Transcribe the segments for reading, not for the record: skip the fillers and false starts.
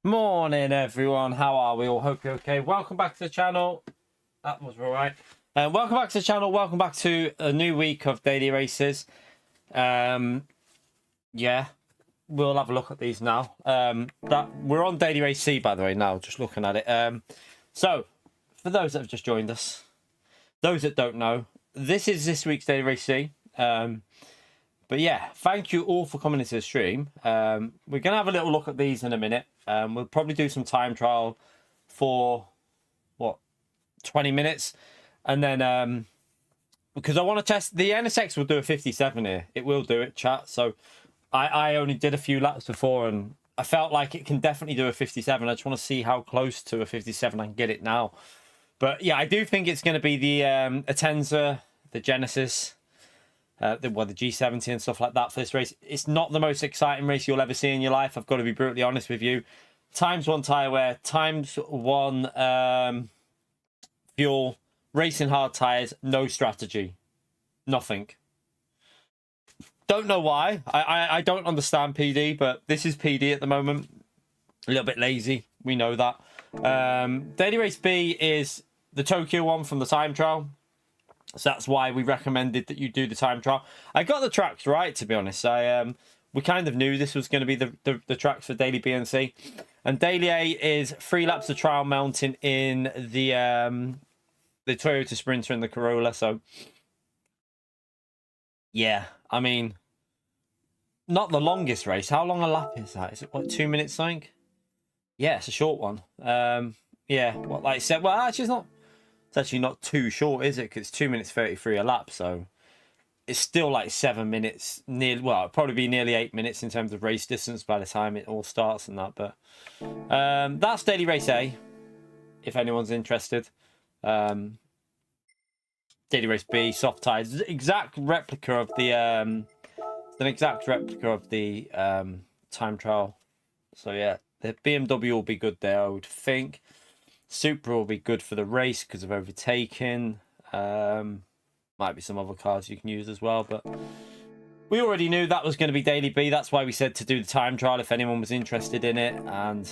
Morning everyone, how are we all? Hope you're okay. Welcome back to the channel. That was all right. Welcome back to the channel. Welcome back to a new week of daily races. Yeah, we'll have a look at these now. We're on daily race C, by the way, now just looking at it. So for those that have just joined us, those that don't know, this is this week's daily race C. But yeah, thank you all for coming into the stream. We're going to have a little look at these in a minute. We'll probably do some time trial for, 20 minutes. And then, because I want to test, the NSX will do a 57 here. It will do it, chat. So I only did a few laps before and I felt like it can definitely do a 57. I just want to see how close to a 57 I can get it now. But yeah, I do think it's going to be the Atenza, the Genesis, the G70 and stuff like that for this race. It's not the most exciting race you'll ever see in your life. I've got to be brutally honest with you. ×1 tyre wear, ×1 fuel, racing hard tyres, no strategy, nothing. Don't know why. I don't understand PD, but this is PD at the moment. A little bit lazy. We know that. Daily race B is the Tokyo one from the time trial. So that's why we recommended that you do the time trial. I got the tracks right, to be honest. We kind of knew this was going to be the tracks for Daily B and C. And Daily A is 3 laps of trial mounting in the Toyota Sprinter and the Corolla. So, yeah, I mean, not the longest race. How long a lap is that? Is it, what, 2 minutes, something? Yeah, it's a short one. Yeah, like I said, well, actually, it's actually not too short, is it? Because it's 2 minutes 33 a lap, so it's still like 7 minutes. Well, it'll probably be nearly 8 minutes in terms of race distance by the time it all starts and that. But that's Daily Race A, if anyone's interested. Daily Race B, soft tires, exact replica of the an exact replica of the time trial. So yeah, the BMW will be good there, I would think. Supra will be good for the race because of overtaking. Might be some other cars you can use as well, but we already knew that was going to be Daily B. That's why we said to do the time trial if anyone was interested in it. And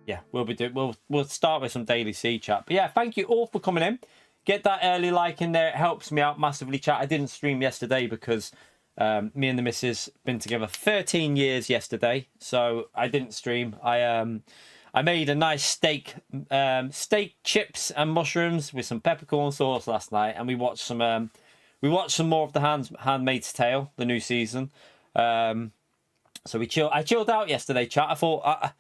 yeah, we'll start with some Daily C chat. But yeah, thank you all for coming in. Get that early like in there. It helps me out massively, chat. I didn't stream yesterday because me and the missus been together 13 years yesterday, so I didn't stream. I made a nice steak chips and mushrooms with some peppercorn sauce last night, and we watched some more of the Handmaid's Tale, the new season. So I chilled out yesterday, chat. I thought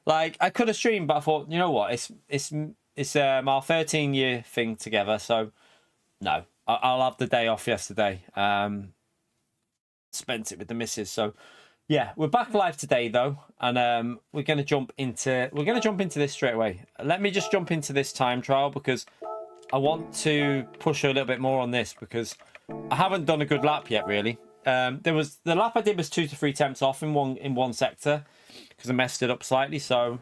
I could have streamed, but I thought, you know what, it's our 13-year thing together, so no, I'll have the day off yesterday. Spent it with the missus, so. Yeah, we're back live today though, and we're gonna jump into this straight away. Let me just jump into this time trial because I want to push a little bit more on this because I haven't done a good lap yet, really. The lap I did was 2 to 3 temps off in one sector because I messed it up slightly. So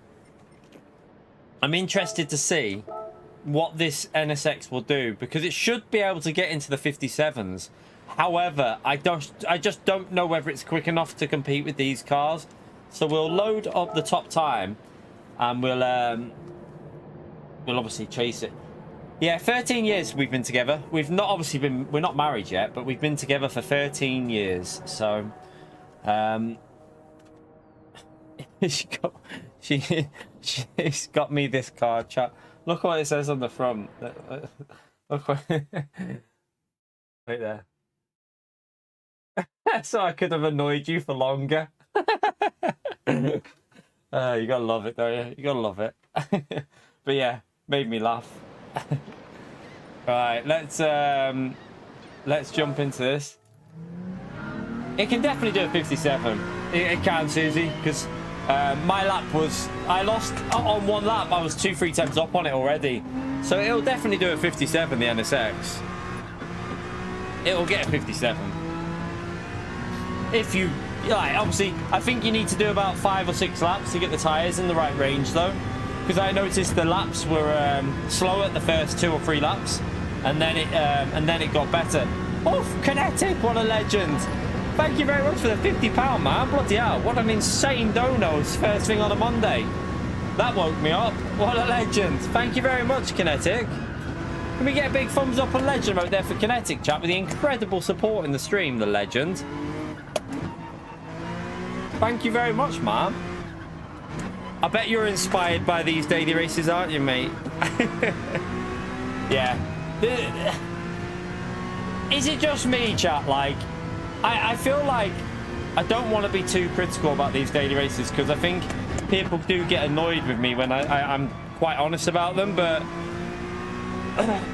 I'm interested to see what this NSX will do because it should be able to get into the 57s. However, I just don't know whether it's quick enough to compete with these cars. So we'll load up the top time, and we'll obviously chase it. Yeah, 13 years we've been together. We're not married yet, but we've been together for 13 years. So, she's got me this car, chat. Look what it says on the front. Look what right there. So I could have annoyed you for longer. You gotta love it, don't you? You gotta love it. But yeah, made me laugh. Right, let's jump into this. It can definitely do a 57. It can, Susie, because my lap was, I lost on one lap. I was 2-3 temps up on it already, so it'll definitely do a 57. The NSX, it'll get a 57. If you like, obviously, I think you need to do about 5 or 6 laps to get the tyres in the right range, though, because I noticed the laps were slow at the first 2 or 3 laps, and then it got better. Oh, Kinetic, what a legend! Thank you very much for the £50, man. Bloody hell, what an insane donos first thing on a Monday. That woke me up. What a legend. Thank you very much, Kinetic. Can we get a big thumbs up on legend out there for Kinetic, chat, with the incredible support in the stream, the legend. Thank you very much, man. I bet you're inspired by these daily races, aren't you, mate? Yeah. Is it just me, chat? Like, I feel like I don't want to be too critical about these daily races because I think people do get annoyed with me when I'm quite honest about them, but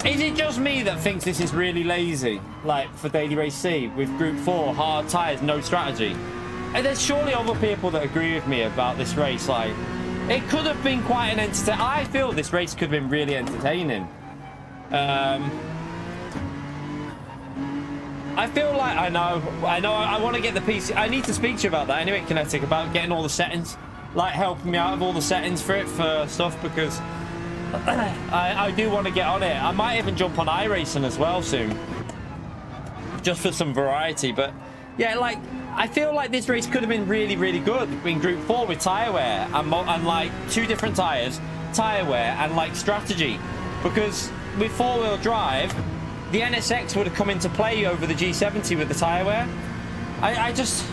is it just me that thinks this is really lazy? Like, for Daily Race C, with Group 4, hard tyres, no strategy. And there's surely other people that agree with me about this race. Like, it could have been quite an entertaining... I feel this race could have been really entertaining. I feel like I want to get the PC. I need to speak to you about that anyway, Kinetic, about getting all the settings, like helping me out with all the settings for it for stuff, because I do want to get on it. I might even jump on iRacing as well soon, just for some variety. But yeah, like, I feel like this race could have been really, really good in Group 4 with tyre wear and like 2 different tyres, tyre wear and like strategy, because with 4-wheel drive, the NSX would have come into play over the G70 with the tyre wear. I just,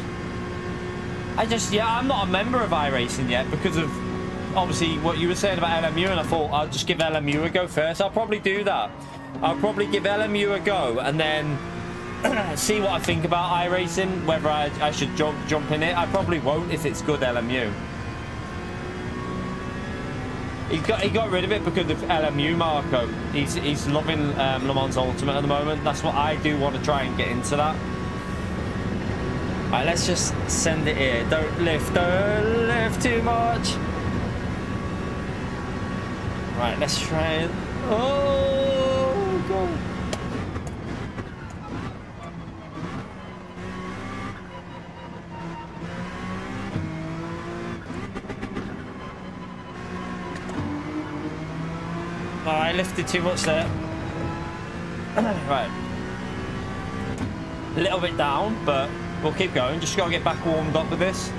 yeah, I'm not a member of iRacing yet because of, obviously, what you were saying about LMU, and I thought I'll just give LMU a go first. I'll probably do that. I'll probably give LMU a go and then see what I think about iRacing, whether I should jump in it. I probably won't if it's good LMU. He got rid of it because of LMU, Marco. He's loving Le Mans Ultimate at the moment. That's what I do want to try and get into that. Alright, let's just send it here. Don't lift too much. Right, let's try it. Oh, God. Oh, I lifted too much there. Right. A little bit down, but we'll keep going. Just got to get back warmed up with this.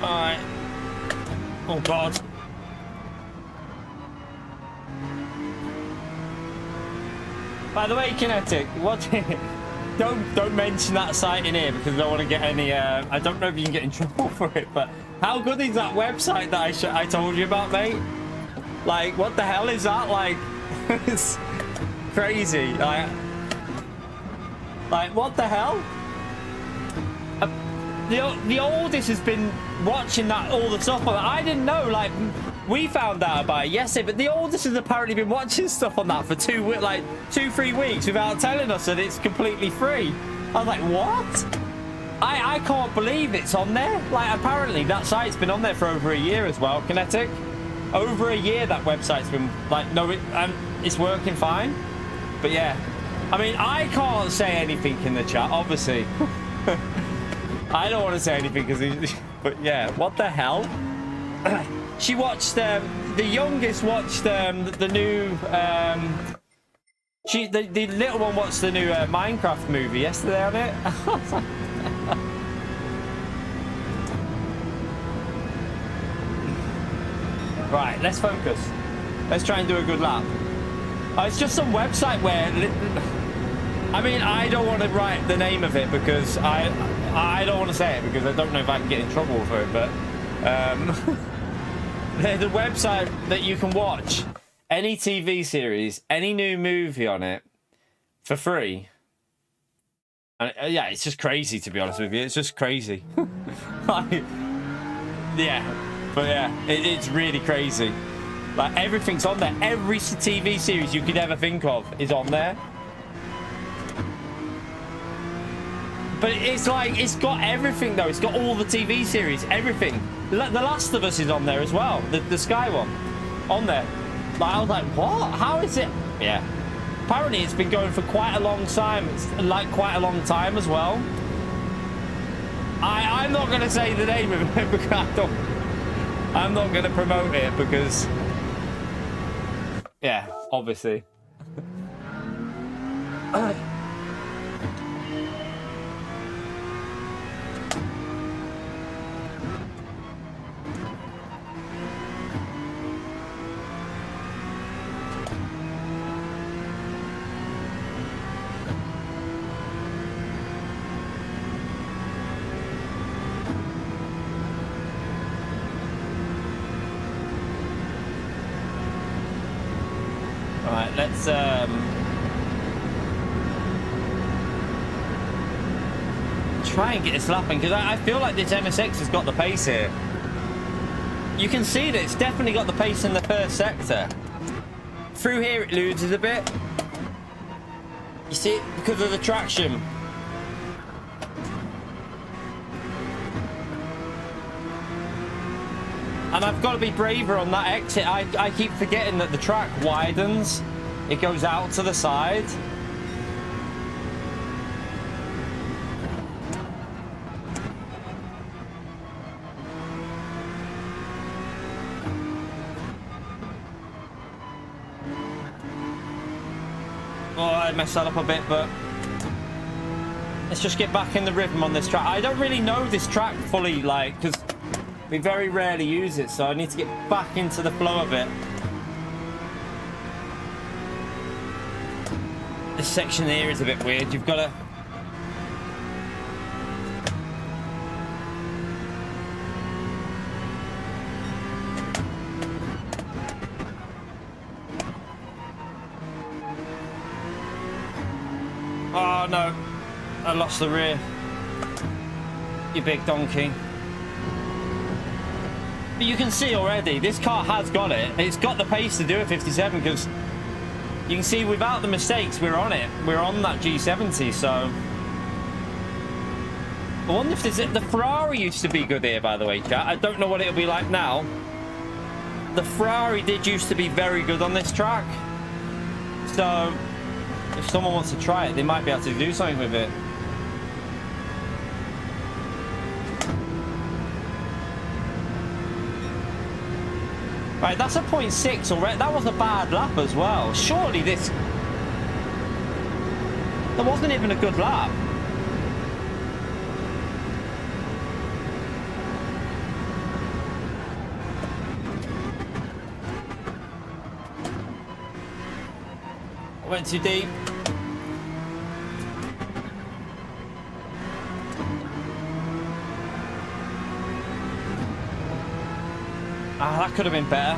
Alright. Oh, God. By the way, Kinetic, what... Don't mention that site in here because I don't want to get any. I don't know if you can get in trouble for it. But how good is that website that I told you about, mate? Like, what the hell is that? Like, it's crazy. Like, what the hell? The oldest has been watching that all the stuff on it. I didn't know. Like, we found out about it yesterday, but the oldest has apparently been watching stuff on that for 2-3 weeks without telling us that it's completely free. I was like, what? I can't believe it's on there. Like, apparently that site's been on there for over a year as well, Kinetic. Over a year that website's been, like, no, it's working fine. But yeah, I mean, I can't say anything in the chat, obviously. I don't want to say anything because, but yeah, what the hell? She watched, the youngest watched the new, the little one watched the new Minecraft movie yesterday on it. Right, let's focus. Let's try and do a good lap. It's just some website where, I mean, I don't want to write the name of it because I don't want to say it because I don't know if I can get in trouble for it, but there's a website that you can watch any TV series, any new movie on it for free. And yeah, it's just crazy, to be honest with you. It's just crazy. Like, yeah, but yeah, it's really crazy. Like, everything's on there. Every TV series you could ever think of is on there. But it's like, it's got everything though. It's got all the TV series, everything. The Last of Us is on there as well. The Sky one, on there. Like, I was like, what? How is it? Yeah. Apparently it's been going for quite a long time. It's like quite a long time as well. I'm not going to say the name of it because I'm not going to promote it because, yeah, obviously. try and get this lapping, because I feel like this MSX has got the pace here. You can see that it's definitely got the pace in the first sector. Through here it loses a bit. You see it because of the traction. And I've got to be braver on that exit. I keep forgetting that the track widens. It goes out to the side. Oh, I messed that up a bit, but let's just get back in the rhythm on this track. I don't really know this track fully, like, because we very rarely use it, so I need to get back into the flow of it. This section here is a bit weird. You've got to... Oh no, I lost the rear. You big donkey. But you can see already, this car has got it. It's got the pace to do a 57, because you can see without the mistakes, we're on it. We're on that G70, so... I wonder if the Ferrari used to be good here, by the way, chat. I don't know what it'll be like now. The Ferrari did used to be very good on this track. So... if someone wants to try it, they might be able to do something with it. Right, that's a 0.6 already. That was a bad lap as well. Surely this... that wasn't even a good lap. I went too deep. Ah, that could have been better.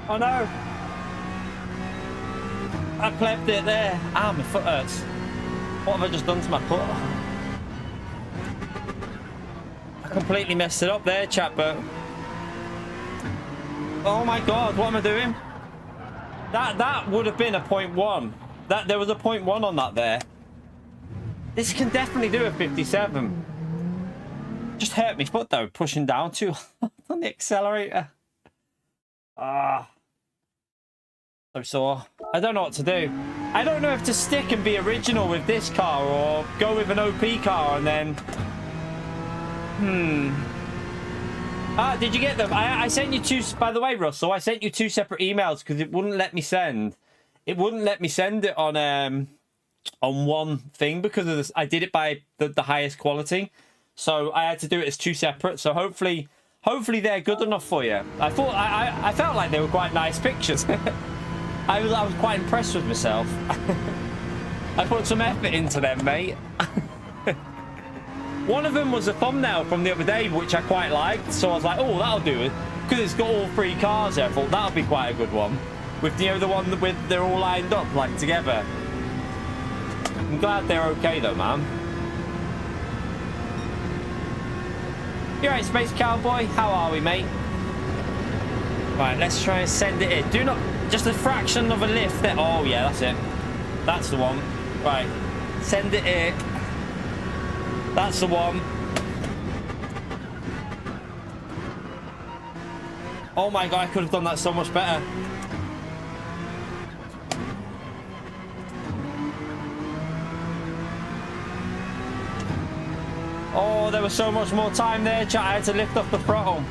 Oh no! I clepped it there. Ah, my foot hurts. What have I just done to my foot? I completely messed it up there, chat, but... oh my god, what am I doing? That would have been a 0.1. There was a 0.1 on that there. This can definitely do a 57. Just hurt my foot though, pushing down too hard on the accelerator. Ah. So sore. I don't know what to do. I don't know if to stick and be original with this car or go with an OP car and then... Ah, did you get them? I sent you two... by the way, Russell, I sent you 2 separate emails because it wouldn't let me send. It wouldn't let me send it on one thing because of this. I did it by the highest quality. So I had to do it as 2 separate. So hopefully they're good enough for you. I thought... I felt like they were quite nice pictures. I was quite impressed with myself. I put some effort into them, mate. One of them was a thumbnail from the other day, which I quite liked. So I was like, oh, that'll do it. Because it's got all 3 cars there. I thought that'll be quite a good one. With, you know, the one with they're all lined up, like, together. I'm glad they're okay, though, man. You alright, Space Cowboy? How are we, mate? Right, let's try and send it in. Do not... just a fraction of a lift there. Oh, yeah, that's it. That's the one. Right. Send it in. That's the one. Oh, my God. I could have done that so much better. Oh, there was so much more time there, chat. I had to lift off the throttle.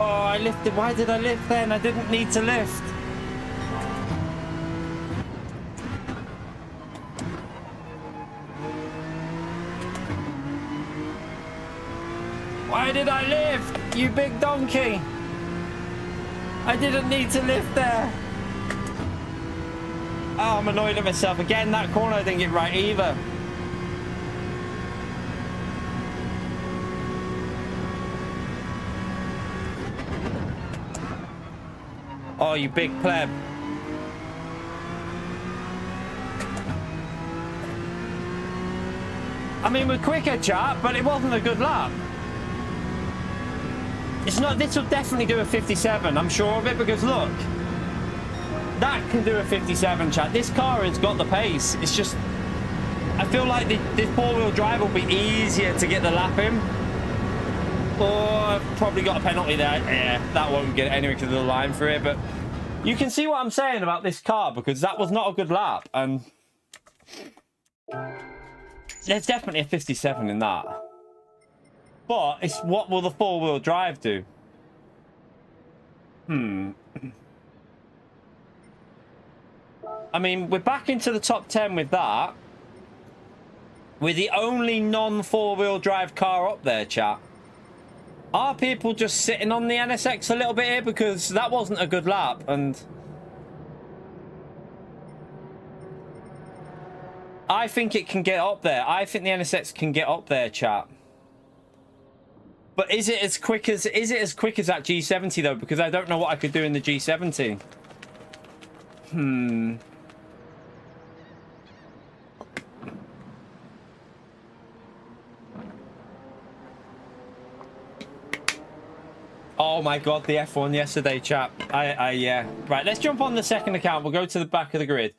Oh, I lifted. Why did I lift then? I didn't need to lift. Why did I lift? You big donkey. I didn't need to lift there. Oh, I'm annoyed at myself. Again, that corner I didn't get right either. Oh, you big pleb. I mean, we're quicker, chat, but it wasn't a good lap. It's not. This will definitely do a 57. I'm sure of it because look, that can do a 57, chat. This car has got the pace. It's just, I feel like this four-wheel drive will be easier to get the lap in. Oh, I've probably got a penalty there. Yeah, that won't get anywhere to the line for it. But you can see what I'm saying about this car because that was not a good lap, and there's definitely a 57 in that. But it's what will the four-wheel drive do? I mean, we're back into the top 10 with that. We're the only non-four-wheel drive car up there, chat. Are people just sitting on the NSX a little bit here? Because that wasn't a good lap, and I think it can get up there. I think the NSX can get up there, chat. But is it as quick as that G70 though? Because I don't know what I could do in the G70. Oh my god, the F1 yesterday, chap. Yeah. Right, let's jump on the second account. We'll go to the back of the grid.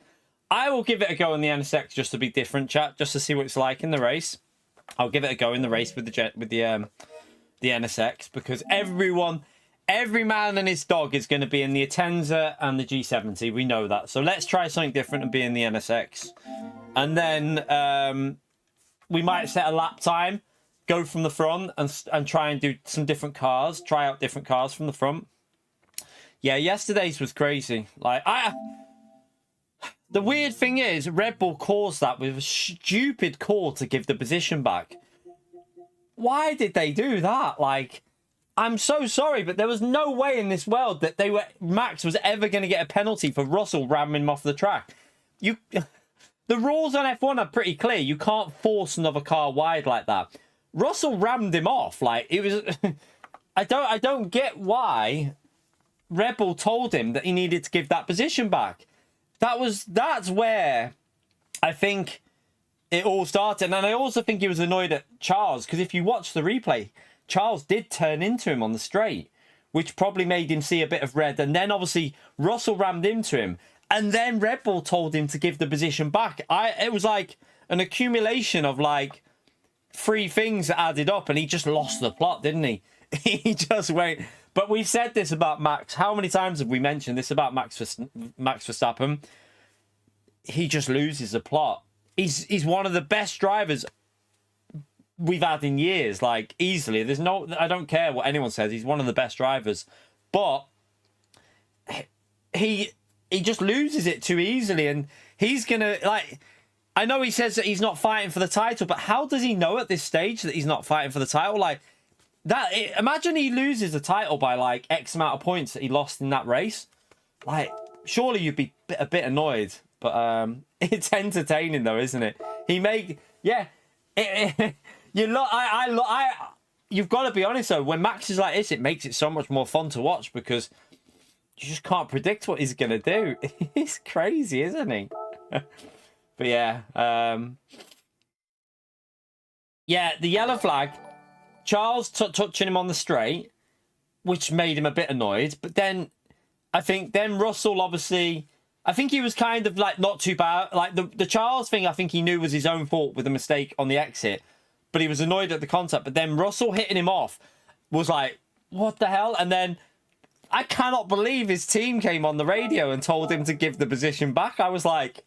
I will give it a go on the NSX just to be different, chat, just to see what it's like in the race. I'll give it a go in the race with the NSX because every man and his dog is going to be in the Atenza and the G70. We know that. So let's try something different and be in the NSX. And then we might set a lap time, go from the front and try and do some different cars, try out different cars from the front. Yeah, yesterday's was crazy. Like, the weird thing is, Red Bull caused that with a stupid call to give the position back. Why did they do that? Like, I'm so sorry, but there was no way in this world that Max was ever going to get a penalty for Russell ramming him off the track. The rules on F1 are pretty clear. You can't force another car wide like that. Russell rammed him off. Like, it was. I don't get why Red Bull told him that he needed to give that position back. That's where I think it all started. And I also think he was annoyed at Charles, because if you watch the replay, Charles did turn into him on the straight, which probably made him see a bit of red. And then obviously Russell rammed into him. And then Red Bull told him to give the position back. It was like an accumulation of like 3 things that added up, and he just lost the plot, didn't he? He just went. But we've said this about Max. How many times have we mentioned this about Max Verstappen? He just loses the plot. He's one of the best drivers we've had in years, like easily. I don't care what anyone says. He's one of the best drivers, but he just loses it too easily, and he's gonna like. I know he says that he's not fighting for the title, but how does he know at this stage that he's not fighting for the title? Like that. Imagine he loses the title by like X amount of points that he lost in that race. Like, surely you'd be a bit annoyed. But it's entertaining though, isn't it? You've got to be honest though. When Max is like this, it makes it so much more fun to watch because you just can't predict what he's gonna do. He's crazy, isn't he? But yeah, the yellow flag. Charles touching him on the straight, which made him a bit annoyed. But then I think Russell obviously. I think he was kind of like not too bad. Like the Charles thing, I think he knew was his own fault with a mistake on the exit, but he was annoyed at the contact. But then Russell hitting him off was like, what the hell? And then I cannot believe his team came on the radio and told him to give the position back. I was like,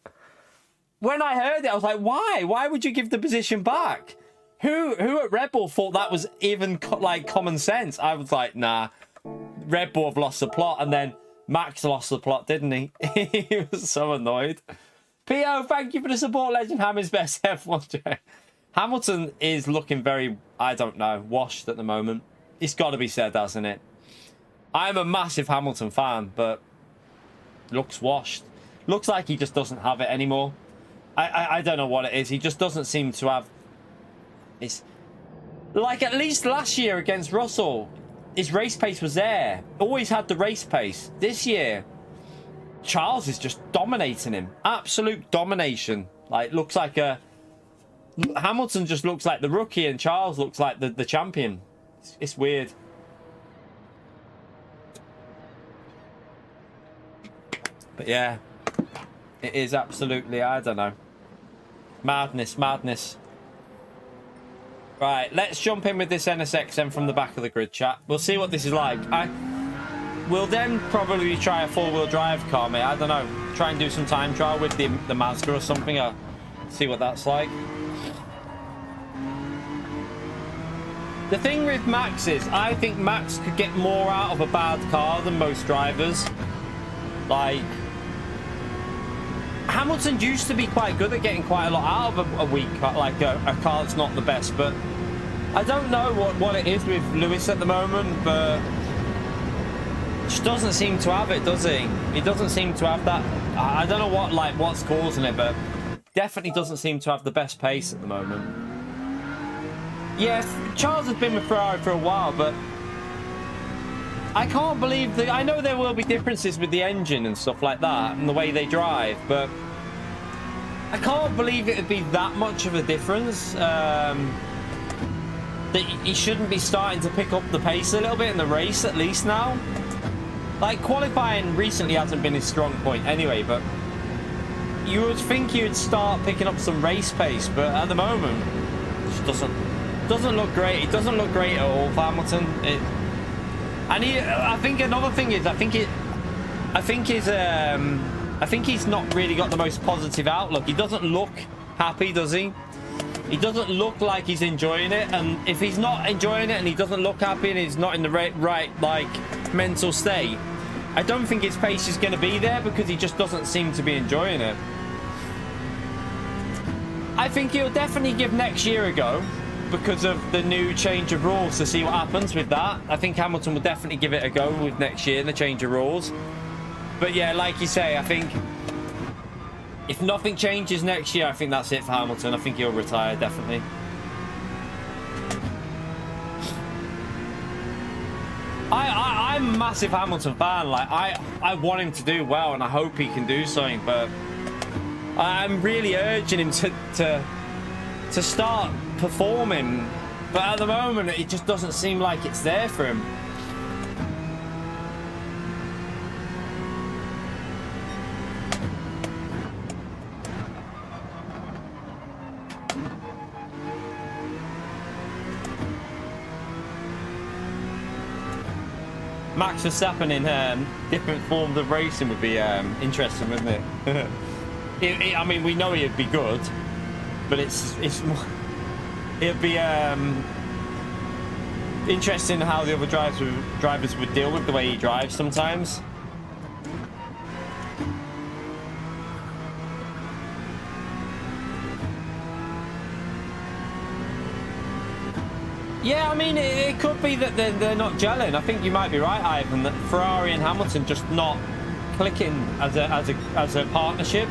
when I heard it, I was like, why? Why would you give the position back? Who at Red Bull thought that was even like common sense? I was like, nah. Red Bull have lost the plot, and then Max lost the plot, didn't he? He was so annoyed. P.O., thank you for the support, Legend. Ham's best F1. Hamilton is looking very, I don't know, washed at the moment. It's got to be said, hasn't it? I'm a massive Hamilton fan, but looks washed. Looks like he just doesn't have it anymore. I don't know what it is. He just doesn't seem to have... It's like at least last year against Russell, his race pace was there. Always had the race pace. This year, Charles is just dominating him. Absolute domination. Like, looks like a... Hamilton just looks like the rookie and Charles looks like the champion. It's weird. But yeah, it is absolutely, I don't know. Madness, madness. Right, let's jump in with this NSX then from the back of the grid, chat. We'll see what this is like. We'll then probably try a four-wheel drive car, mate. I don't know. Try and do some time trial with the Mazda or something. I'll see what that's like. The thing with Max is, I think Max could get more out of a bad car than most drivers. Like, Hamilton used to be quite good at getting quite a lot out of a weak car, like a car that's not the best, but I don't know what it is with Lewis at the moment, but just doesn't seem to have it, does he? He doesn't seem to have that. I don't know what's causing it, but definitely doesn't seem to have the best pace at the moment. Yes, Charles has been with Ferrari for a while, but I can't believe that. I know there will be differences with the engine and stuff like that and the way they drive, but I can't believe it would be that much of a difference. That he shouldn't be starting to pick up the pace a little bit in the race, at least now. Like, qualifying recently hasn't been his strong point anyway, but you would think he would start picking up some race pace, but at the moment, it just doesn't look great. It doesn't look great at all for Hamilton. And I think another thing is, I think he's not really got the most positive outlook. He doesn't look happy, does he? He doesn't look like he's enjoying it. And if he's not enjoying it and he doesn't look happy and he's not in the right like mental state, I don't think his pace is going to be there because he just doesn't seem to be enjoying it. I think he'll definitely give next year a go, because of the new change of rules, to see what happens with that. I think Hamilton will definitely give it a go with next year, the change of rules. But yeah, like you say, I think if nothing changes next year, I think that's it for Hamilton. I think he'll retire, definitely. I'm a massive Hamilton fan. Like, I want him to do well, and I hope he can do something, but I'm really urging him to start performing, but at the moment it just doesn't seem like it's there for him. Max Verstappen in different forms of racing would be interesting, wouldn't it? I mean, we know he'd be good, but it'd be interesting how the other drivers would deal with the way he drives sometimes. Yeah, I mean, it could be that they're not gelling. I think you might be right, Ivan, that Ferrari and Hamilton just not clicking as a partnership.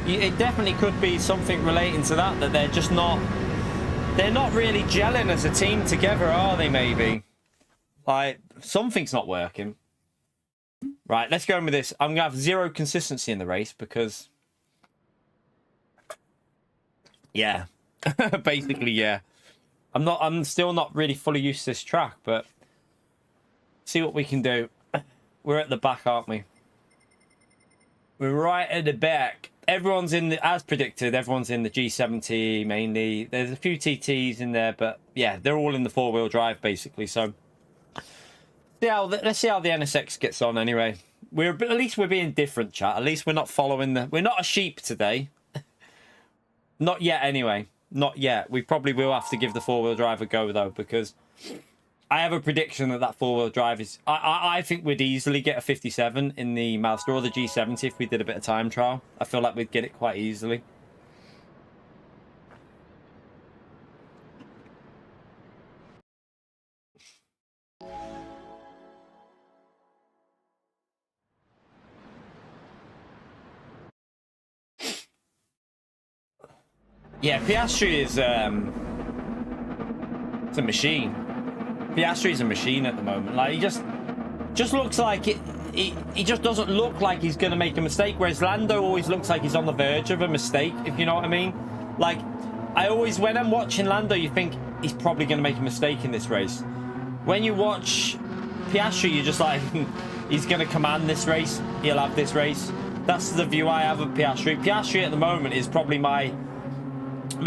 It definitely could be something relating to that they're just not. They're not really gelling as a team together, are they, maybe? Like, something's not working. Right, let's go in with this. I'm going to have zero consistency in the race because... Yeah. Basically, yeah. I'm still not really fully used to this track, but... See what we can do. We're at the back, aren't we? We're right at the back. Everyone's in the, as predicted, everyone's in the G70 mainly. There's a few TTs in there, but yeah, they're all in the four-wheel drive basically. So let's see how the NSX gets on anyway. At least we're being different, chat. At least we're not following we're not a sheep today. Not yet anyway. Not yet. We probably will have to give the four-wheel drive a go though, because I have a prediction that that four-wheel drive is... I think we'd easily get a 57 in the Mazda or the G70 if we did a bit of time trial. I feel like we'd get it quite easily. Yeah, Piastri is it's a machine. Piastri is a machine at the moment. Like, he just looks like it. He just doesn't look like he's gonna make a mistake. Whereas Lando always looks like he's on the verge of a mistake, if you know what I mean. Like, I always, when I'm watching Lando, you think he's probably gonna make a mistake in this race. When you watch Piastri, you're just like, he's gonna command this race. He'll have this race. That's the view I have of Piastri. Piastri at the moment is probably my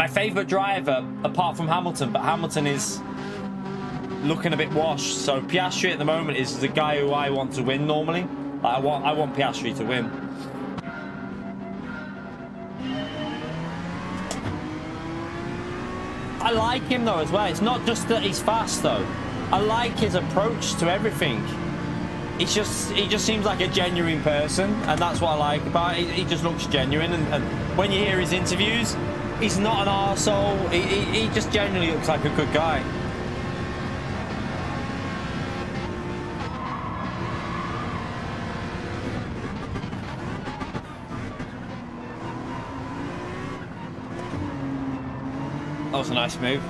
favourite driver, apart from Hamilton, but Hamilton is looking a bit washed. So Piastri at the moment is the guy who I want to win normally. Like, I want Piastri to win. I like him though as well. It's not just that he's fast though. I like his approach to everything. He just seems like a genuine person, and that's what I like about it. He just looks genuine, and when you hear his interviews, he's not an arsehole. He just genuinely looks like a good guy. That was a nice move.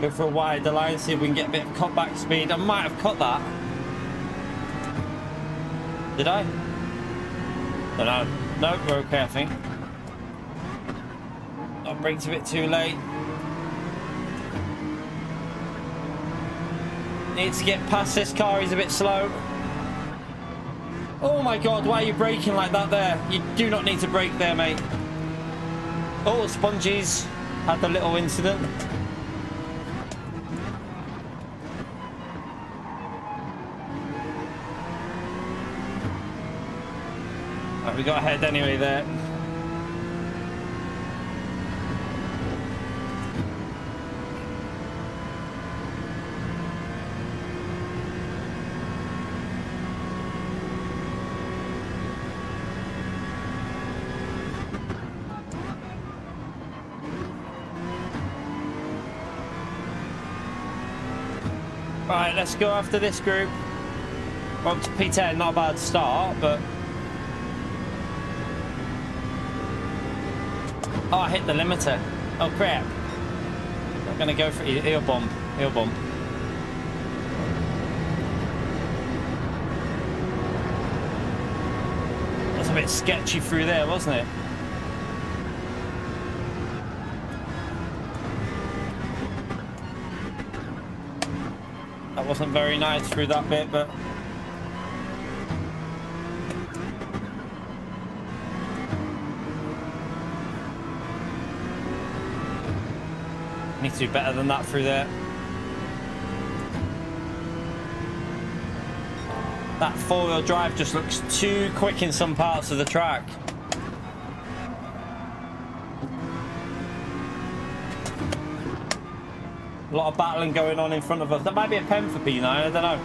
Go for a wider line, see if we can get a bit of cutback speed. I might have cut that. Did I? Don't know. No, we're okay, I think. That brake's a bit too late. Needs to get past this car, he's a bit slow. Oh my god, why are you braking like that there? You do not need to brake there, mate. Oh, Spongy's had a little incident. We got ahead anyway there. Right, let's go after this group. Well, to P10, not a bad start, but... Oh, I hit the limiter. Oh, crap. I'm going to go for heel bump. Heel bump. That's a bit sketchy through there, wasn't it? That wasn't very nice through that bit, but... need to do better than that through there. That four-wheel drive just looks too quick in some parts of the track. A lot of battling going on in front of us. That might be a pen for P9, I don't know.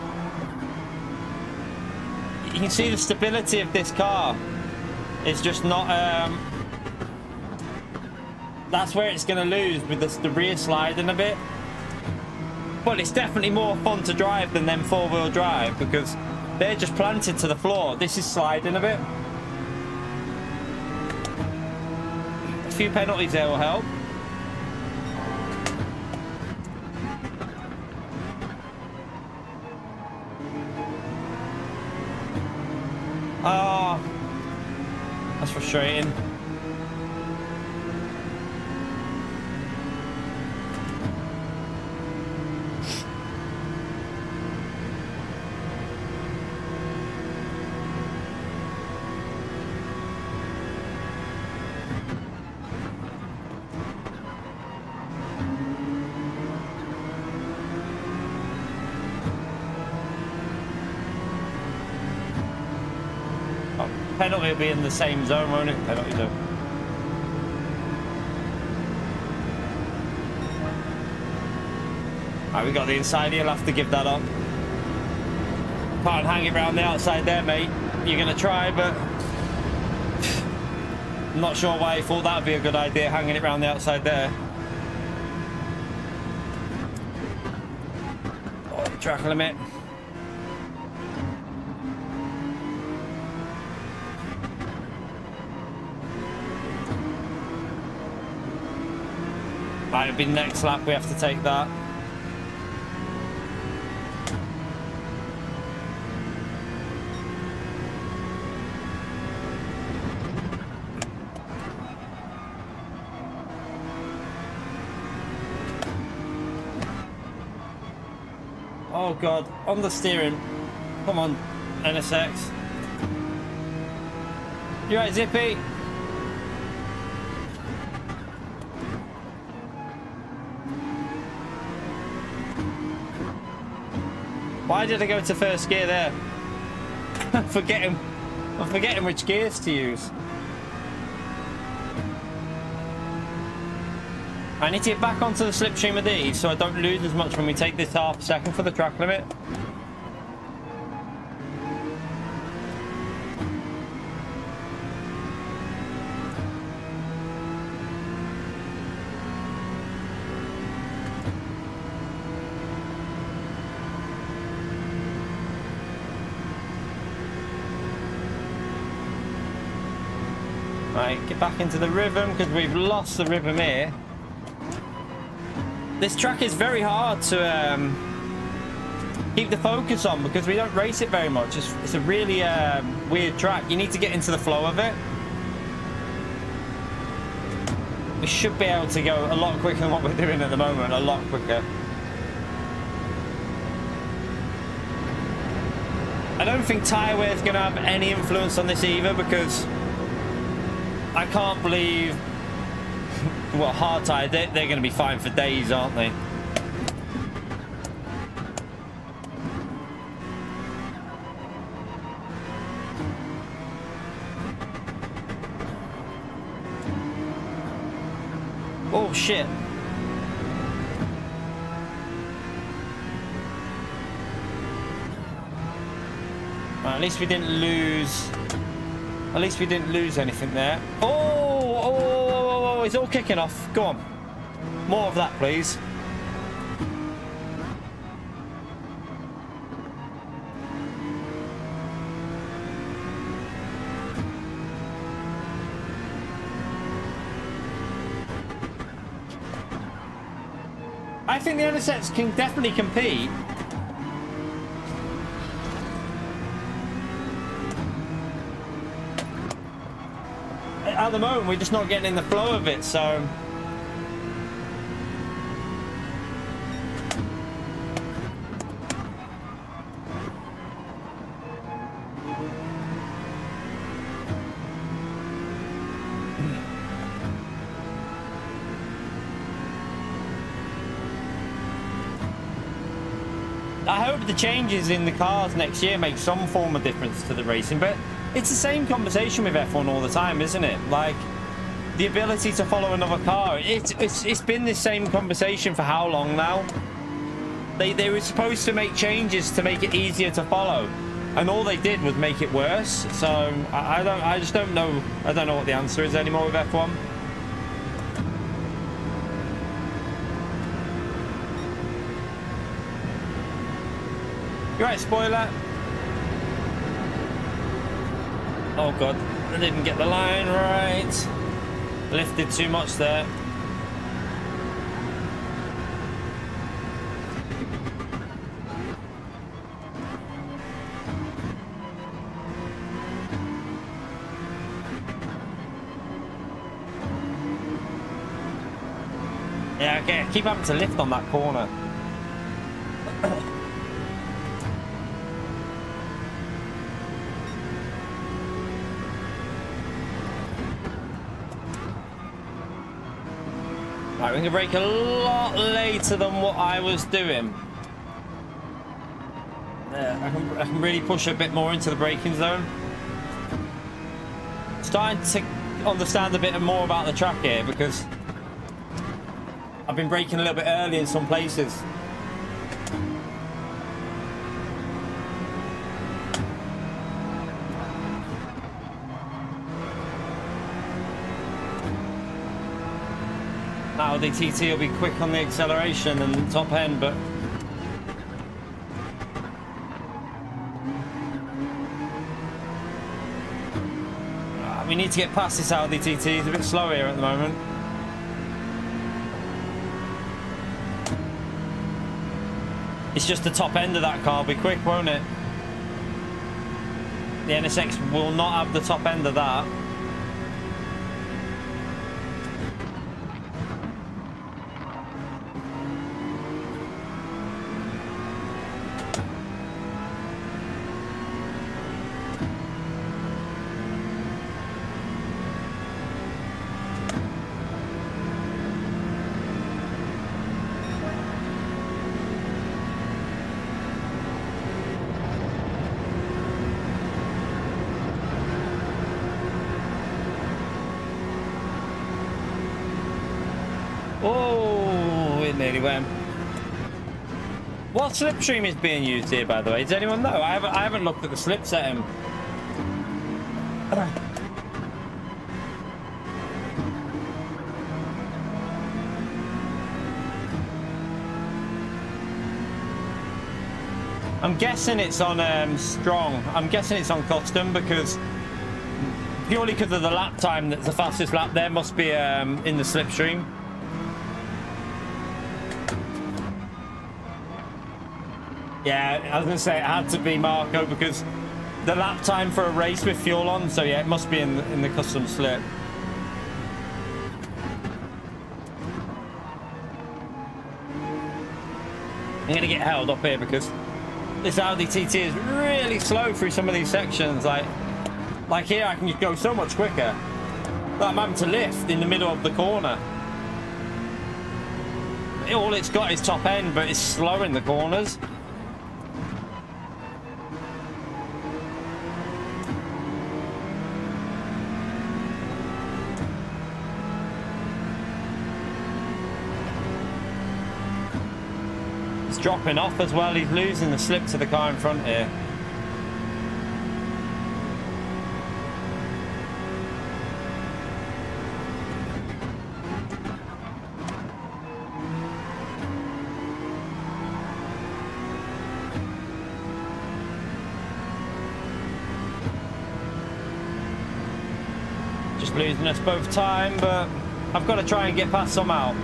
You can see the stability of this car. It's just not... That's where it's going to lose with the rear sliding a bit. But it's definitely more fun to drive than them four-wheel drive because they're just planted to the floor. This is sliding a bit. A few penalties there will help. Oh, that's frustrating. Penalty will be in the same zone, won't it? Penalty zone. Alright, we got the inside here. I'll have to give that up. Can't hang it around the outside there, mate. You're going to try, but I'm not sure why you thought that would be a good idea, hanging it around the outside there. Oh, track limit. Right, it'll be next lap, we have to take that. Oh god, on the steering. Come on, NSX. You right, Zippy? Why did I go to first gear there? I'm forgetting which gears to use. I need to get back onto the slipstream of these so I don't lose as much when we take this half second for the track limit. Right, get back into the rhythm because we've lost the rhythm here. This track is very hard to keep the focus on because we don't race it very much. It's a really weird track. You need to get into the flow of it. We should be able to go a lot quicker than what we're doing at the moment, a lot quicker. I don't think tyre wear is going to have any influence on this either because I can't believe... Well, hard tyre, they're going to be fine for days, aren't they? Oh, shit. Right, at least we didn't lose... At least we didn't lose anything there. Oh, it's all kicking off. Go on. More of that, please. I think the other sets can definitely compete. At the moment, we're just not getting in the flow of it, so... I hope the changes in the cars next year make some form of difference to the racing, but it's the same conversation with F1 all the time, isn't it? Like, the ability to follow another car. It's been the same conversation for how long now? They were supposed to make changes to make it easier to follow, and all they did was make it worse. So I just don't know. I don't know what the answer is anymore with F1. You're right, spoiler. Oh god, I didn't get the line right. Lifted too much there. Yeah, okay, keep having to lift on that corner. Right, we can brake a lot later than what I was doing. Yeah, I can really push a bit more into the braking zone. starting to understand a bit more about the track here because I've been braking a little bit early in some places. Now the TT will be quick on the acceleration and the top end, but we need to get past this Audi TT. It's a bit slow here at the moment. It's just the top end of that car will be quick, won't it? The NSX will not have the top end of that. Oh, it nearly went. What slipstream is being used here, by the way? Does anyone know? I haven't looked at the slip setting. I'm guessing it's on strong. I'm guessing it's on custom because purely because of the lap time, that's the fastest lap there must be in the slipstream. Yeah, I was going to say it had to be Marco because the lap time for a race with fuel on, so yeah, it must be in the custom slip. I'm going to get held up here because this Audi TT is really slow through some of these sections. Like here, I can just go so much quicker. But I'm having to lift in the middle of the corner. All it's got is top end, but it's slow in the corners. Dropping off as well. He's losing the slip to the car in front here. Just losing us both time, but I've got to try and get past somehow.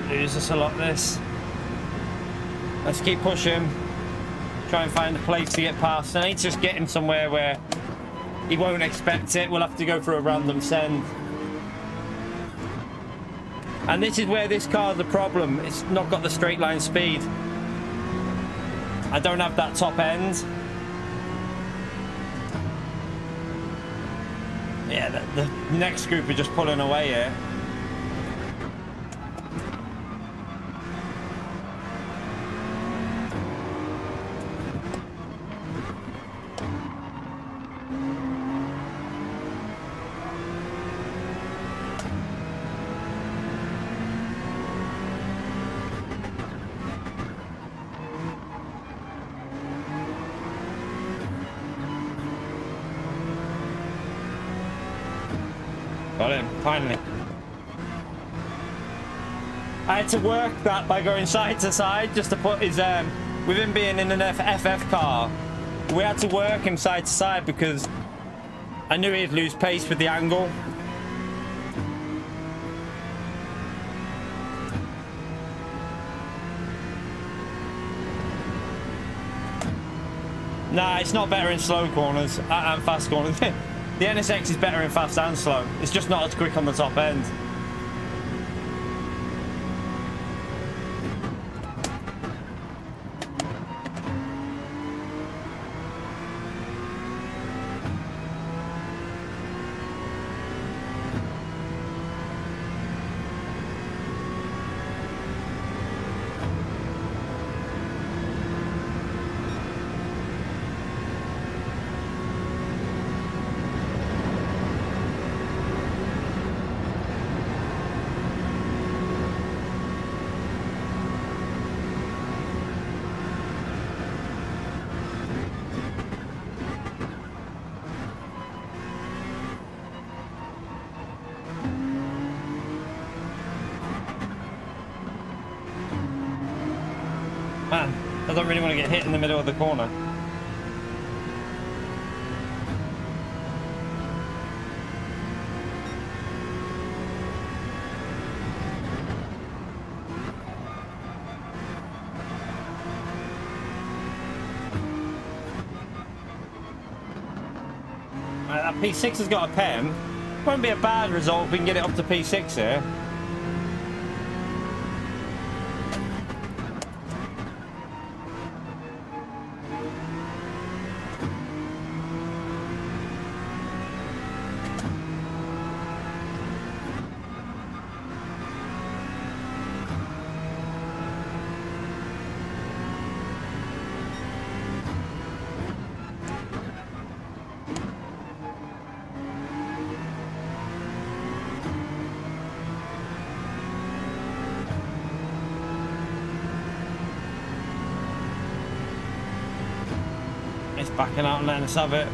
Lose us a lot this. Let's keep pushing. Try and find a place to get past. I need to just get him somewhere where he won't expect it. We'll have to go for a random send. And this is where this car's a problem. It's not got the straight line speed. I don't have that top end. Yeah, the next group are just pulling away here. Got him, finally. I had to work that by going side to side just to put his, with him being in an FF car, we had to work him side to side because I knew he'd lose pace with the angle. Nah, it's not better in slow corners and fast corners. The NSX is better in fast and slow. It's just not as quick on the top end. Man, I don't really want to get hit in the middle of the corner. That P6 has got a pen. Won't be a bad result if we can get it up to P6 here. It's backing out and letting us have it.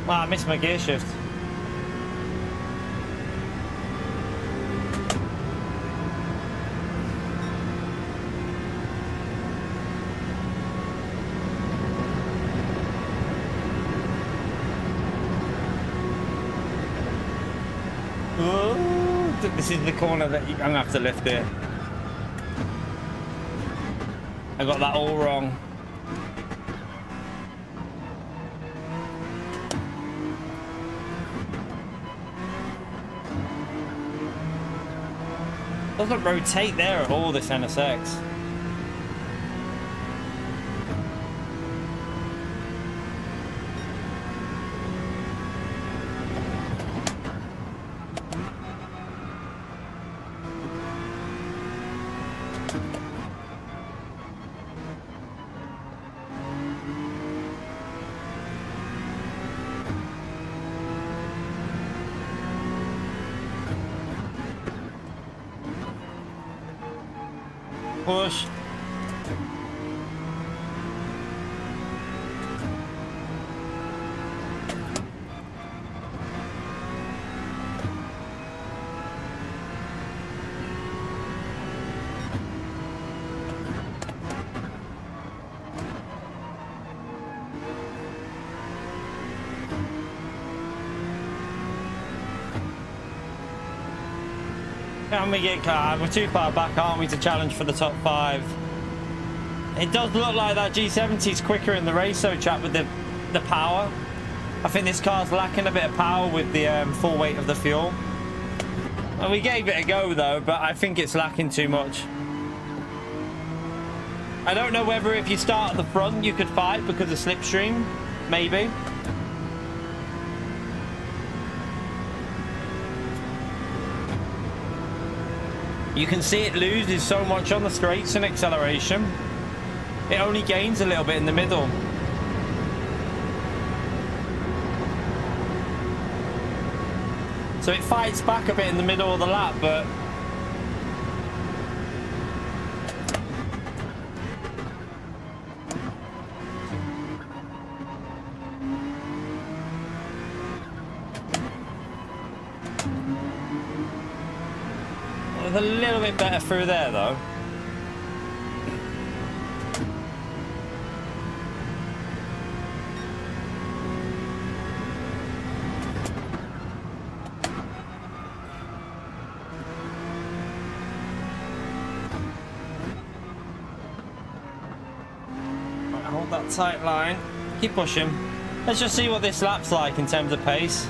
Wow, I missed my gear shift. This is the corner that I'm gonna have to lift here. I got that all wrong. Doesn't rotate there at all, this NSX. Push. Can we get card? We're too far back, aren't we, to challenge for the top 5? It does look like that G70 is quicker in the race, though, chat, with the power. I think this car's lacking a bit of power with the full weight of the fuel. Well, we gave it a go, though, but I think it's lacking too much. I don't know whether if you start at the front you could fight because of slipstream. Maybe. You can see it loses so much on the straights and acceleration. It only gains a little bit in the middle. So it fights back a bit in the middle of the lap, but it was a little bit better through there, though. Hold that tight line. Keep pushing. Let's just see what this lap's like in terms of pace.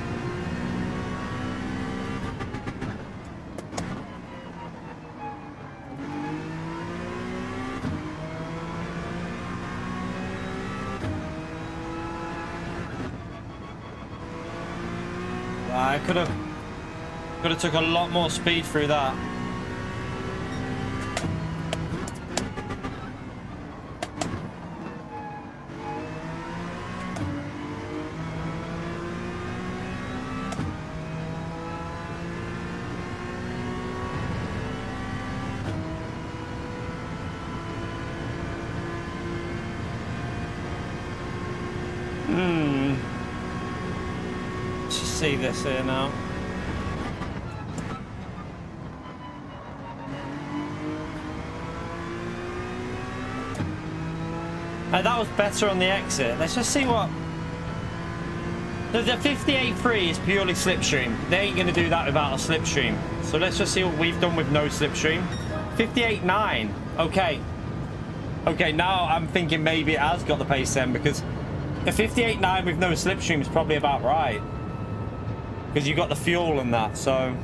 I could have took a lot more speed through that. Let's just see this here now. That was better on the exit. Let's just see what... The 58.3 is purely slipstream. They ain't going to do that without a slipstream. So let's just see what we've done with no slipstream. 58.9. Okay. Okay, now I'm thinking maybe it has got the pace then, because a 58.9 with no slipstream is probably about right. Because you got the fuel and that, so...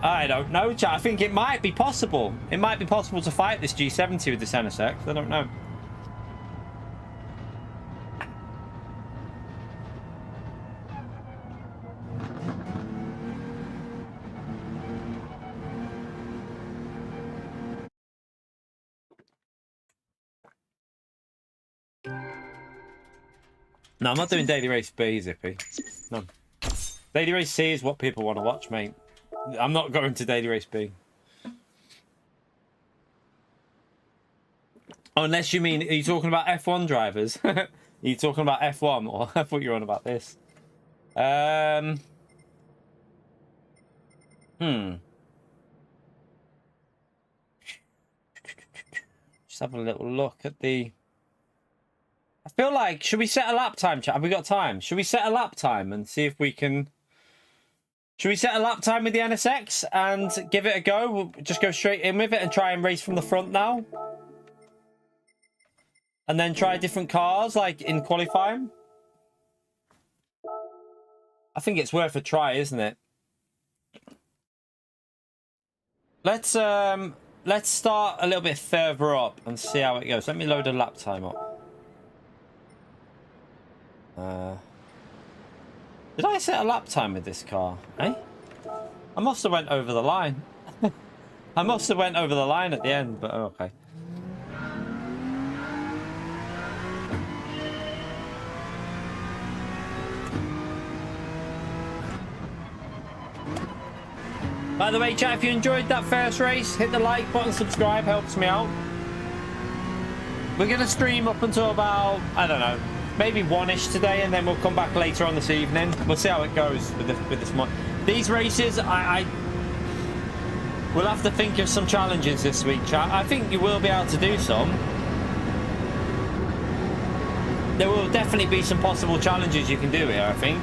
I don't know, chat. I think it might be possible. It might be possible to fight this G70 with this NSX. I don't know. No, I'm not doing Daily Race B, Zippy. No. Daily Race C is what people want to watch, mate. I'm not going to Daily Race B. Oh, unless you mean, are you talking about F1 drivers? Are you talking about F1? Or I thought you were on about this. Just have a little look at the... I feel like, should we set a lap time, chat? Have we got time? Should we set a lap time and see if we can... Should we set a lap time with the NSX and give it a go? We'll just go straight in with it and try and race from the front now. And then try different cars, like in qualifying. I think it's worth a try, isn't it? Let's start a little bit further up and see how it goes. Let me load a lap time up. Did I set a lap time with this car? Eh? I must have went over the line. I must have went over the line at the end, but oh, okay. By the way, chat, if you enjoyed that first race, hit the like button, subscribe, helps me out. We're going to stream up until about, I don't know, maybe 1-ish today, and then we'll come back later on this evening. We'll see how it goes with this one. These races, we'll have to think of some challenges this week, chat. I think you will be able to do some. There will definitely be some possible challenges you can do here, I think.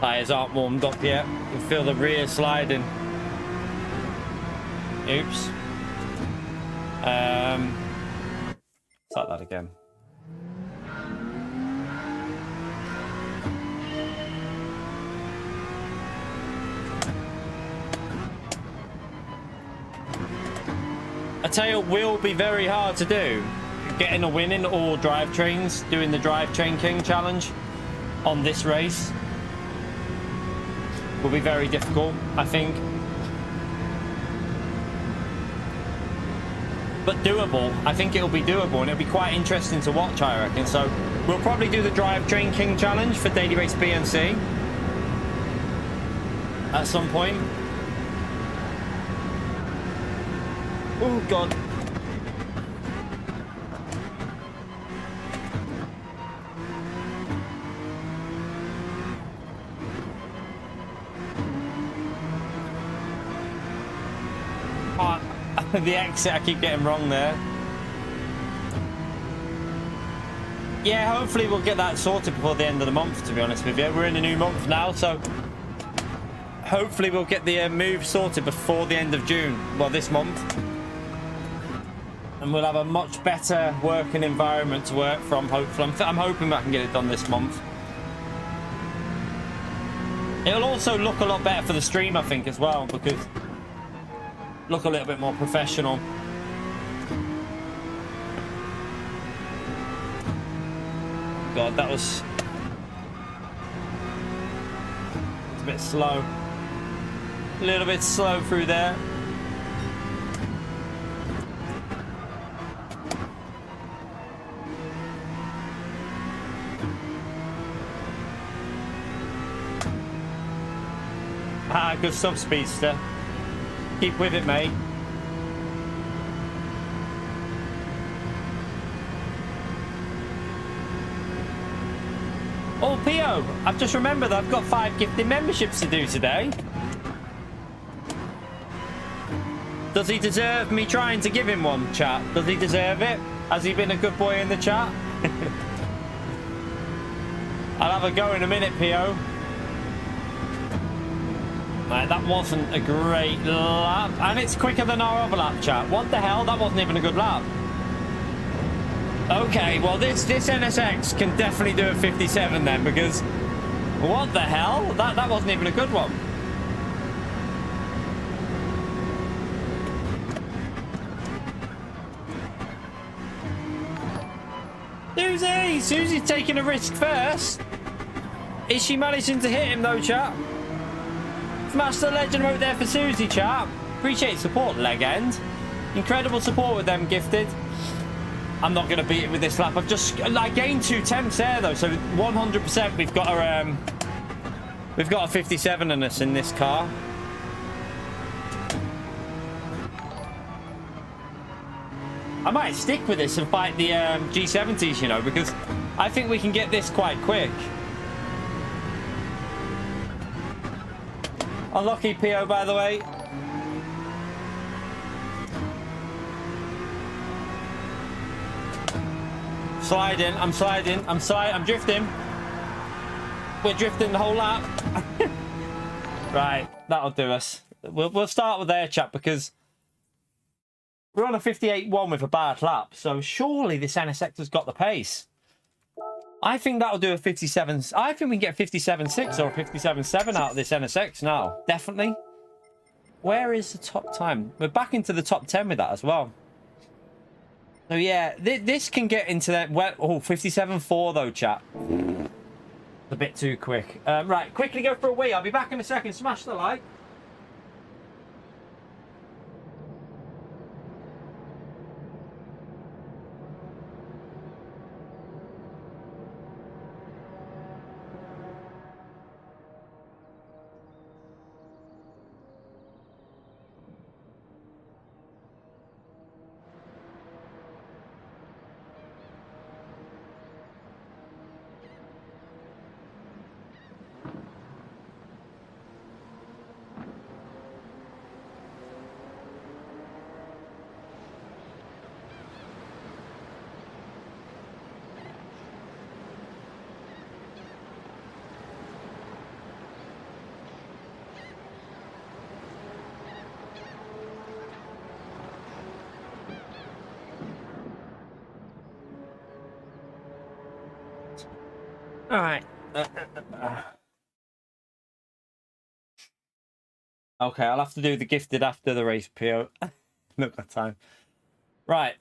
Tyres aren't warmed up yet. You can feel the rear sliding. Oops. Start that again. I tell you, it will be very hard to do. Getting a win in all drivetrains, doing the Drivetrain King challenge on this race will be very difficult, I think. But doable. I think it'll be doable, and it'll be quite interesting to watch, I reckon. So we'll probably do the Drivetrain King challenge for Daily Race B and C at some point. Oh god. The exit, I keep getting wrong there. Yeah, hopefully we'll get that sorted before the end of the month, to be honest with you. We're in a new month now, so hopefully we'll get the move sorted before the end of June. Well, this month. And we'll have a much better working environment to work from, hopefully. I'm hoping I can get it done this month. It'll also look a lot better for the stream, I think, as well, because look a little bit more professional. God, that was... It's a bit slow. A little bit slow through there. Ah, good stuff, Speedster. Keep with it, mate. Oh, Pio, I've just remembered I've got 5 gifted memberships to do today. Does he deserve me trying to give him one, chat? Does he deserve it? Has he been a good boy in the chat? I'll have a go in a minute, Pio. Right, that wasn't a great lap. And it's quicker than our other lap, chat. What the hell? That wasn't even a good lap. Okay, well, this NSX can definitely do a 57 then, because... What the hell? That wasn't even a good one. Susie's taking a risk first. Is she managing to hit him though, chat? Master Legend wrote there for Susie, chat. Appreciate support, Legend. Incredible support with them gifted. I'm not going to beat it with this lap. I gained 2 temps there though, so 100% we've got a 57 in us in this car. I might stick with this and fight the G70s, you know, because I think we can get this quite quick. Unlucky PO, by the way. Sliding, I'm drifting. We're drifting the whole lap. Right, that'll do us. We'll start with their chat because we're on a 58.1 with a bad lap, so surely this NSX has got the pace. I think that'll do a 57. I think we can get a 57.6 or a 57.7 out of this NSX now. Definitely. Where is the top time? We're back into the top 10 with that as well. So yeah, this can get into that. Well, oh, 57.4 though, chat. A bit too quick. Right, quickly go for a wee. I'll be back in a second. Smash the like. All right. Okay, I'll have to do the gifted after the race, PO. Not got time. Right.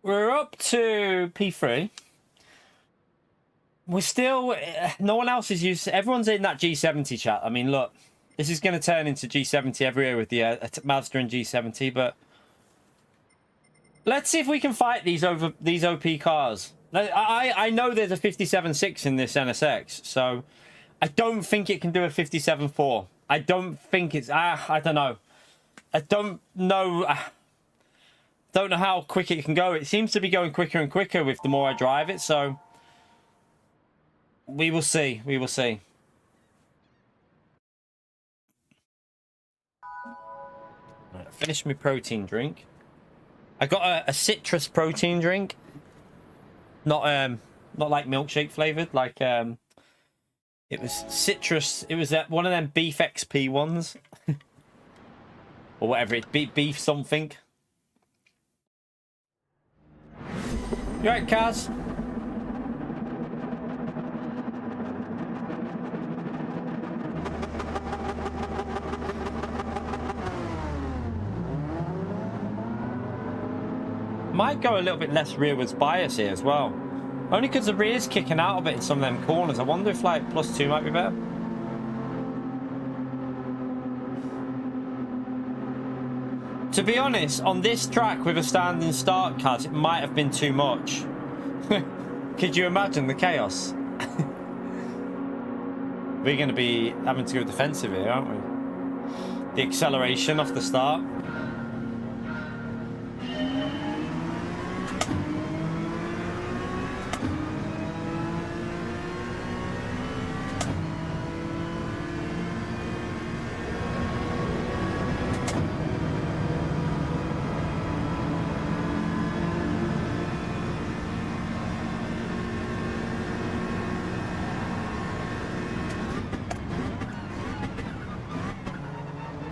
We're up to P3. We're still... no one else is used... Everyone's in that G70 chat. I mean, look. This is going to turn into G70 everywhere with the Mazda and G70, but... Let's see if we can fight these OP cars. I know there's a 57.6 in this NSX, so I don't think it can do a 57.4. I don't think it's... I don't know. I don't know... don't know how quick it can go. It seems to be going quicker and quicker with the more I drive it, so... We will see. We will see. Right, I finished my protein drink. I got a citrus protein drink. Not like milkshake flavored, like it was citrus. It was one of them beef XP ones, or whatever it's beef something. You right, Kaz? Might go a little bit less rearwards bias here as well. Only because the rear's kicking out a bit in some of them corners. I wonder if like +2 might be better. To be honest, on this track with a standing start, Kaz, it might have been too much. Could you imagine the chaos? We're going to be having to go defensive here, aren't we? The acceleration off the start.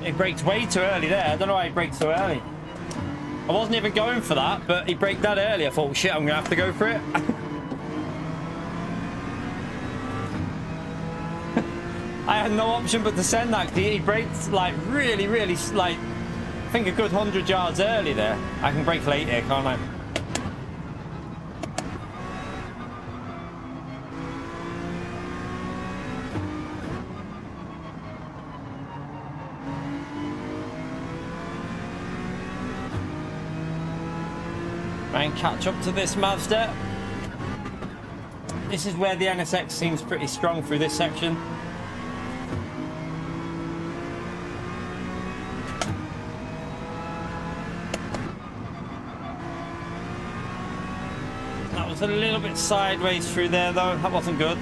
He braked way too early there. I don't know why he braked so early. I wasn't even going for that, but he braked that early. I thought, shit, I'm going to have to go for it. I had no option but to send that. He braked like really, like, I think a good 100 yards early there. I can brake late here, can't I? And catch up to this Mazda. This is where the NSX seems pretty strong through this section. That was a little bit sideways through there though, that wasn't good.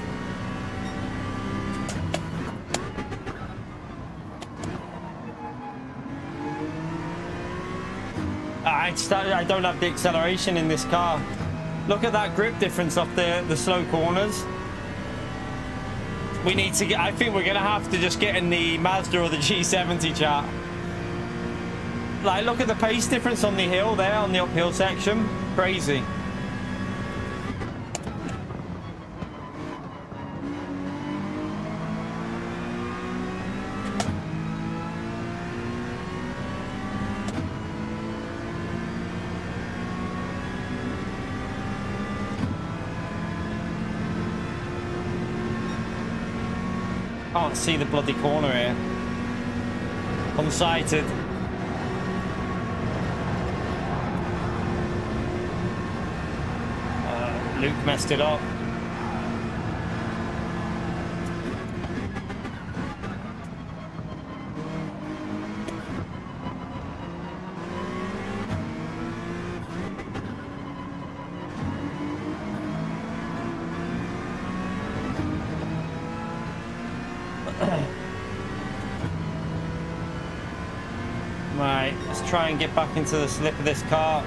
I don't have the acceleration in this car. Look at that grip difference off the slow corners. We need to get, I think we're gonna have to just get in the Mazda or the G70 chat. Like, look at the pace difference on the hill there, on the uphill section. Crazy. Can't see the bloody corner here. Unsighted. Luke messed it up. Right, let's try and get back into the slip of this car.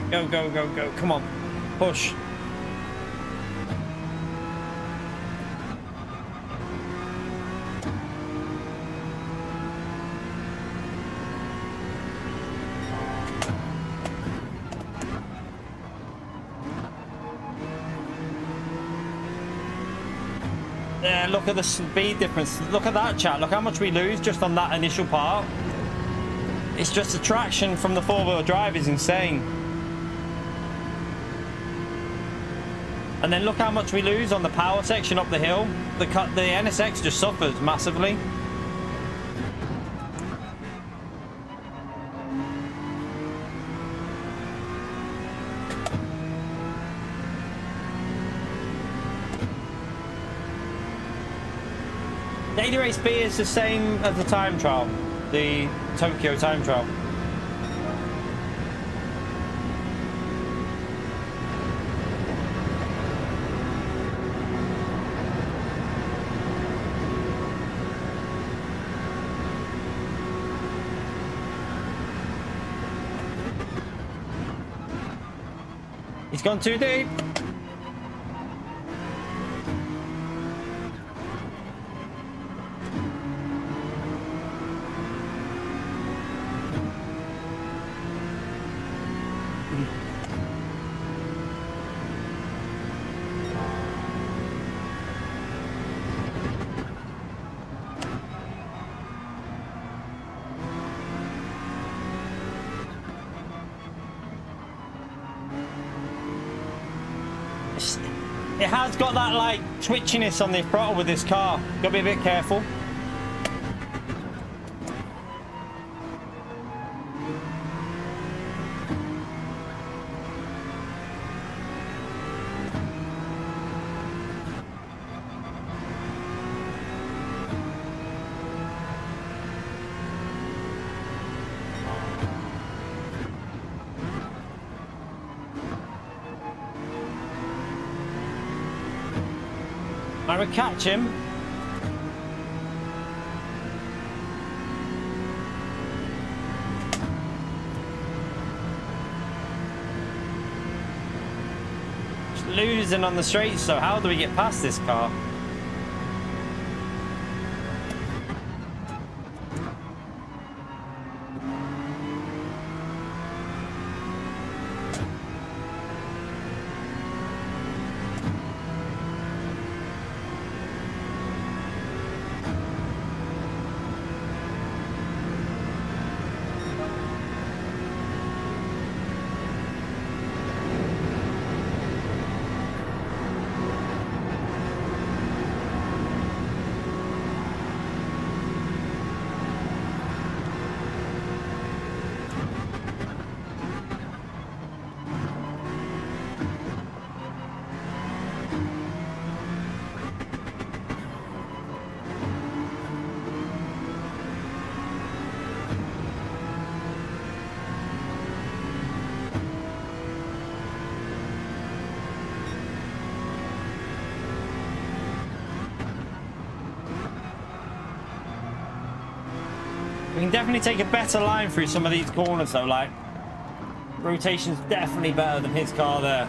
Go, go, go, go. Come on. Push. Yeah, look at the speed difference. Look at that, chat. Look how much we lose just on that initial part. It's just the traction from the four-wheel drive is insane. And then look how much we lose on the power section up the hill. The NSX just suffers massively. The 80 Race B is the same as the time trial, the Tokyo time trial. He's gone too deep. It has got that like twitchiness on the throttle with this car. Gotta be a bit careful. I would catch him. Just losing on the straight, so how do we get past this car? We can definitely take a better line through some of these corners though, like rotation's definitely better than his car there.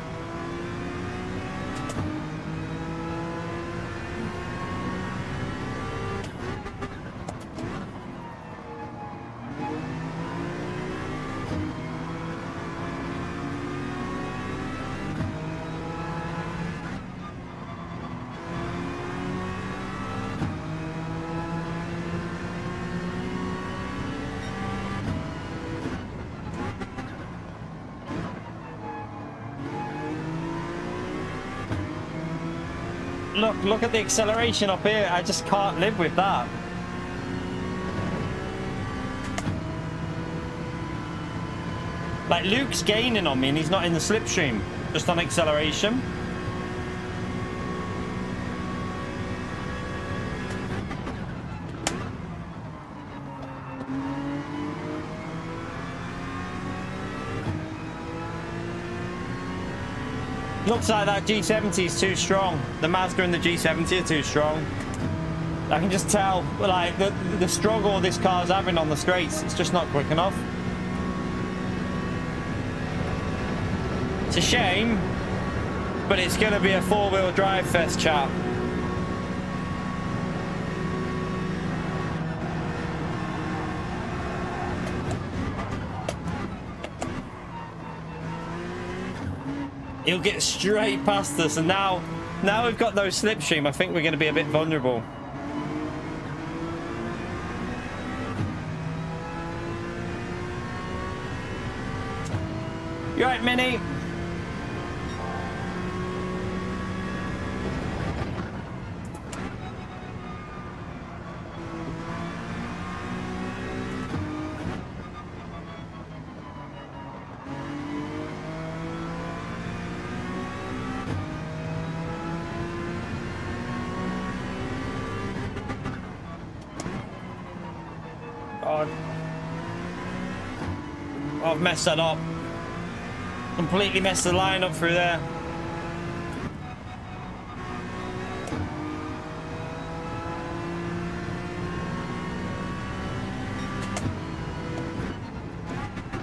Look at the acceleration up here. I just can't live with that. Like Luke's gaining on me and he's not in the slipstream, just on acceleration. Looks like that G70 is too strong. The Mazda and the G70 are too strong. I can just tell, like, the struggle this car's having on the straights. It's just not quick enough. It's a shame, but it's going to be a four-wheel drive fest, chap. He'll get straight past us, and now we've got those slipstream. I think we're going to be a bit vulnerable. You right, Minnie? I've messed that up. Completely messed the line up through there.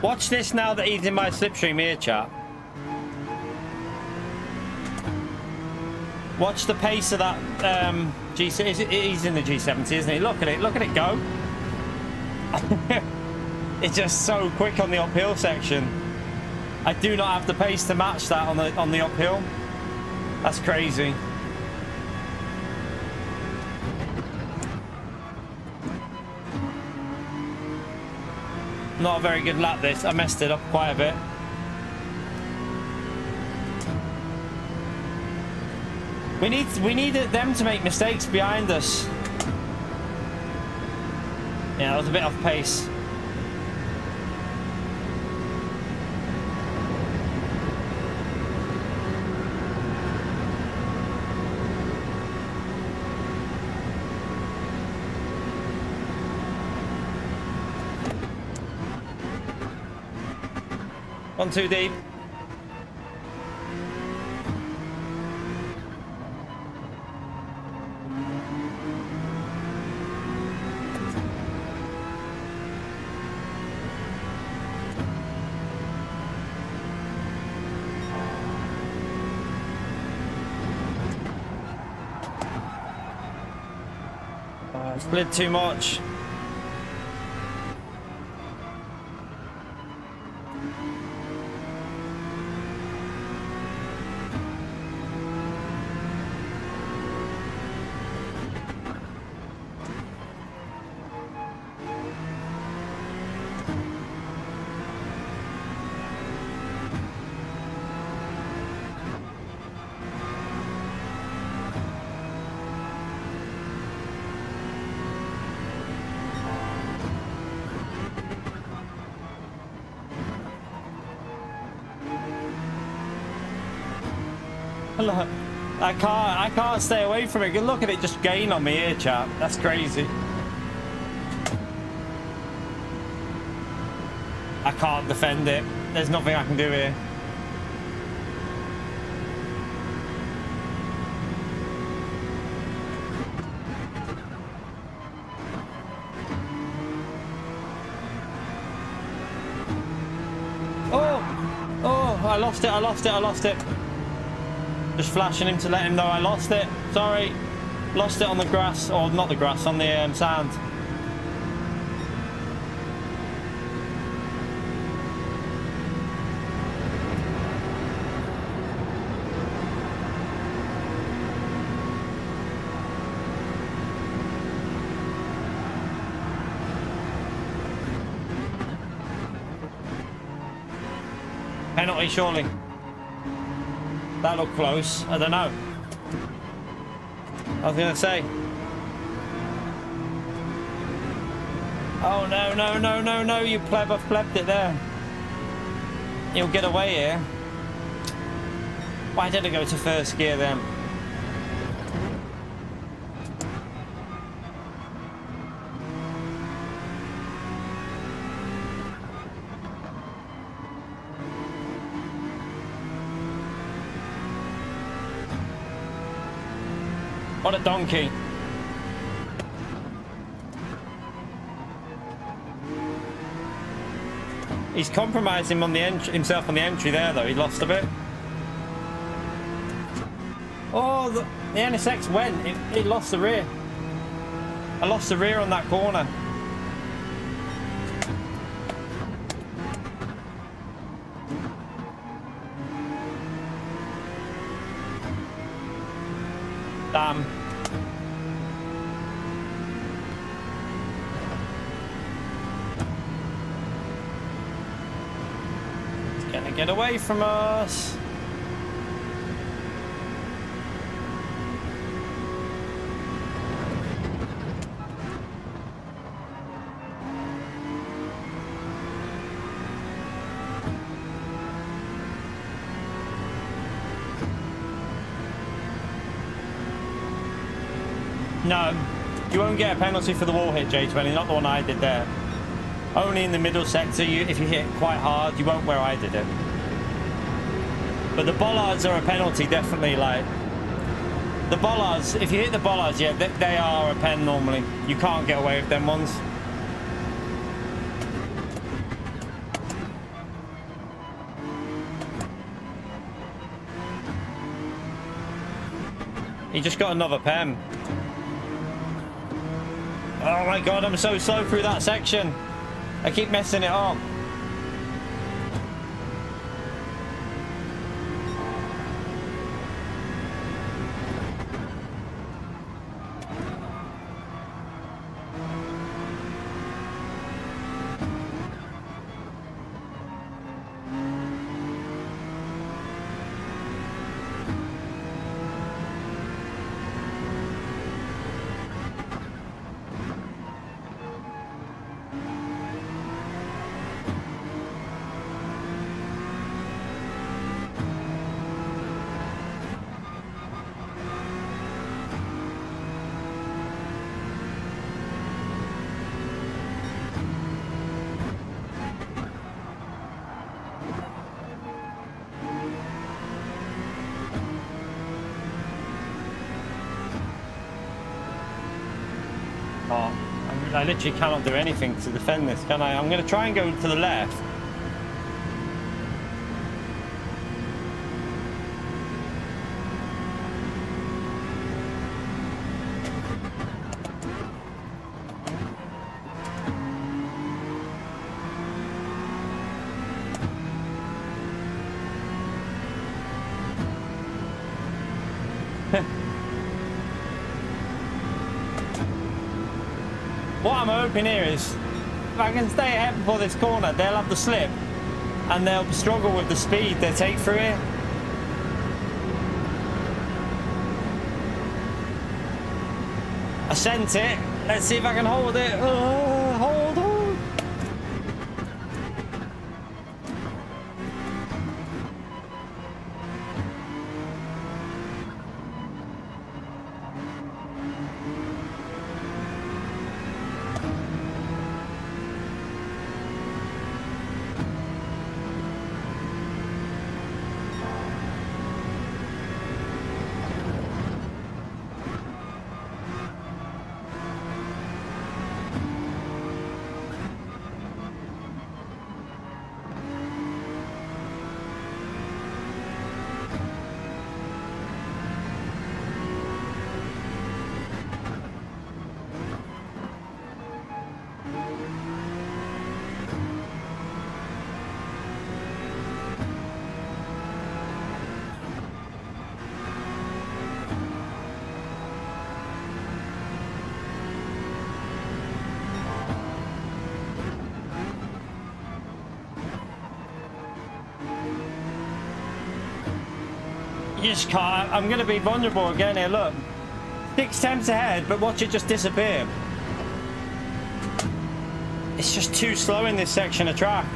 Watch this now that he's in my slipstream here, chat. Watch the pace of that G70. He's in the G70, isn't he? Look at it go. It's just so quick on the uphill section. I do not have the pace to match that on the uphill. That's crazy. Not a very good lap this. I messed it up quite a bit. We need them to make mistakes behind us. Yeah, that was a bit off pace. One too deep. Slid too much. Look, I can't stay away from it. Look at it just gain on me here, chap. That's crazy. I can't defend it. There's nothing I can do here. Oh, I lost it. Just flashing him to let him know I lost it. Sorry. Lost it on the grass. Or not the grass, on the sand. Penalty, surely. That looked close. I don't know. I was gonna say. Oh no, you pleb, I've plebbed it there. You'll get away here. Why did I go to first gear then? What a donkey. He's compromised him on the himself on the entry there, though. He lost a bit. Oh, the NSX went. It lost the rear. I lost the rear on that corner. Damn. It's gonna get away from us. No, you won't get a penalty for the wall hit, J20, not the one I did there. Only in the middle sector, if you hit quite hard, you won't where I did it. But the bollards are a penalty, definitely. Like the bollards, if you hit the bollards, yeah, they are a pen normally. You can't get away with them ones. He just got another pen. Oh my god, I'm so slow through that section. I keep messing it up. I literally cannot do anything to defend this, can I? I'm going to try and go to the left. What I'm hoping here is, if I can stay ahead before this corner, they'll have the slip and they'll struggle with the speed they take through here. I sent it. Let's see if I can hold it. Hold on. You just can't. I'm going to be vulnerable again here. Look, 6 tenths ahead, but watch it just disappear. It's just too slow in this section of track.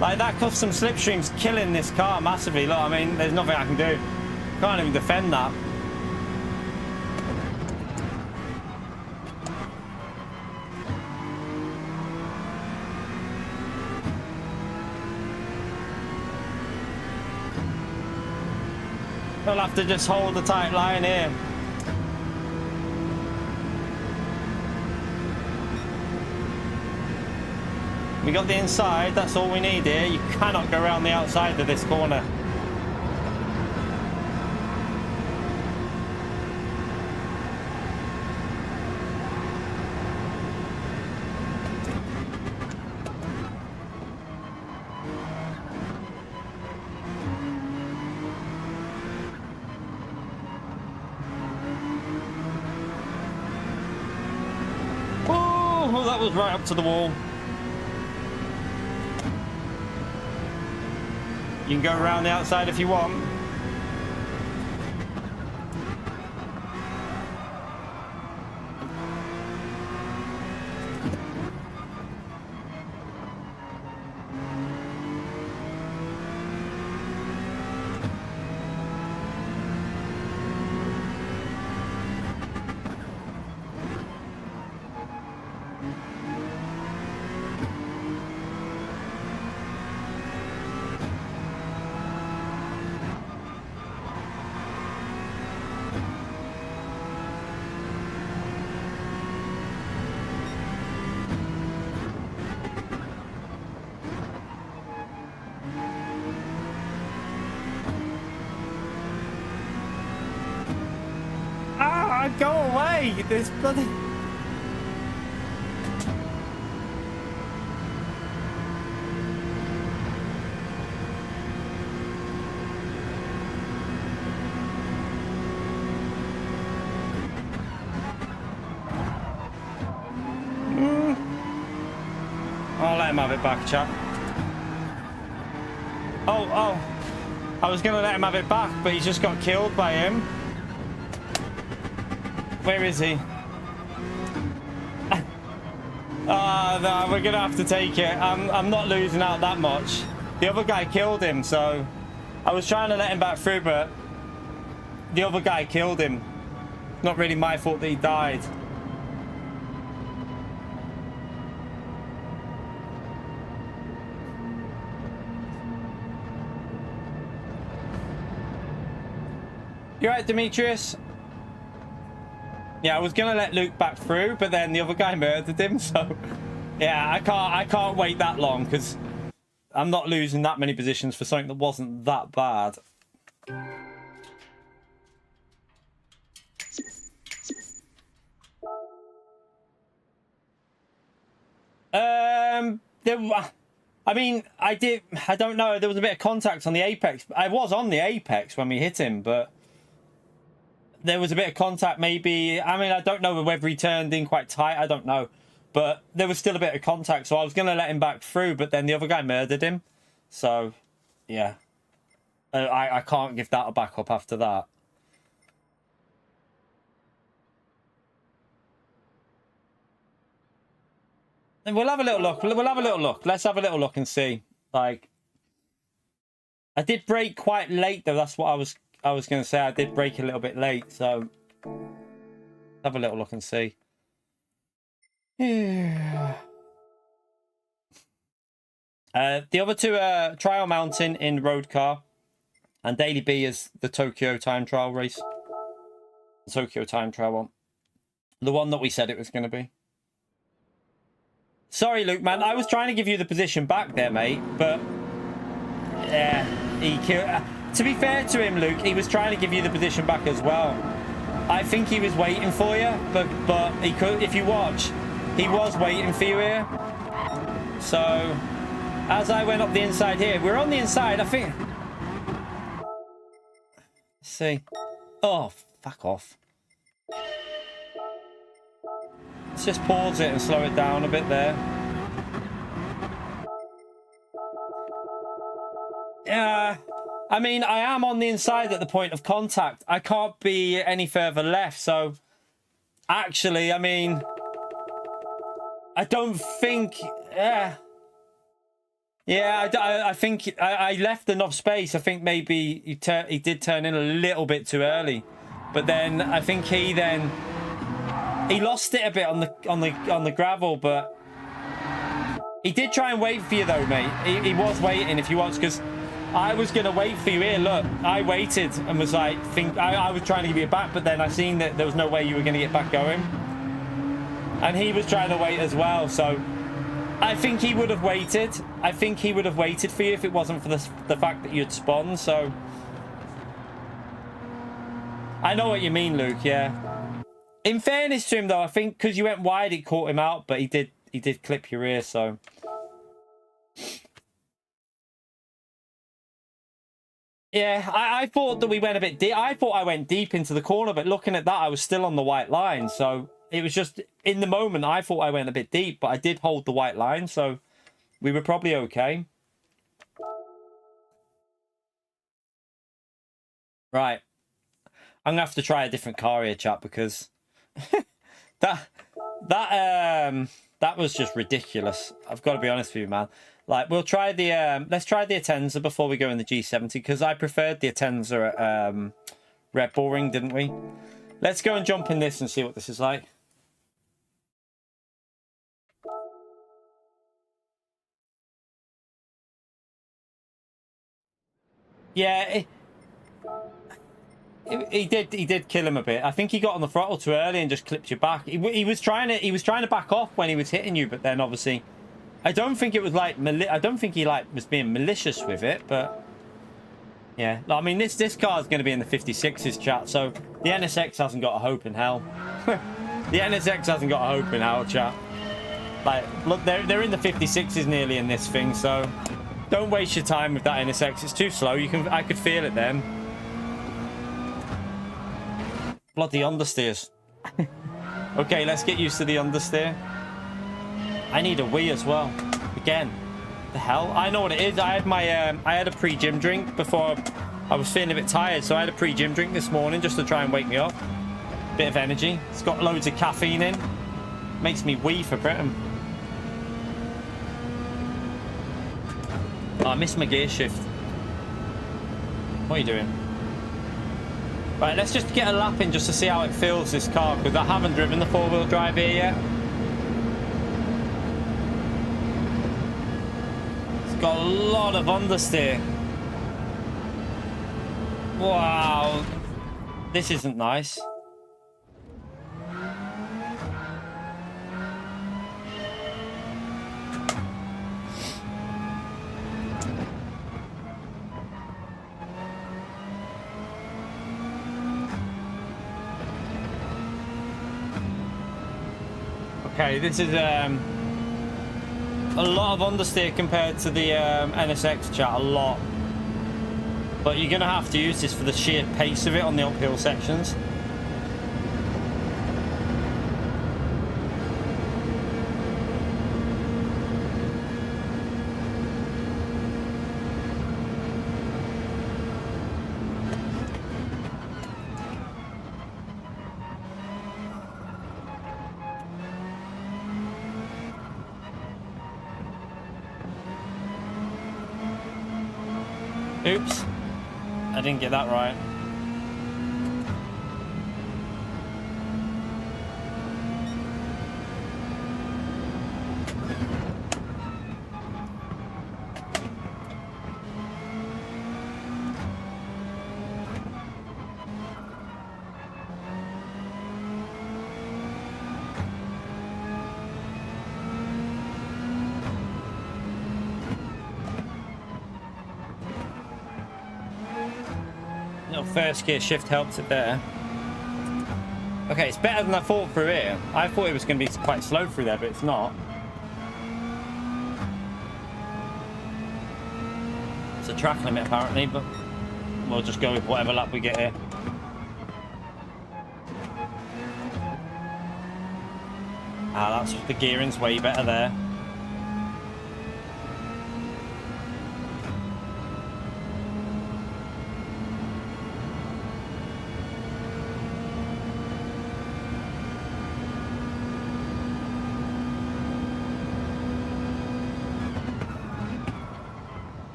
Like, that custom slipstream's killing this car massively. Look, I mean, there's nothing I can do. Can't even defend that. We'll have to just hold the tight line here. We got the inside, that's all we need here. You cannot go around the outside of this corner. Oh, that was right up to the wall. You can go around the outside if you want. Go away! This bloody... I'll let him have it back, chap. Oh. I was going to let him have it back, but he just got killed by him. Where is he? No, we're gonna have to take it. I'm not losing out that much. The other guy killed him, so I was trying to let him back through, but the other guy killed him. Not really my fault that he died. You right, Demetrius? Yeah, I was gonna let Luke back through, but then the other guy murdered him. So yeah, I can't wait that long because I'm not losing that many positions for something that wasn't that bad. I mean, I don't know. There was a bit of contact on the apex. I was on the apex when we hit him, but there was a bit of contact maybe. I mean, I don't know whether he turned in quite tight. I don't know. But there was still a bit of contact, so I was going to let him back through, but then the other guy murdered him. So, yeah. I can't give that a backup after that. And we'll have a little look. We'll have a little look. Let's have a little look and see. Like, I did break quite late, though. That's what I was going to say. I did break a little bit late, so have a little look and see. The other two are Trial Mountain in Road Car, and Daily B is the Tokyo Time Trial race. The Tokyo Time Trial one. The one that we said it was going to be. Sorry, Luke, man. I was trying to give you the position back there, mate, but yeah, he killed. To be fair to him, Luke, he was trying to give you the position back as well. I think he was waiting for you, but he could. If you watch, he was waiting for you here. So as I went up the inside here, we're on the inside. I think. Let's see. Oh, fuck off. Let's just pause it and slow it down a bit there. Yeah, I mean, I am on the inside at the point of contact. I can't be any further left, so actually, I mean, I don't think... Yeah, I think I left enough space. I think maybe he did turn in a little bit too early, but then I think he lost it a bit on the gravel, but he did try and wait for you though, mate. He was waiting if you watch, because I was gonna wait for you here. Look, I waited and was like, I was trying to give you it back, but then I seen that there was no way you were gonna get back going, and he was trying to wait as well. So I think he would have waited. I think he would have waited for you if it wasn't for the fact that you'd spawned. So I know what you mean, Luke. Yeah. In fairness to him, though, I think because you went wide, it caught him out, but he did clip your ear, so. Yeah, I thought that we went a bit deep. I thought I went deep into the corner, but looking at that, I was still on the white line, so it was just, in the moment, I thought I went a bit deep, but I did hold the white line, so we were probably okay. Right. I'm going to have to try a different car here, chat, because... that was just ridiculous. I've got to be honest with you, man. Like, we'll try the let's try the Atenza before we go in the G70, because I preferred the Atenza at Red Bull Ring, didn't we? Let's go and jump in this and see what this is like. Yeah, he did kill him a bit. I think he got on the throttle too early and just clipped you back. He was trying to back off when he was hitting you, but then obviously, I don't think it was like I don't think he was being malicious with it, but yeah. I mean, this car is going to be in the 56s, chat. So the NSX hasn't got a hope in hell. The NSX hasn't got a hope in hell, chat. Like, look, they're in the 56s nearly in this thing, so don't waste your time with that NSX. It's too slow. I could feel it then. Bloody understeers. Okay, let's get used to the understeer. I need a Wii as well. Again. The hell? I know what it is. I had my I had a pre-gym drink before. I was feeling a bit tired, so I had a pre-gym drink this morning just to try and wake me up. Bit of energy. It's got loads of caffeine in. Makes me wee for Britain. Oh, I missed my gear shift. What are you doing? Right, let's just get a lap in just to see how it feels, this car, because I haven't driven the four-wheel drive here yet. It's got a lot of understeer. Wow. This isn't nice. Okay, this is a lot of understeer compared to the NSX chat, a lot. But you're going to have to use this for the sheer pace of it on the uphill sections. Oops, I didn't get that right. First gear shift helps it there. Okay, it's better than I thought through here. I thought it was going to be quite slow through there, but it's not. It's a track limit apparently, but we'll just go with whatever lap we get here. Ah, that's the gearing's way better there.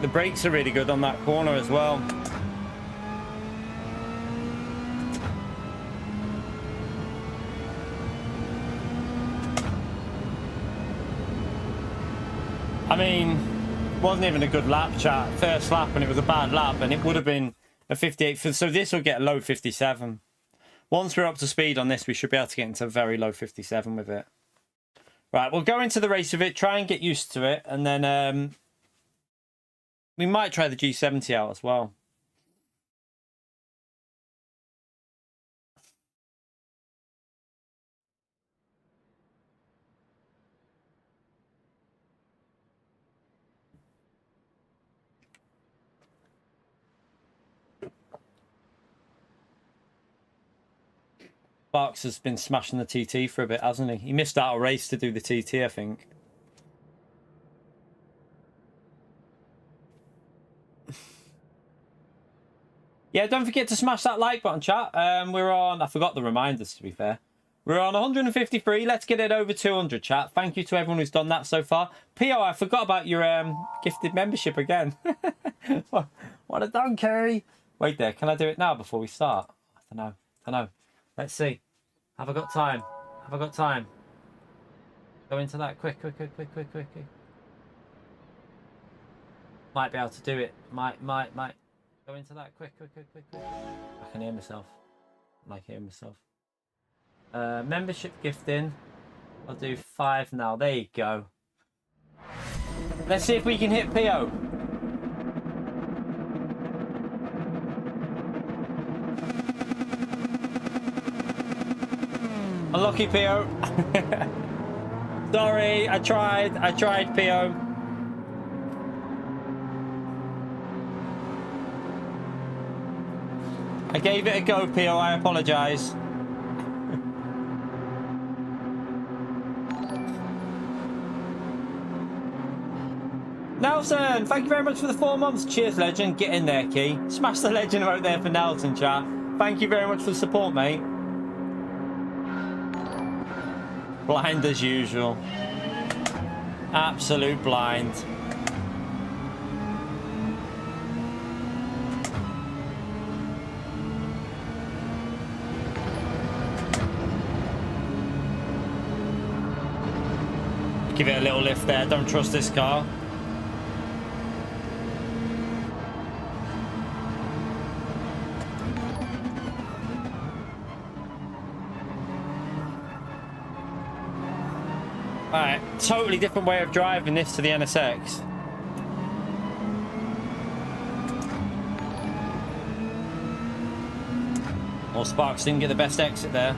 The brakes are really good on that corner as well. I mean, wasn't even a good lap, chat. First lap, and it was a bad lap, and it would have been a 58. So this will get a low 57. Once we're up to speed on this, we should be able to get into a very low 57 with it. Right, we'll go into the race with it, try and get used to it, and then we might try the G70 out as well. Sparks has been smashing the TT for a bit, hasn't he? He missed out a race to do the TT, I think. Yeah, don't forget to smash that like button, chat. We're on, I forgot the reminders, to be fair. We're on 153. Let's get it over 200, chat. Thank you to everyone who's done that so far. P.O., I forgot about your gifted membership again. What a donkey. Wait there, can I do it now before we start? I don't know. Let's see. Have I got time? Have I got time? Go into that. Quick. Might be able to do it. Might. Go into that. Quick. I can hear myself. I like hearing myself. Membership gifting. I'll do 5 now. There you go. Let's see if we can hit PO. Unlucky, PO. Sorry, I tried, PO. I gave it a go, PO, I apologise. Nelson, thank you very much for the 4 months. Cheers, legend. Get in there, Key. Smash the legend out there for Nelson, chat. Thank you very much for the support, mate. Blind as usual. Absolute blind. Give it a little lift there. Don't trust this car. Alright, totally different way of driving this to the NSX. Well, Sparks didn't get the best exit there.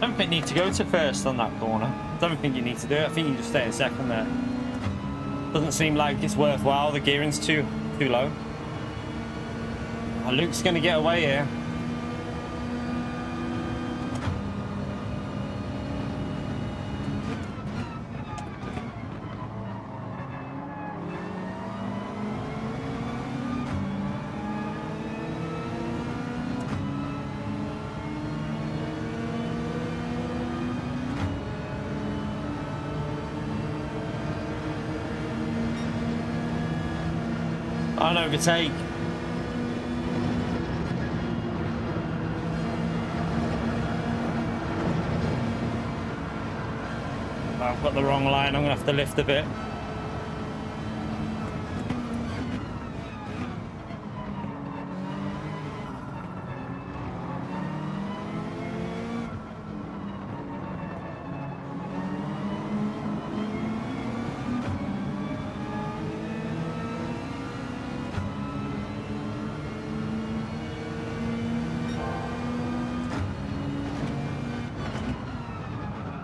I don't think you need to go to first on that corner. I don't think you need to do it. I think you just stay in second there. Doesn't seem like it's worthwhile. The gearing's too low. Oh, Luke's going to get away here. I'll overtake. I've got the wrong line. I'm gonna have to lift a bit.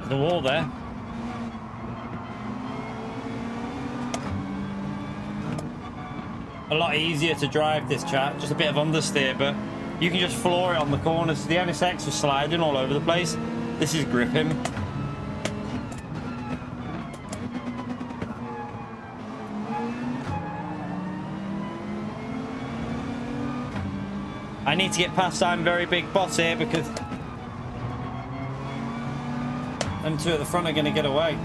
The wall there. A lot easier to drive this chat, just a bit of understeer, but you can just floor it on the corners. The NSX was sliding all over the place. This is gripping. I need to get past I'm Very Big Boss here because them two at the front are going to get away.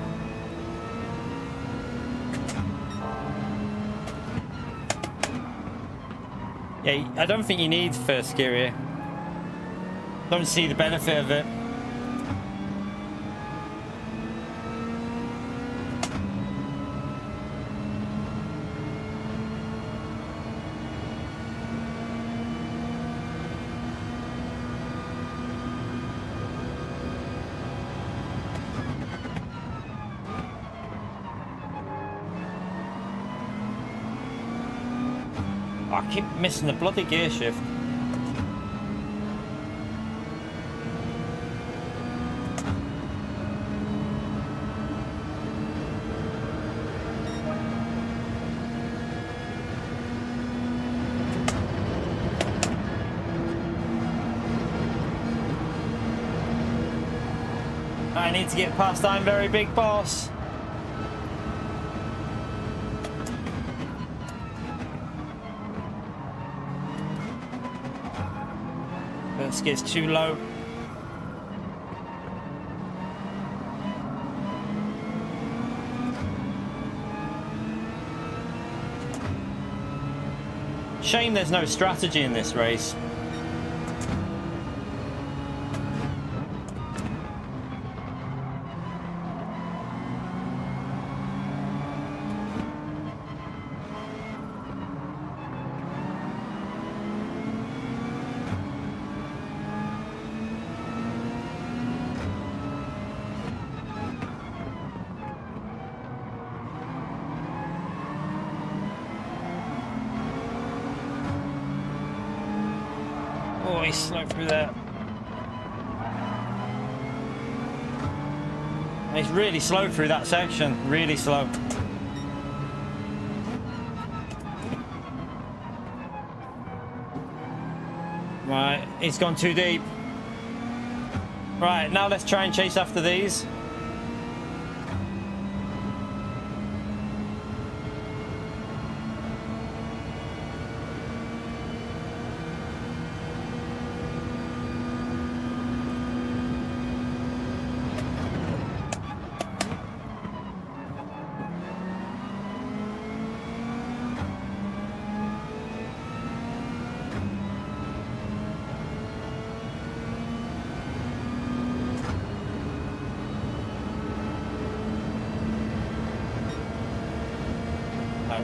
Yeah, I don't think you need first gear here. Don't see the benefit of it. I keep missing the bloody gear shift. I need to get past I'm Very Big Boss. This gets too low. Shame there's no strategy in this race. Oh, he's slow through there. He's really slow through that section. Really slow. Right, he's gone too deep. Right, now let's try and chase after these.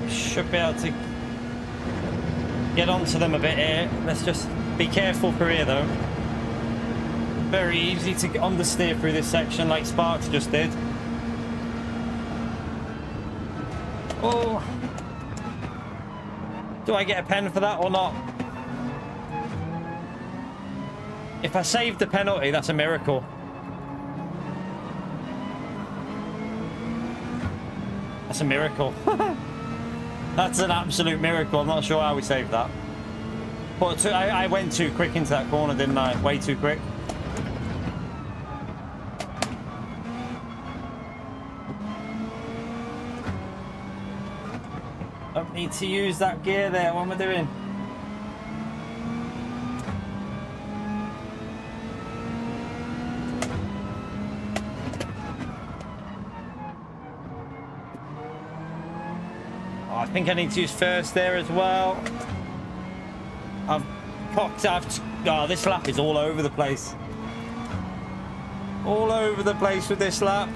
Should be able to get onto them a bit here. Let's just be careful for here though. Very easy to understeer through this section like Sparks just did. Oh, do I get a pen for that or not? If I saved the penalty, that's a miracle. That's a miracle. That's an absolute miracle. I'm not sure how we saved that. But I went too quick into that corner, didn't I? Way too quick. Don't need to use that gear there. What am I doing? Oh, I think I need to use first there as well. I've cocked up. Oh, this lap is all over the place. All over the place with this lap.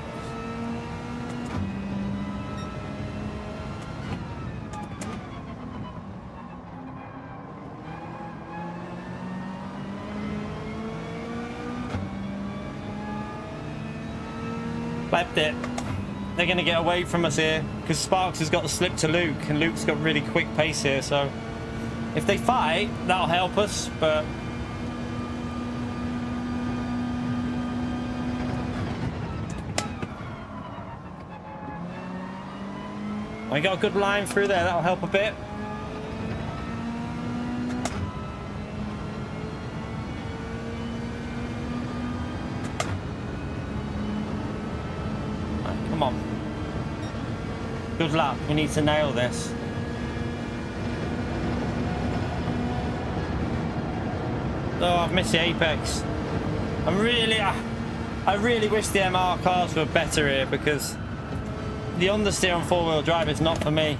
Left it. They're going to get away from us here because Sparks has got the slip to Luke and Luke's got really quick pace here, so if they fight that'll help us, but we got a good line through there, that'll help a bit. Come on. Good luck. We need to nail this. Oh, I've missed the apex. I really wish the MR cars were better here because the understeer on four-wheel drive is not for me.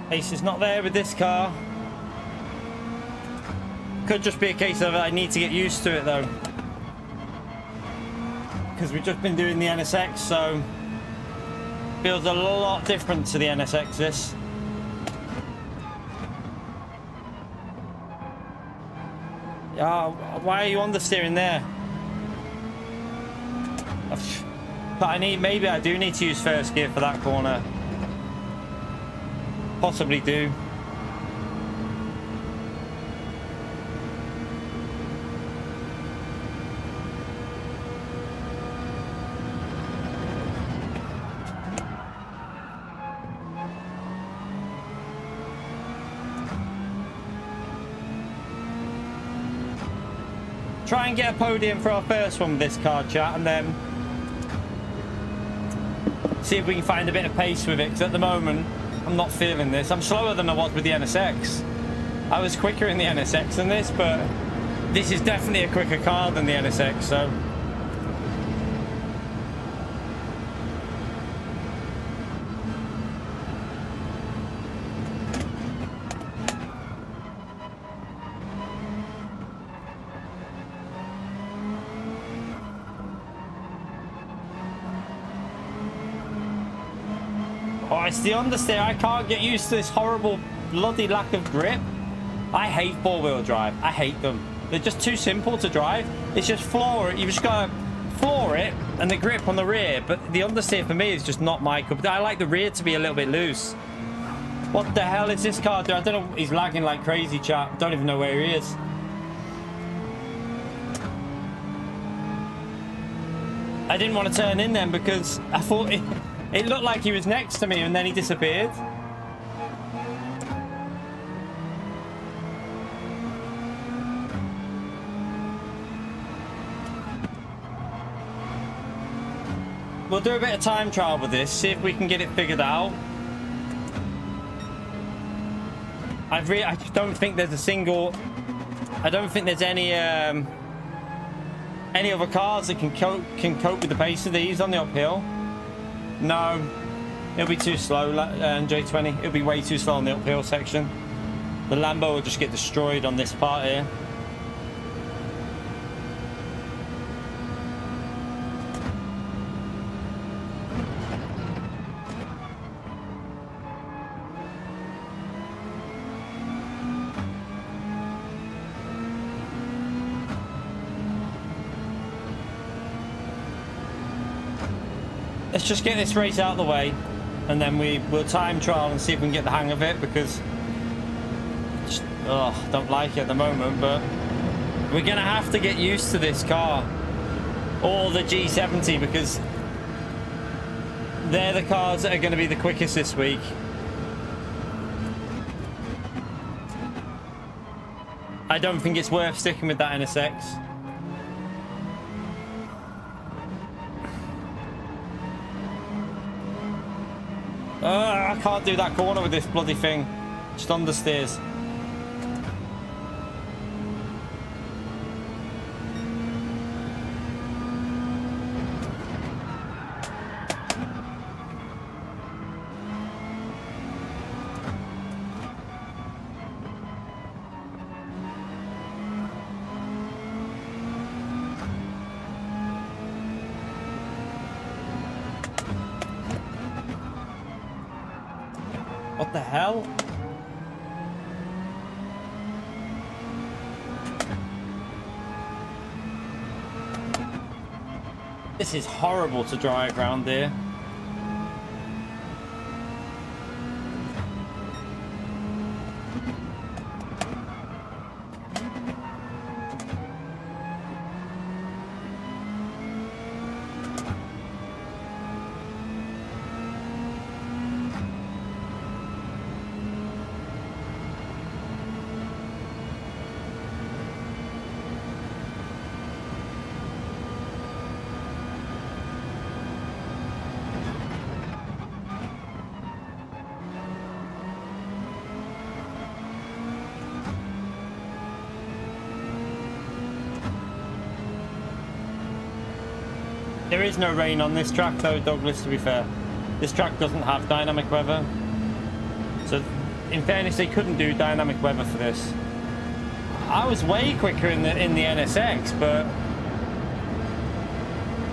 Pace is not there with this car. Could just be a case of I need to get used to it though, because we've just been doing the NSX, so feels a lot different to the NSX this. Why are you understeering there? But maybe I do need to use first gear for that corner. Possibly do. Try and get a podium for our first one with this car, chat, and then see if we can find a bit of pace with it, because at the moment I'm not feeling this. I'm slower than I was with the NSX. I was quicker in the NSX than this, but this is definitely a quicker car than the NSX, so. Oh, it's the understeer. I can't get used to this horrible bloody lack of grip. I hate four-wheel drive. I hate them. They're just too simple to drive. It's just floor it. You've just got to floor it and the grip on the rear. But the understeer for me is just not my cup. I like the rear to be a little bit loose. What the hell is this car doing? I don't know. He's lagging like crazy, chat. I don't even know where he is. I didn't want to turn in then because I thought it looked like he was next to me and then he disappeared. We'll do a bit of time trial with this, see if we can get it figured out. I just don't think there's a single... I don't think there's any other cars that can cope with the pace of these on the uphill. No. It'll be too slow, J20. It'll be way too slow on the uphill section. The Lambo will just get destroyed on this part here. Let's just get this race out of the way, and then we'll time trial and see if we can get the hang of it, because I don't like it at the moment, but we're gonna have to get used to this car, or the G70, because they're the cars that are going to be the quickest this week. I don't think it's worth sticking with that NSX. I can't do that corner with this bloody thing. Just understeers. What the hell? This is horrible to drive around here. There is no rain on this track though, Douglas, to be fair. This track doesn't have dynamic weather. So, in fairness, they couldn't do dynamic weather for this. I was way quicker in the NSX, but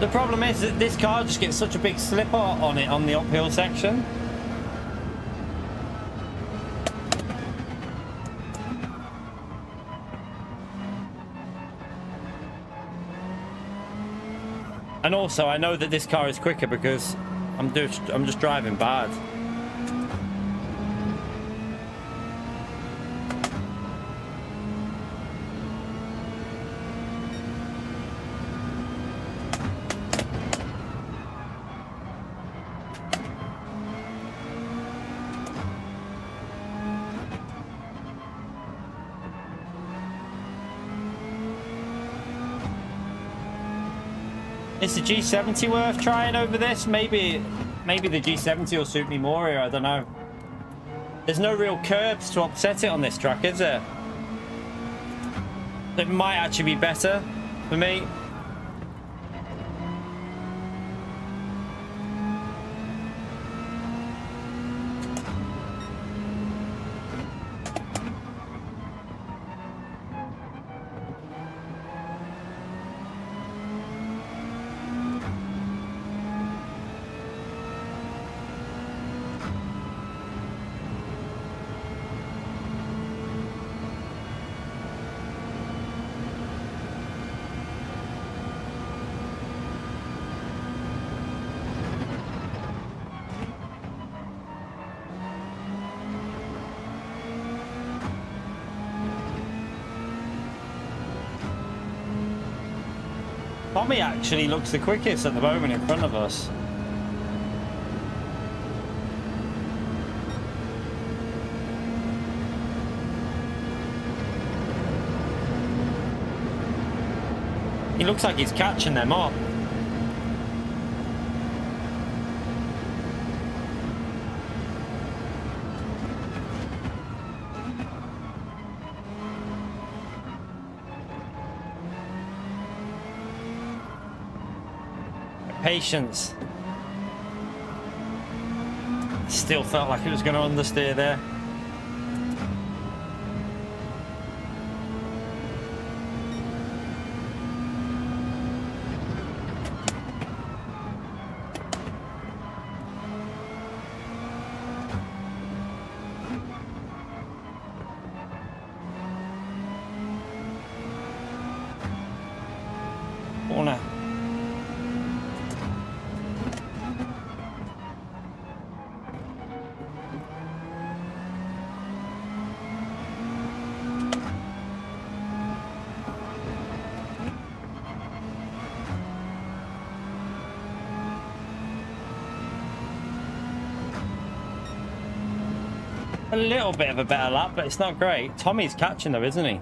the problem is that this car just gets such a big slipper on it on the uphill section. And also, I know that this car is quicker because I'm just driving bad. Is the G70 worth trying over this? Maybe the G70 will suit me more here, I don't know. There's no real curbs to offset it on this track, is there? It might actually be better for me. Tommy actually looks the quickest at the moment in front of us. He looks like he's catching them up. Patience. Still felt like it was going to understeer there. Corner. A little bit of a better lap, but it's not great. Tommy's catching though, isn't he?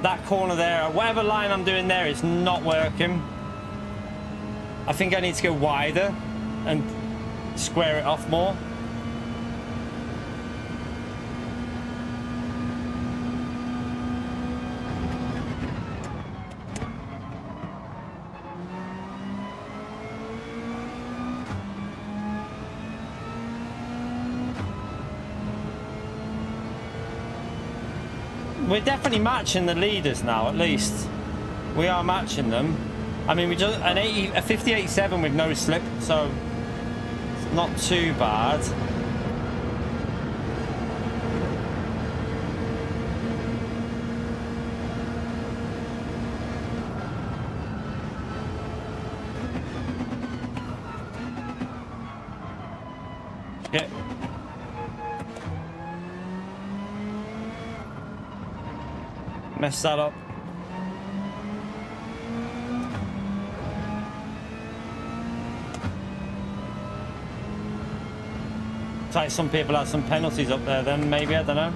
That corner there, whatever line I'm doing there is not working. I think I need to go wider and square it off more. We're definitely matching the leaders now, at least. We are matching them. I mean, we just a 58.7 with no slip, so it's not too bad. Yeah. Mess that up. It's like some people have some penalties up there then, maybe, I don't know.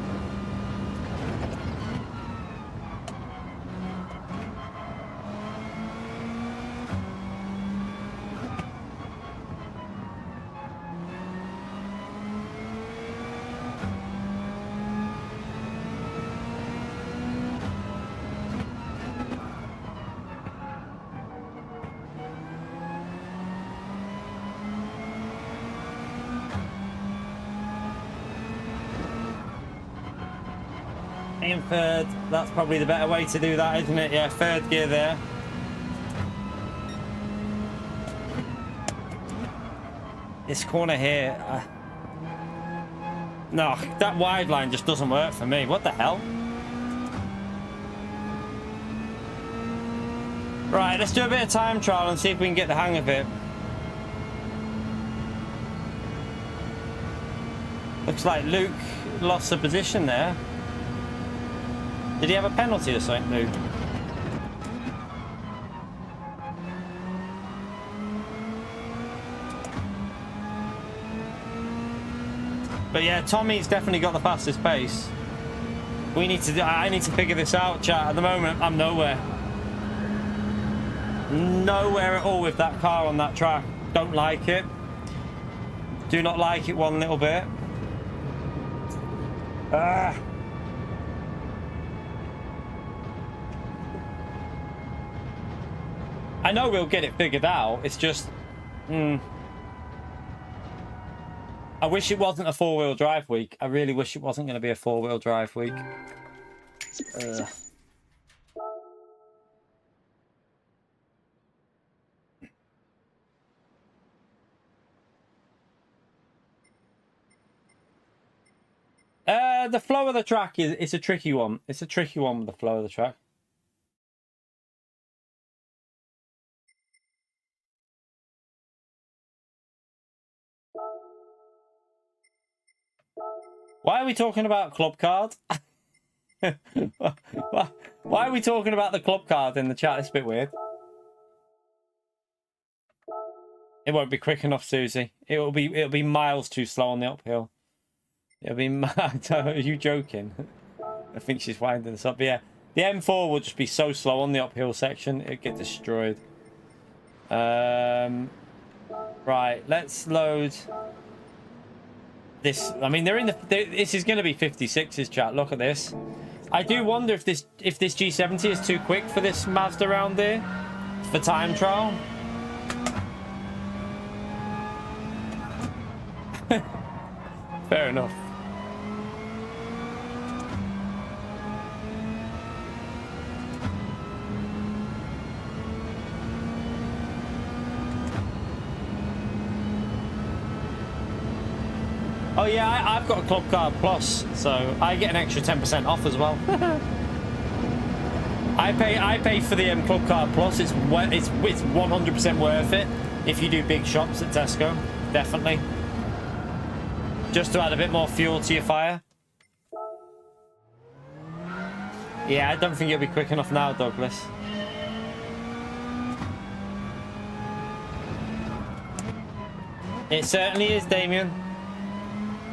In third, that's probably the better way to do that, isn't it? Yeah, third gear there. This corner here, no, that wide line just doesn't work for me. What the hell? Right, let's do a bit of time trial and see if we can get the hang of it. Looks like Luke lost a position there. Did he have a penalty or something, Luke? But yeah, Tommy's definitely got the fastest pace. We need to I need to figure this out, chat. At the moment, I'm nowhere. Nowhere at all with that car on that track. Don't like it. Do not like it one little bit. Ah. I know we'll get it figured out. It's just, I wish it wasn't a four-wheel drive week. I really wish it wasn't going to be a four-wheel drive week. The flow of the track is a tricky one. It's a tricky one with the flow of the track. Why are we talking about club card? Why are we talking about the club card in the chat? It's a bit weird. It won't be quick enough, Susie. It'll be miles too slow on the uphill. It'll be mad. Are you joking? I think she's winding this up. But yeah, the M4 will just be so slow on the uphill section. It'll get destroyed. Right, let's load this. I mean, this is going to be 56's, chat. Look at this. I do wonder if this G70 is too quick for this Mazda round there. for time trial. Fair enough. Oh yeah, I've got a Club Card Plus, so I get an extra 10% off as well. I pay for the Club Card Plus. It's 100% worth it if you do big shops at Tesco, definitely. Just to add a bit more fuel to your fire. Yeah, I don't think it'll be quick enough now, Douglas. It certainly is, Damien.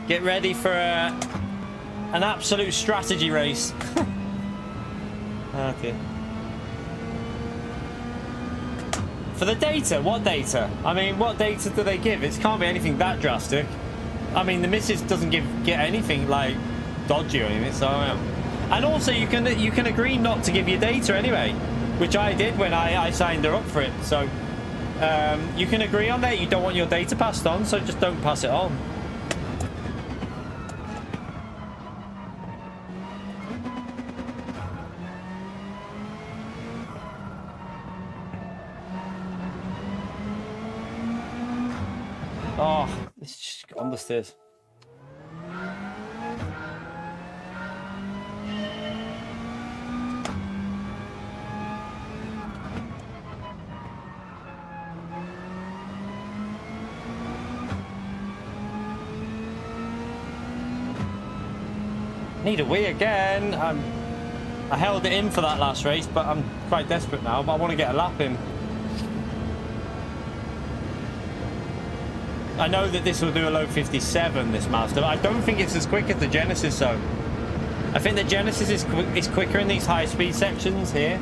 Get ready for an absolute strategy race. Okay. For the data, what data? I mean, what data do they give? It can't be anything that drastic. I mean, the missus doesn't get anything like dodgy or anything, so and also you can agree not to give your data anyway, which I did when I signed her up for it. So you can agree on that. You don't want your data passed on, so just don't pass it on. Oh, it's just on the stairs. Need a wee again. I held it in for that last race, but I'm quite desperate now. But I want to get a lap in. I know that this will do a low 57, this Mazda, but I don't think it's as quick as the Genesis, though. I think the Genesis is quicker in these high-speed sections here.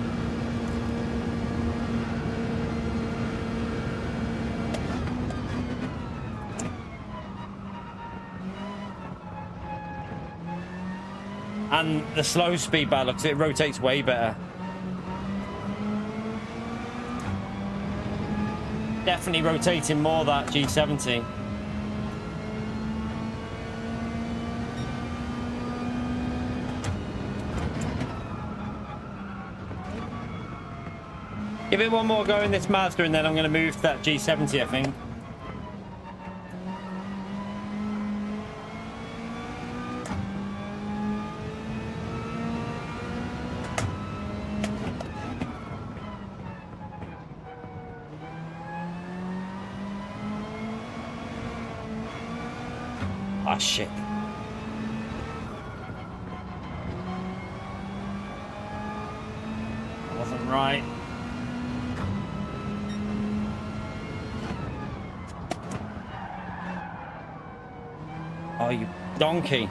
And the slow speed, by looks, it rotates way better. Definitely rotating more, that G70. Give it one more go in this Mazda and then I'm going to move to that G70, I think. Ah, shit. That wasn't right. Oh, you donkey.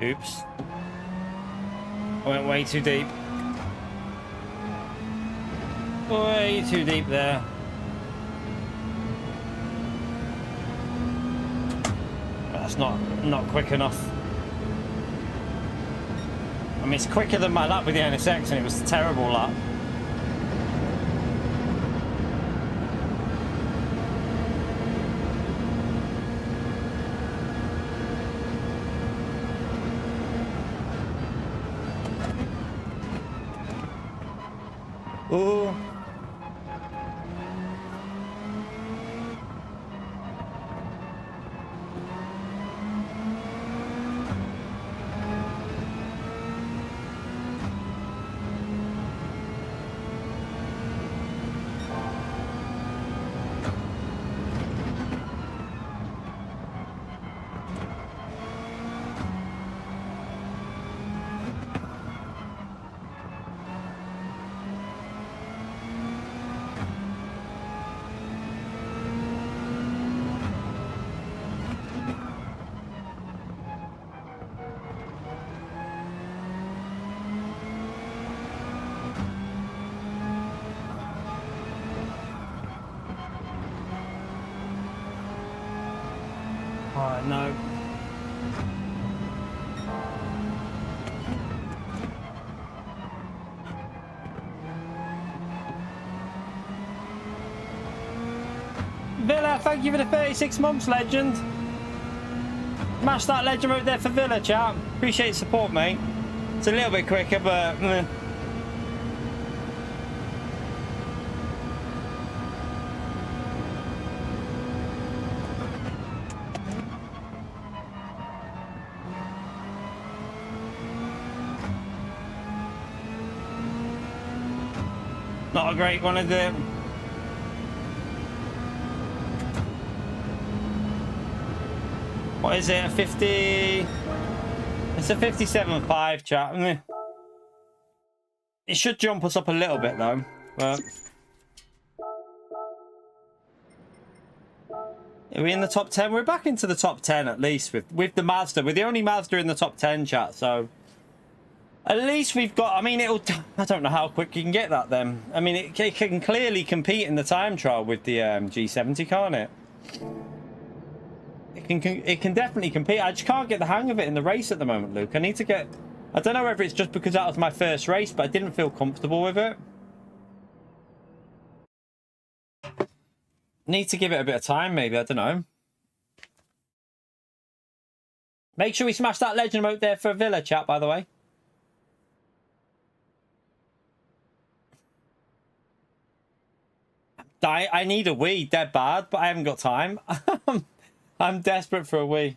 Oops. I went way too deep. Way too deep there. That's not quick enough. I mean, it's quicker than my lap with the NSX, and it was a terrible lap. Ooh. Oh, no. Villa, thank you for the 36 months, legend. Smash that legend right there for Villa, chat. Appreciate your support, mate. It's a little bit quicker, but... Not a great one, is it? What is it? A 50? It's a 57.5, chat. It should jump us up a little bit, though. But are we in the top 10? We're back into the top 10 at least with the Mazda. We're the only Mazda in the top 10, chat. So at least we've got. I mean, I don't know how quick you can get that. Then I mean, it can clearly compete in the time trial with the G70, can't it? It can definitely compete. I just can't get the hang of it in the race at the moment, Luke. I need to get. I don't know whether it's just because that was my first race, but I didn't feel comfortable with it. Need to give it a bit of time, maybe. I don't know. Make sure we smash that legend out there for Villa, chat, by the way. I need a Wii, dead bad, but I haven't got time. I'm desperate for a Wii.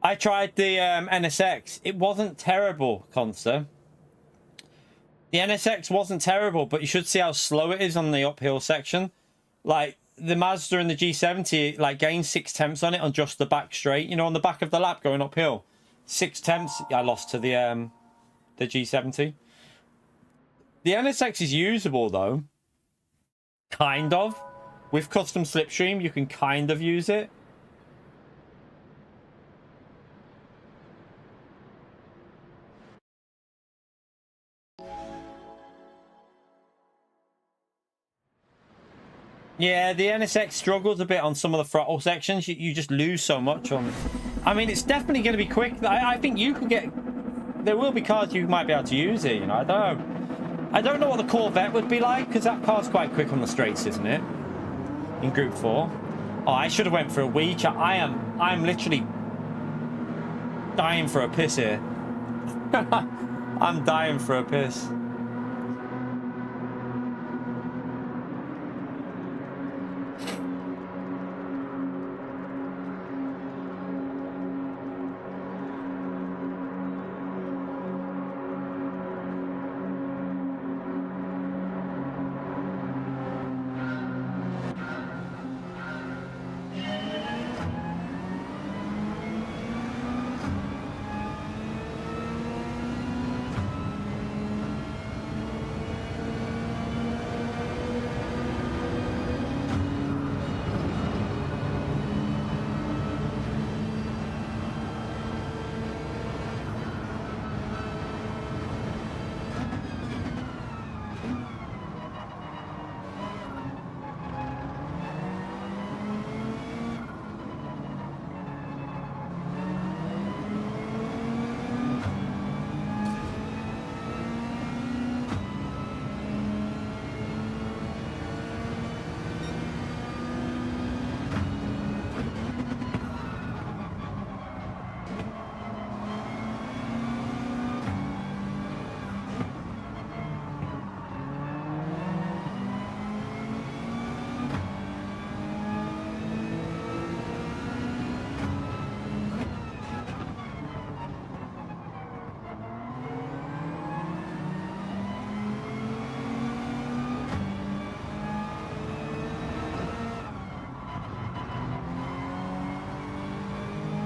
I tried the NSX. It wasn't terrible, Consta. The NSX wasn't terrible, but you should see how slow it is on the uphill section. Like, the Mazda and the G70, like, gained 6/10 on it on just the back straight. You know, on the back of the lap going uphill. 6/10 I lost to the G70. The NSX is usable, though. Kind of. With custom slipstream, you can kind of use it. Yeah, the NSX struggles a bit on some of the throttle sections. You just lose so much on it. I mean, it's definitely going to be quick. I think you could get... There will be cars you might be able to use it, you know. I don't know what the Corvette would be like, because that car's quite quick on the straights, isn't it? In Group 4. Oh, I should have went for a Wii chat. I'm literally dying for a piss here. I'm dying for a piss.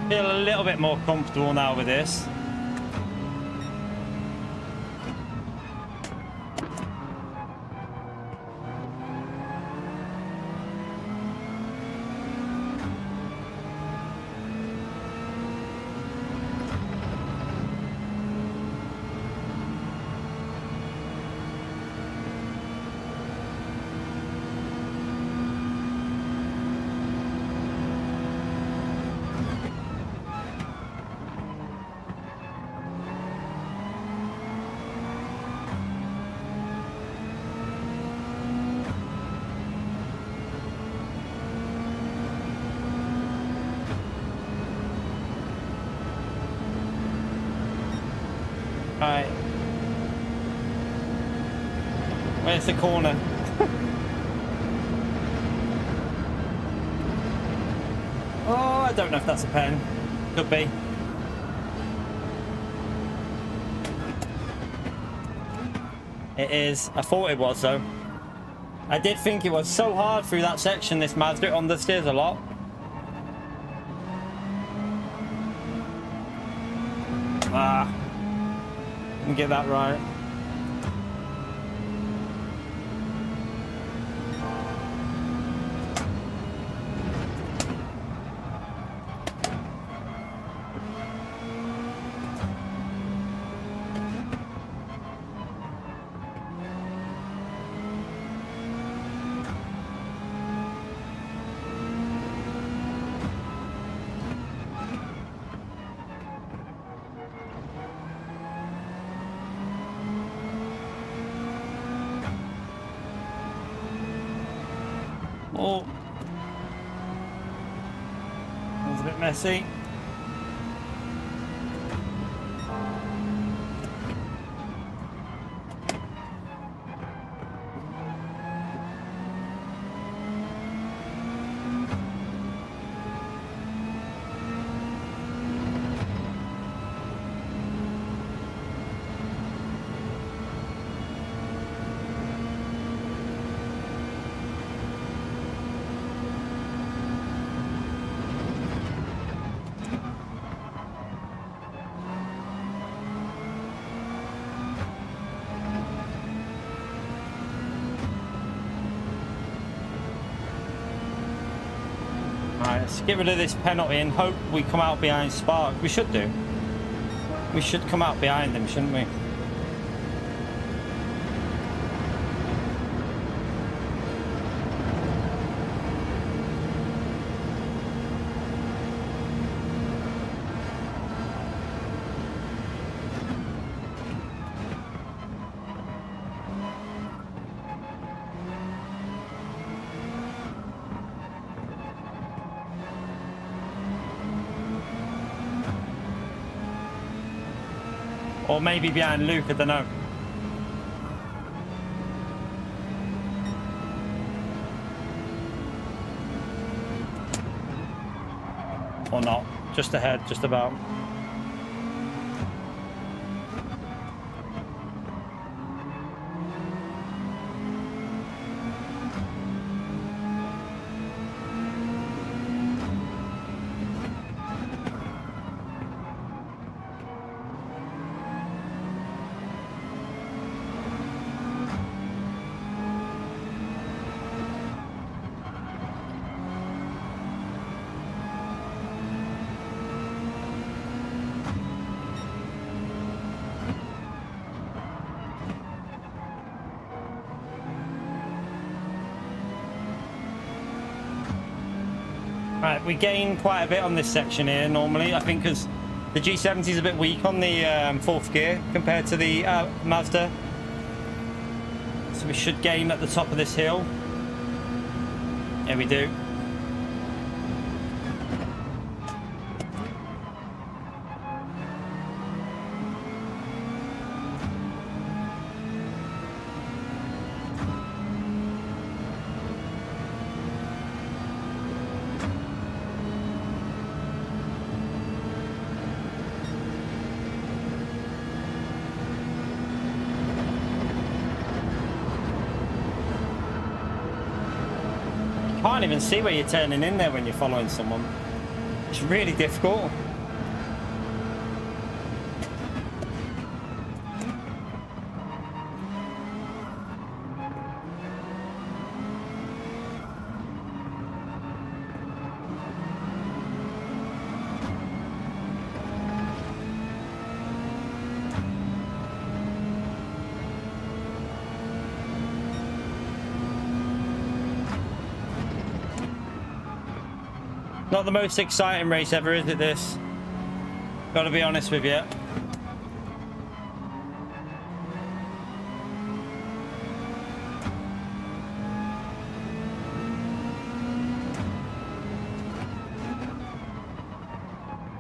Feel a little bit more comfortable now with this. Right. Where's the corner? Oh, I don't know if that's a pen. Could be. It is. I thought it was though. I did think it was so hard through that section, this Mazda. It understeers a lot. Ah. Didn't get that right. Oh, that was a bit messy. Alright, let's get rid of this penalty and hope we come out behind Spark. We should do. We should come out behind him, shouldn't we? Or maybe behind Luke, I don't know. Or not. Just ahead, just about. Right, we gain quite a bit on this section here normally, I think, because the G70 is a bit weak on the fourth gear compared to the Mazda. So we should gain at the top of this hill. Yeah, we do. Can't even see where you're turning in there when you're following someone. It's really difficult. Not the most exciting race ever, is it, this? Gotta be honest with you.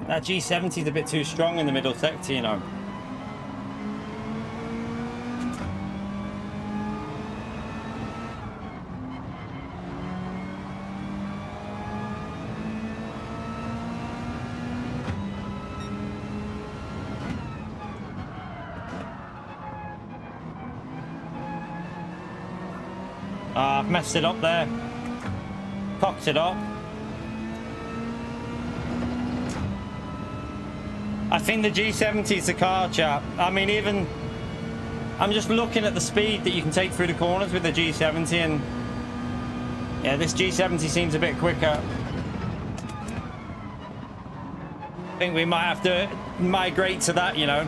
That G70 is a bit too strong in the middle sector, you know. I've messed it up there. Cocked it up. I think the G70 is the car, chap. I mean, even... I'm just looking at the speed that you can take through the corners with the G70, and... yeah, this G70 seems a bit quicker. I think we might have to migrate to that, you know.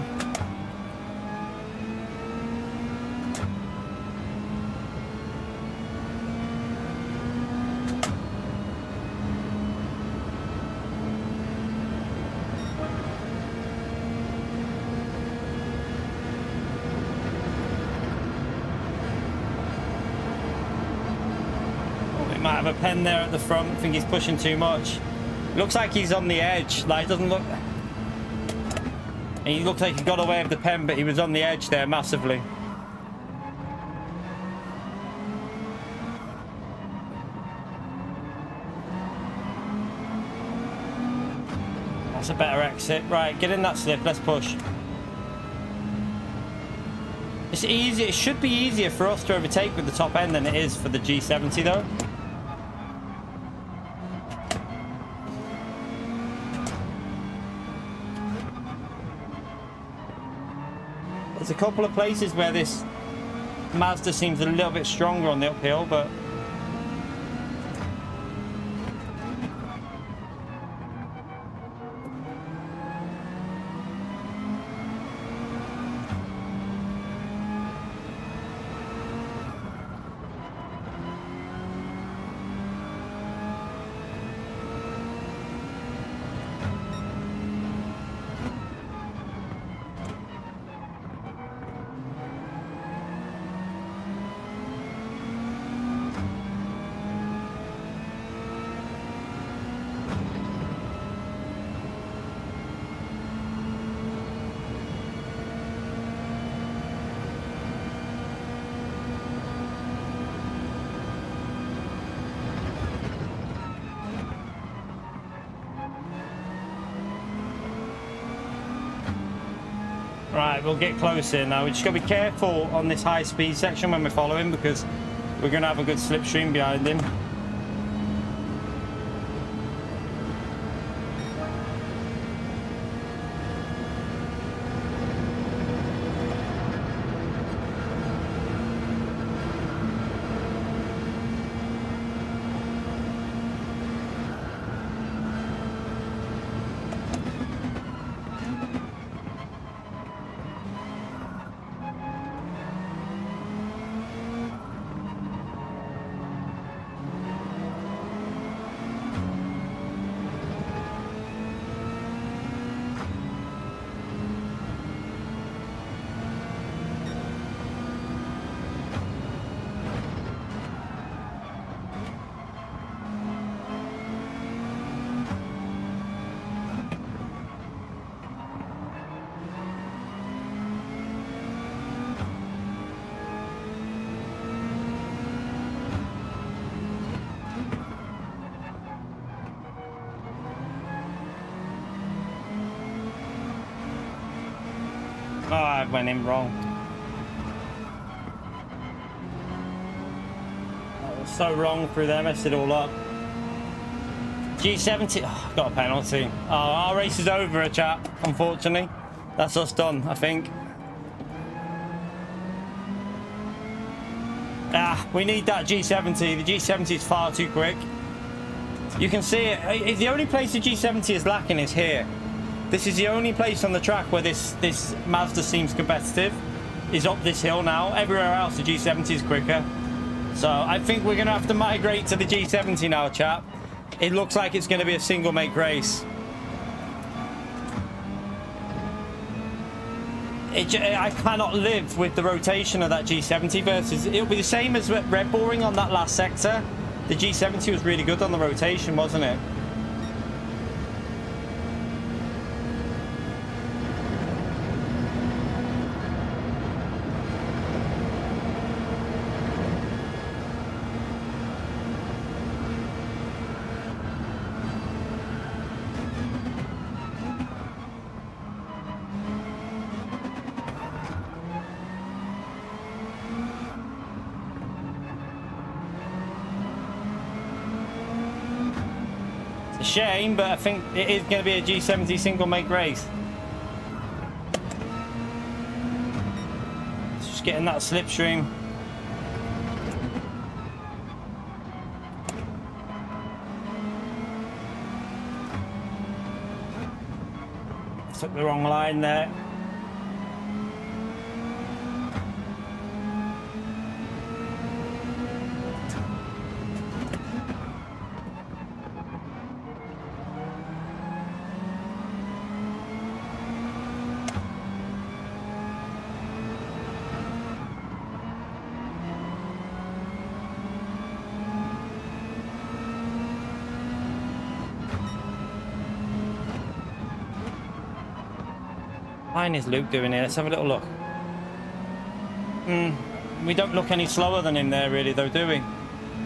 Might have a pen there at the front. I think he's pushing too much. Looks like he's on the edge. Like, doesn't look... he looks like he got away with the pen, but he was on the edge there massively. That's a better exit. Right, get in that slip. Let's push. It's easy. It should be easier for us to overtake with the top end than it is for the G70, though. There's a couple of places where this Mazda seems a little bit stronger on the uphill, but... Right, we'll get close in now. We just got to be careful on this high speed section when we're following, because we're going to have a good slipstream behind him. Oh, I went in wrong. That was so wrong through there, messed it all up. G70, oh, got a penalty. Oh, our race is over, chap, unfortunately. That's us done, I think. Ah, we need that G70. The G70 is far too quick. You can see it. The only place the G70 is lacking is here. This is the only place on the track where this Mazda seems competitive, is up this hill now. Everywhere else, the G70 is quicker. So I think we're going to have to migrate to the G70 now, chap. It looks like it's going to be a single make race. I cannot live with the rotation of that G70 versus... It'll be the same as Red Bull Ring on that last sector. The G70 was really good on the rotation, wasn't it? a shame, but I think it is going to be a G70 single make race. It's just getting that slipstream. Took the wrong line there. Fine is Luke doing here? Let's have a little look. We don't look any slower than him there, really, though, do we?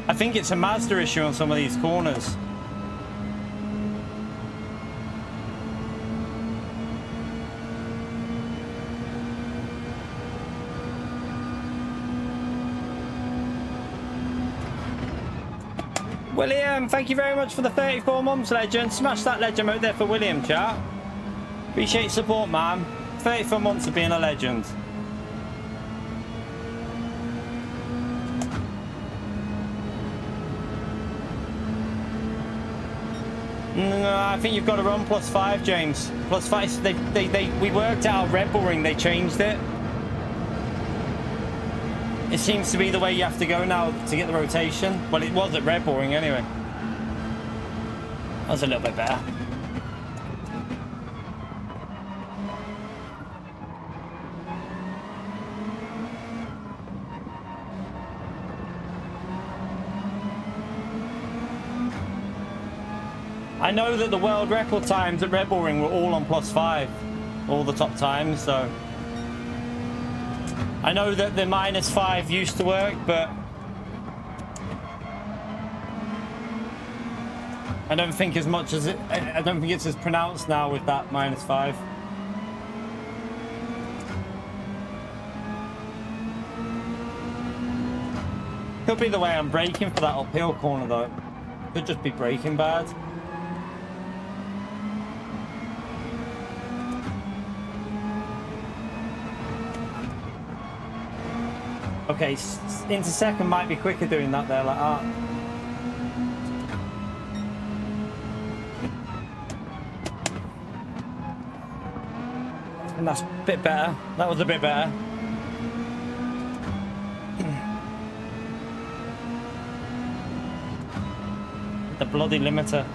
I think it's a Mazda issue on some of these corners. William, thank you very much for the 34 months, legend. Smash that legend out there for William, chat. Appreciate your support, man. 34 months of being a legend. No, I think you've got to run +5, James. +5. We worked out Red Bull Ring. They changed it. It seems to be the way you have to go now to get the rotation. Well, it was at Red Bull Ring anyway. That was a little bit better. I know that the world record times at Red Bull Ring were all on +5, all the top times, so I know that the -5 used to work, but I don't think as much as I don't think it's as pronounced now with that -5. Could be the way I'm braking for that uphill corner though. Could just be braking bad. Okay, into second might be quicker doing that there like that. And that's a bit better. That was a bit better. The bloody limiter.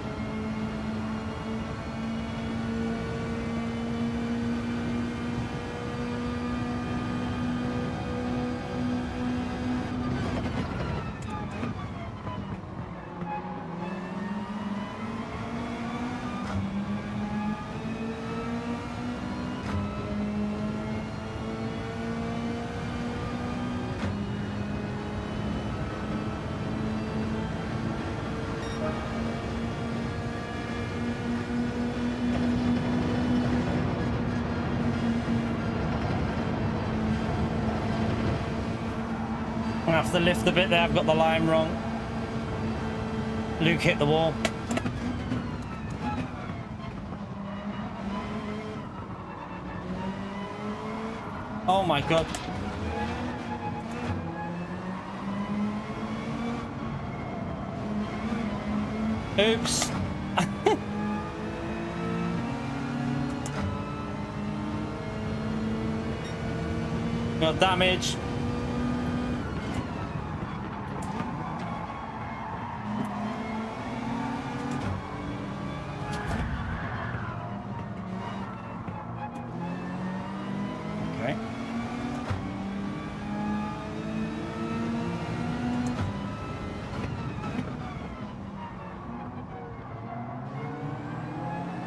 I have to lift a bit there, I've got the line wrong. Luke hit the wall. Oh my god. Oops. Got damage.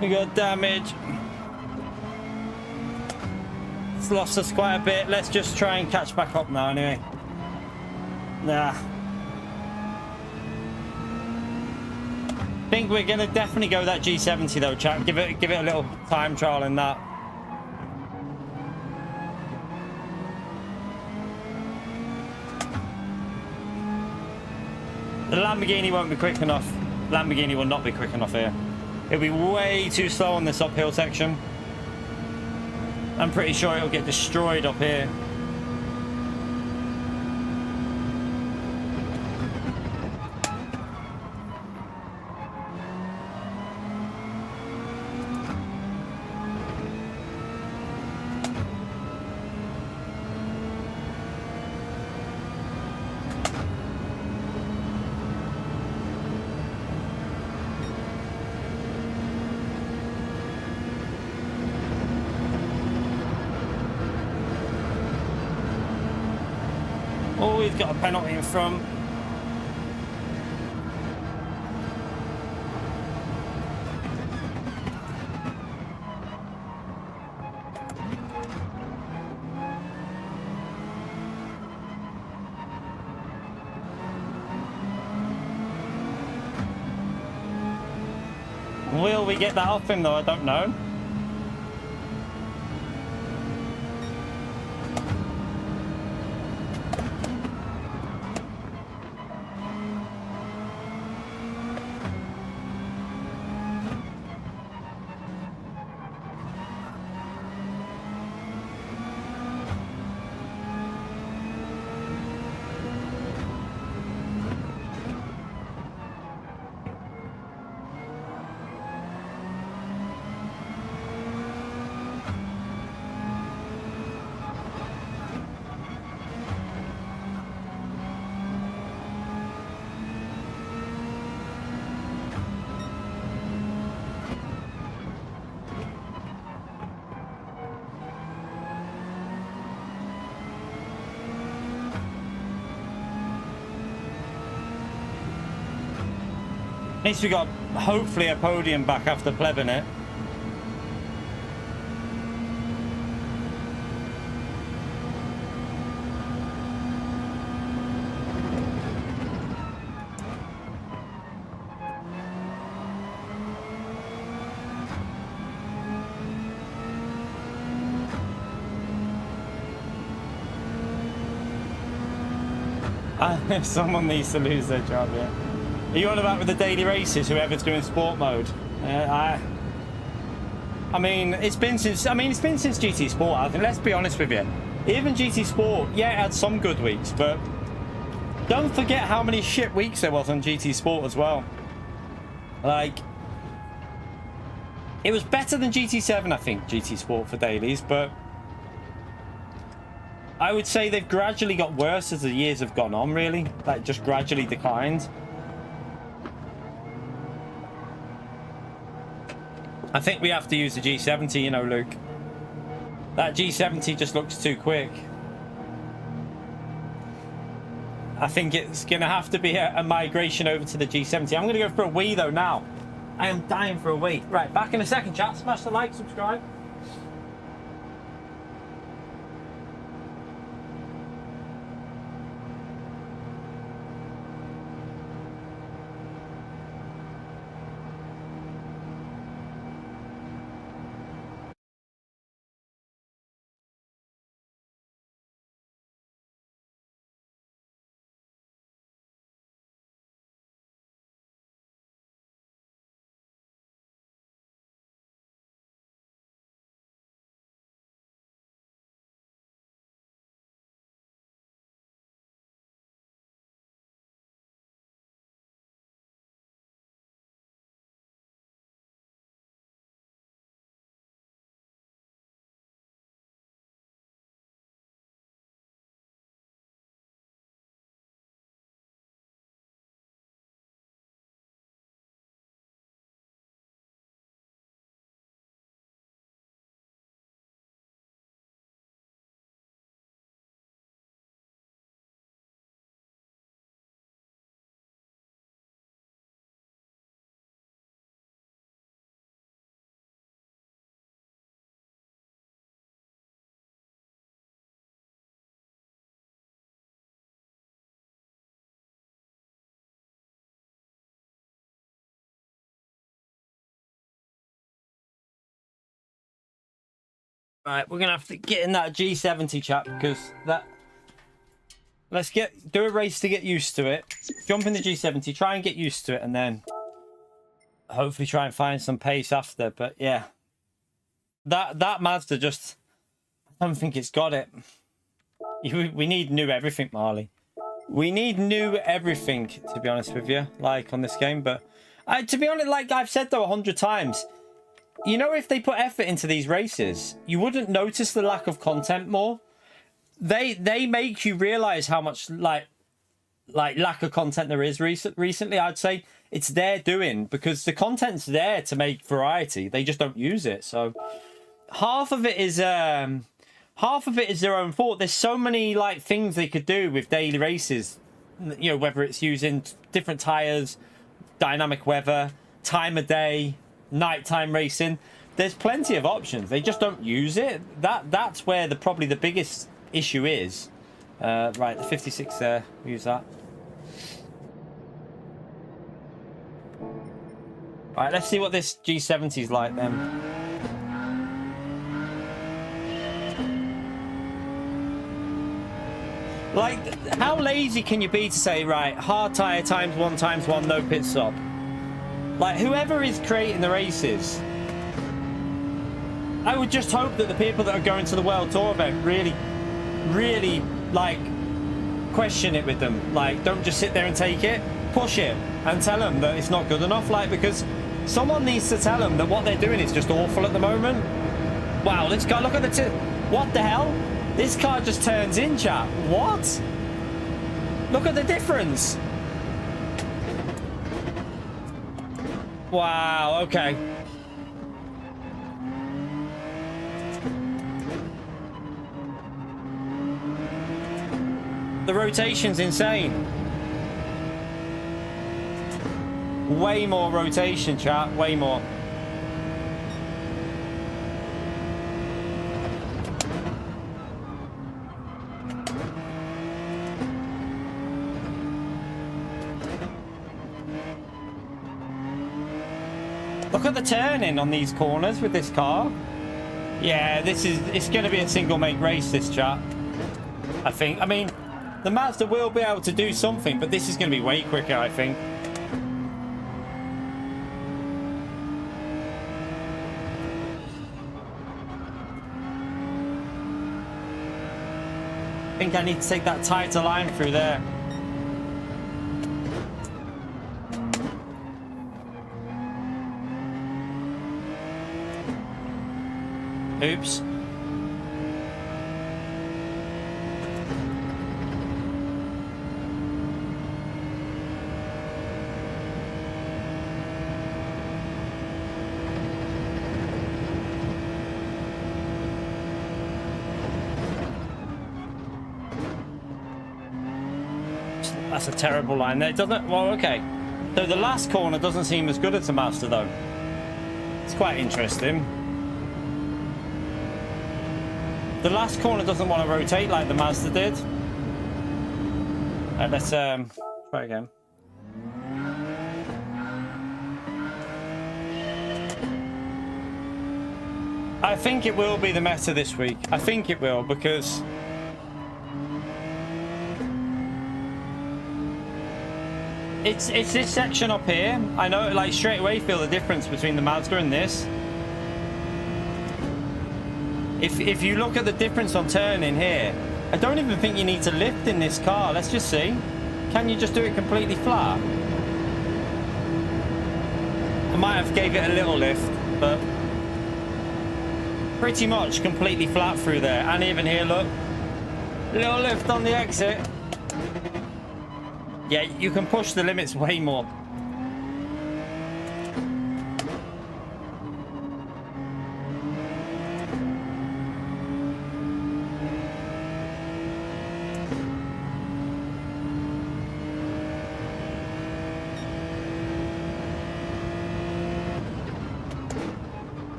We got damage. It's lost us quite a bit. Let's just try and catch back up now anyway. Nah. I think we're gonna definitely go that G70 though, chat. Give it a little time trial in that. The Lamborghini won't be quick enough. Lamborghini will not be quick enough here. It'll be way too slow on this uphill section. I'm pretty sure it'll get destroyed up here. Oh, he's got a penalty in front. Will we get that off him though? I don't know. At least we got hopefully a podium back after plebbing it. Someone needs to lose their job, yeah. Are you on about with the daily races, whoever's doing sport mode? I mean, it's been since GT Sport, I think, let's be honest with you. Even GT Sport, yeah, it had some good weeks, but don't forget how many shit weeks there was on GT Sport as well. Like, it was better than GT7, I think, GT Sport for dailies, but I would say they've gradually got worse as the years have gone on, really. Like, just gradually declined. I think we have to use the G70, you know, Luke. That G70 just looks too quick. I think it's going to have to be a migration over to the G70. I'm going to go for a Wii, though, now. I am dying for a Wii. Right, back in a second, chat. Smash the like, subscribe. Right, we're gonna have to get in that G70, chat, because that. Let's do a race to get used to it. Jump in the G70, try and get used to it, and then hopefully try and find some pace after. But yeah, that Mazda just, I don't think it's got it. We need new everything, Marley. We need new everything, to be honest with you, like on this game. But to be honest, like I've said though 100 times, you know, if they put effort into these races, you wouldn't notice the lack of content more. They make you realize how much like lack of content there is recently. I'd say it's their doing, because the content's there to make variety. They just don't use it. So half of it is their own fault. There's so many like things they could do with daily races, you know, whether it's using different tires, dynamic weather, time of day, nighttime racing. There's plenty of options. They just don't use it. That's where probably the biggest issue is. Right, the 56 there, use that. Right, let's see what this G70 is like then. Like, how lazy can you be to say, right, hard tyre times one, no pit stop? Like, whoever is creating the races, I would just hope that the people that are going to the World Tour event really, like, question it with them. Like, don't just sit there and take it. Push it and tell them that it's not good enough. Like, because someone needs to tell them that what they're doing is just awful at the moment. Wow, let's go look at the what the hell? This car just turns in, chat. What? Look at the difference. Wow, okay. The rotation's insane. Way more rotation, chat. Way more. Look at the turning on these corners with this car. Yeah, it's going to be a single make race, this chat. I think. I mean, the Mazda will be able to do something, but this is going to be way quicker, I think. I think I need to take that tighter line through there. Oops. That's a terrible line there. It doesn't. Well, okay. So the last corner doesn't seem as good as the Mazda, though. It's quite interesting. The last corner doesn't want to rotate like the Mazda did. Right, let's try again. I think it will be the meta this week. I think it will, because it's this section up here. I know, like, straight away feel the difference between the Mazda and this. If you look at the difference on turning here, I don't even think you need to lift in this car. Let's just see. Can you just do it completely flat? I might have gave it a little lift, but pretty much completely flat through there. And even here, look. Little lift on the exit. Yeah, you can push the limits way more.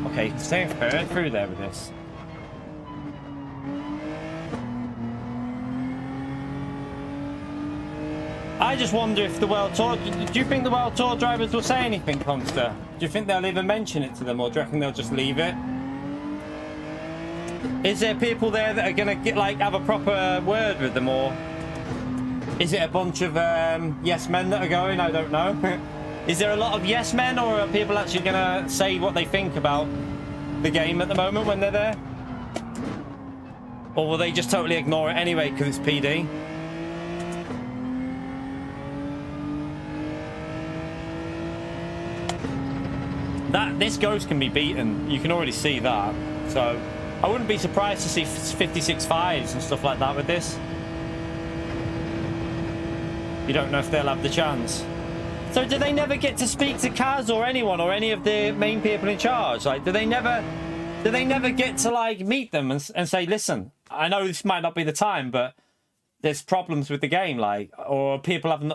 Okay, staying through there with this. I just wonder if the World Tour... Do you think the World Tour drivers will say anything, Conster? Do you think they'll even mention it to them, or do you reckon they'll just leave it? Is there people there that are going to get, like, have a proper word with them, or... Is it a bunch of yes men that are going? I don't know. Is there a lot of yes men, or are people actually going to say what they think about the game at the moment when they're there? Or will they just totally ignore it anyway because it's PD? This ghost can be beaten. You can already see that. So I wouldn't be surprised to see 56.5s and stuff like that with this. You don't know if they'll have the chance. So do they never get to speak to Kaz or anyone or any of the main people in charge? Like, do they never get to like meet them and say, listen, I know this might not be the time, but there's problems with the game, like, or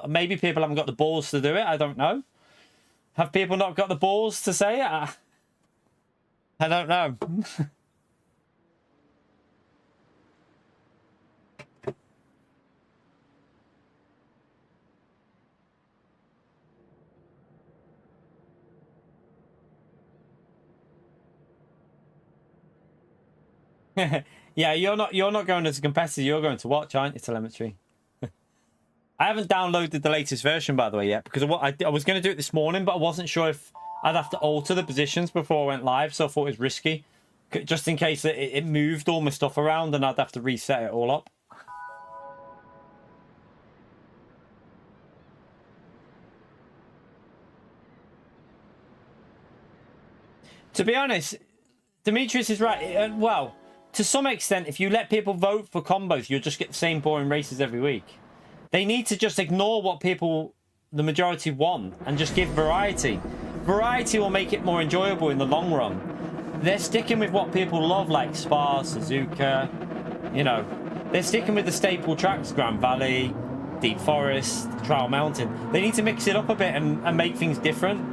maybe people haven't got the balls to do it. I don't know. Have people not got the balls to say it? I don't know. Yeah, you're not going as a competitor. You're going to watch, aren't you, Telemetry? I haven't downloaded the latest version, by the way, yet, because I was going to do it this morning, but I wasn't sure if I'd have to alter the positions before I went live, so I thought it was risky, just in case it moved all my stuff around and I'd have to reset it all up. To be honest, Demetrius is right. Well, to some extent, if you let people vote for combos, you'll just get the same boring races every week. They need to just ignore what the majority want, and just give variety. Variety will make it more enjoyable in the long run. They're sticking with what people love, like Spa, Suzuka, you know. They're sticking with the staple tracks, Grand Valley, Deep Forest, Trial Mountain. They need to mix it up a bit and make things different.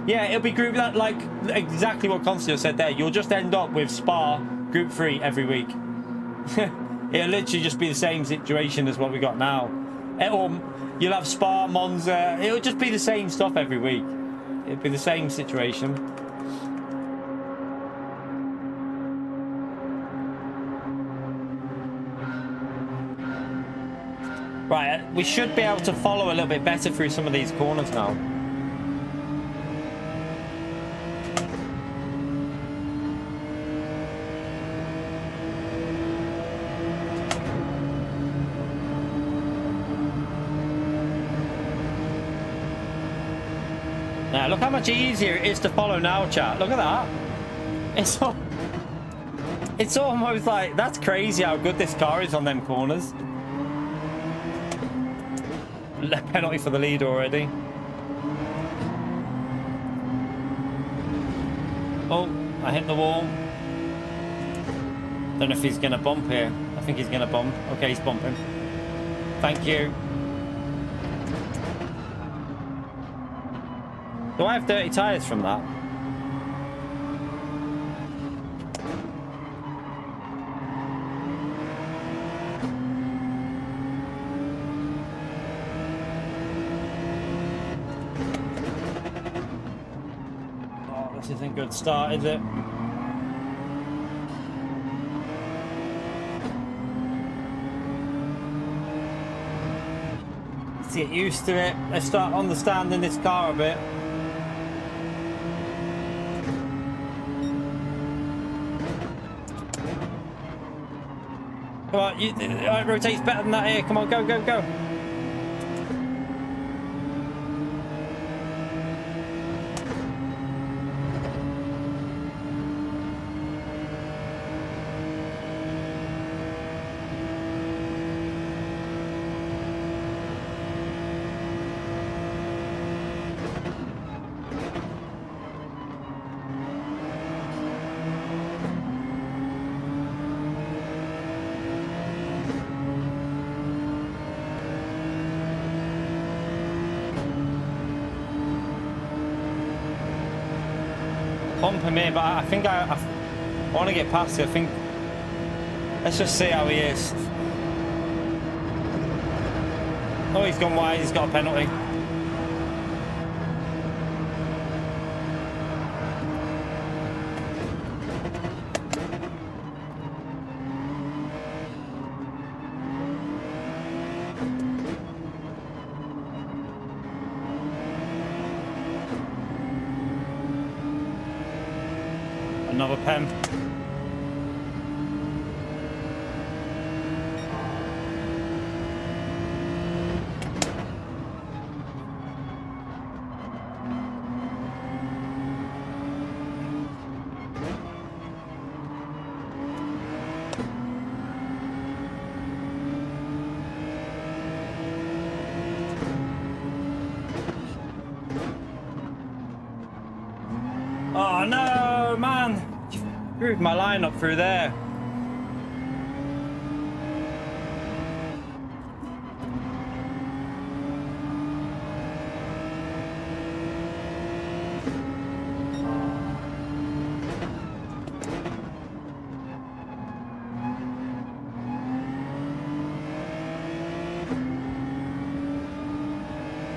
Yeah, it'll be group that, like exactly what Constantine said there. You'll just end up with Spa Group 3 every week. It'll literally just be the same situation as what we got now. Or you'll have Spa, Monza. It'll just be the same stuff every week. It'll be the same situation. Right, we should be able to follow a little bit better through some of these corners now. Now, look how much easier it is to follow now, chat. Look at that. It's almost like, that's crazy how good this car is on them corners. Penalty for the lead already. Oh, I hit the wall. Don't know if he's going to bump here. I think he's going to bump. Okay, he's bumping. Thank you. Do I have dirty tyres from that? Oh, this isn't a good start, is it? Let's get used to it. Let's start understanding this car a bit. Come on, it rotates better than that here. Come on, go, go, go. Bump him here, but I think I want to get past it. I think let's just see how he is. Oh, he's gone wide. He's got a penalty. Another pen. Oh no, man! You screwed my line up through there.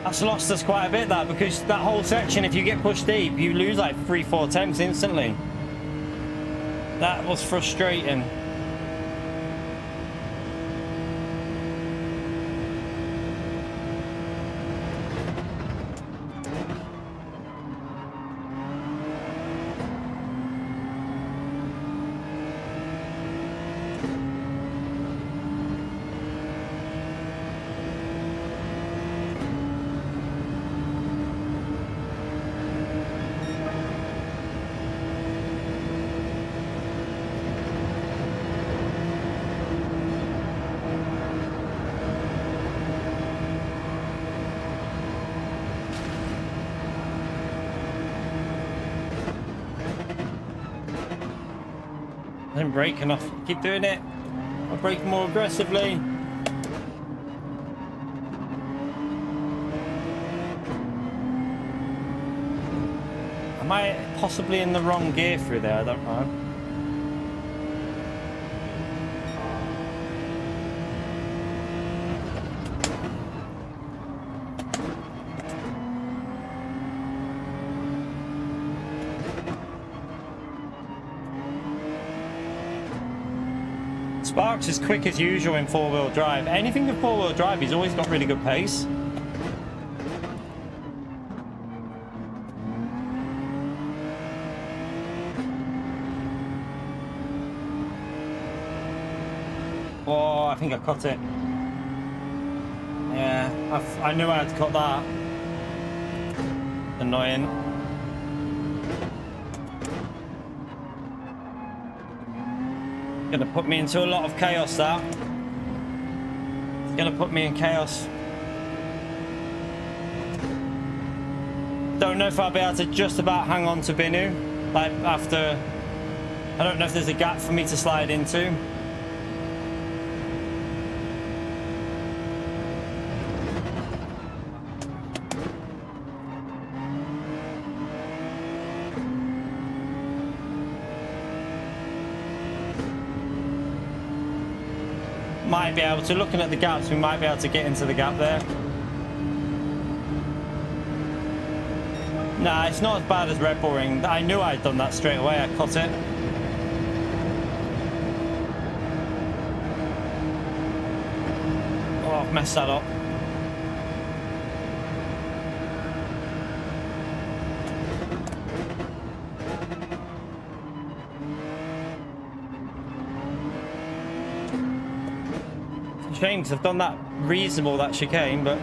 That's lost us quite a bit, that, because that whole section, if you get pushed deep, you lose like 3-4 tenths instantly. That was frustrating. I didn't brake enough. Keep doing it. I'll brake more aggressively. Am I possibly in the wrong gear through there? I don't know. Sparks is quick as usual in four-wheel drive. Anything with four-wheel drive, he's always got really good pace. Oh, I think I cut it. Yeah, I knew I had to cut that. Annoying. Gonna put me into a lot of chaos, that. It's gonna put me in chaos. Don't know if I'll be able to just about hang on to Binu. Like, after... I don't know if there's a gap for me to slide into. Might be able to, looking at the gaps, we might be able to get into the gap there. Nah, it's not as bad as Red Bull Ring. I knew I'd done that straight away. I cut it. Oh, I've messed that up. Shame, because I've done that reasonable, that chicane, but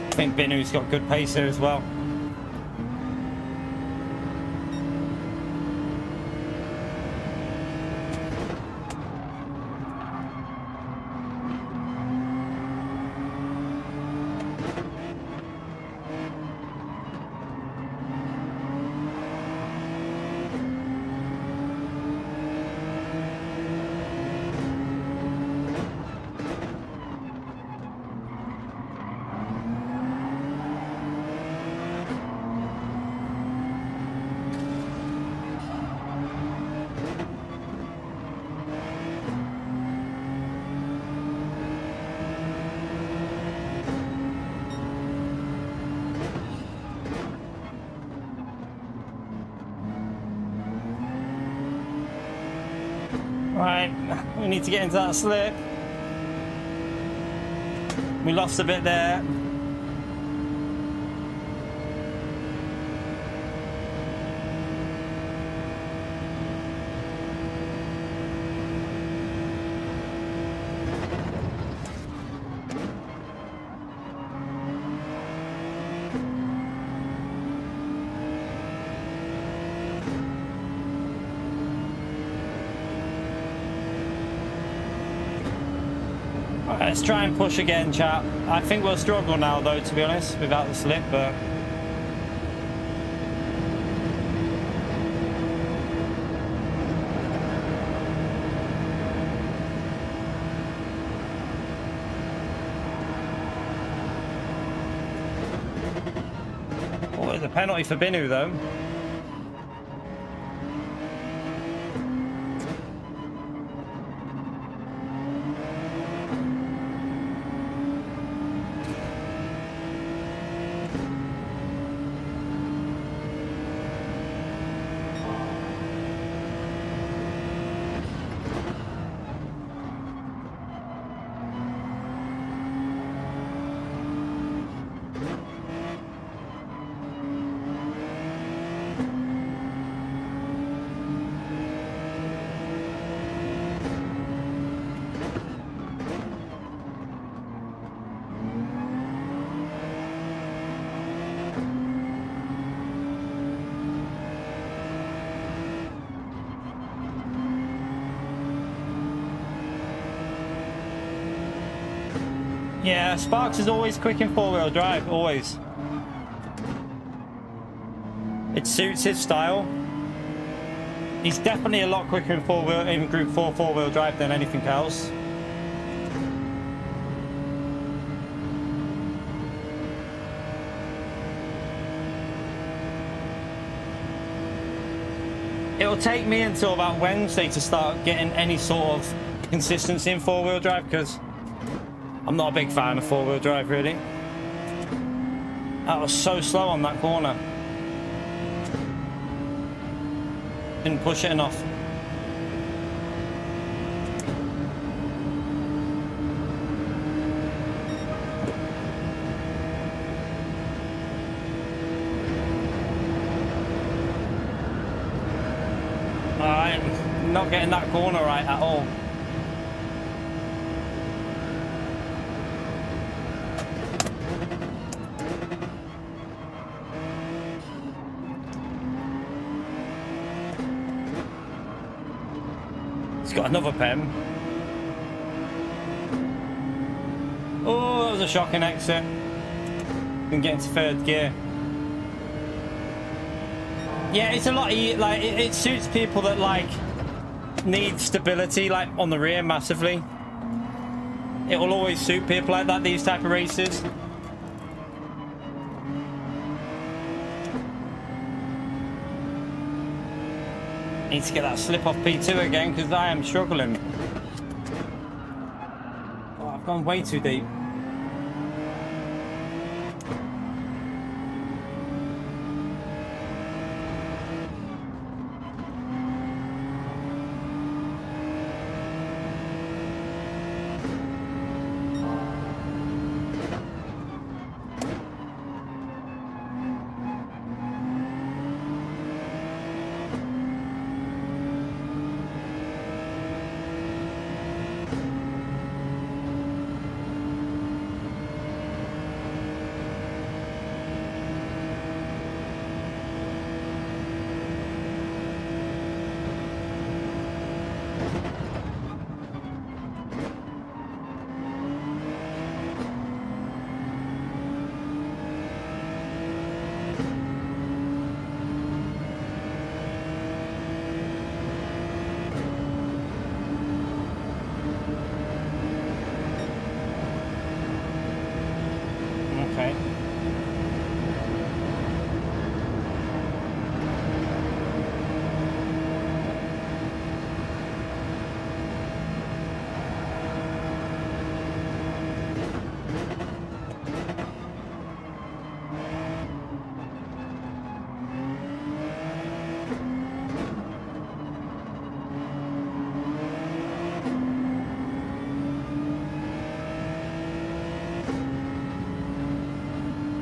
I think Binu's got good pace here as well. Right, we need to get into that slip. We lost a bit there. Let's try and push again, chat. I think we'll struggle now, though, to be honest, without the slip, but... Oh, there's a penalty for Binu, though. Yeah, Sparks is always quick in four-wheel drive, always. It suits his style. He's definitely a lot quicker in four-wheel, in Group 4 four-wheel drive than anything else. It'll take me until about Wednesday to start getting any sort of consistency in four-wheel drive because I'm not a big fan of four-wheel drive, really. That was so slow on that corner. Didn't push it enough. Alright, not getting that corner right at all. Got another pen. Oh, that was a shocking exit. Can get into third gear. Yeah, it's a lot like it suits people that like need stability, like on the rear massively. It will always suit people like that, these type of races. Need to get that slip off P2 again because I am struggling. Oh, I've gone way too deep.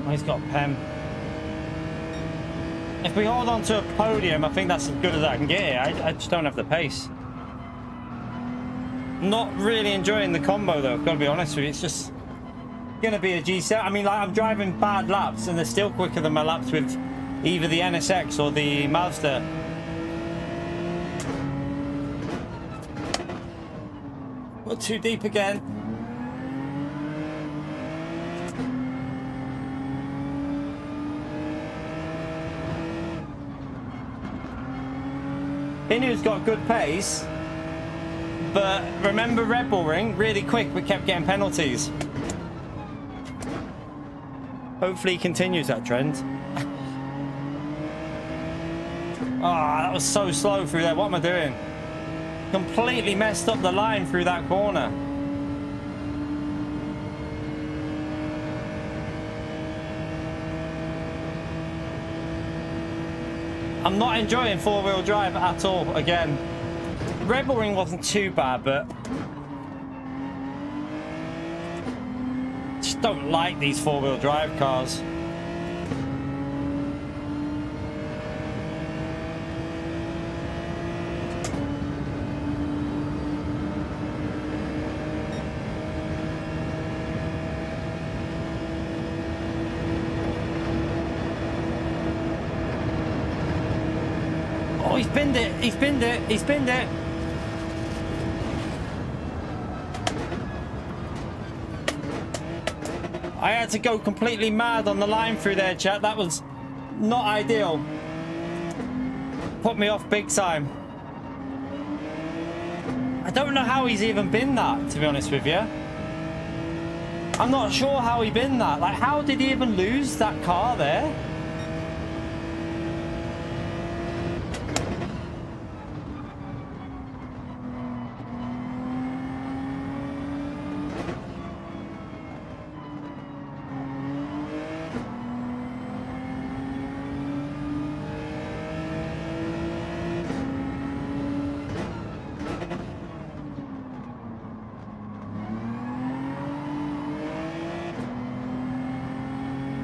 He's got pen. If we hold on to a podium, I think that's as good as I can get here. I just don't have the pace. Not really enjoying the combo though, I've got to be honest with you. It's just gonna be a G7. I mean, like, I'm driving bad laps and they're still quicker than my laps with either the NSX or the Mazda. Got too deep again. Inu's got good pace, but remember Red Bull Ring? Really quick, we kept getting penalties. Hopefully he continues that trend. Ah, that was so slow through there. What am I doing? Completely messed up the line through that corner. I'm not enjoying four-wheel drive at all again. Red Bull Ring wasn't too bad, but just don't like these four-wheel drive cars. Oh, he's binned it, he's binned it, he's binned it. I had to go completely mad on the line through there, chat. That was not ideal. Put me off big time. I don't know how he's even binned that, to be honest with you. I'm not sure how he binned that. Like, how did he even lose that car there?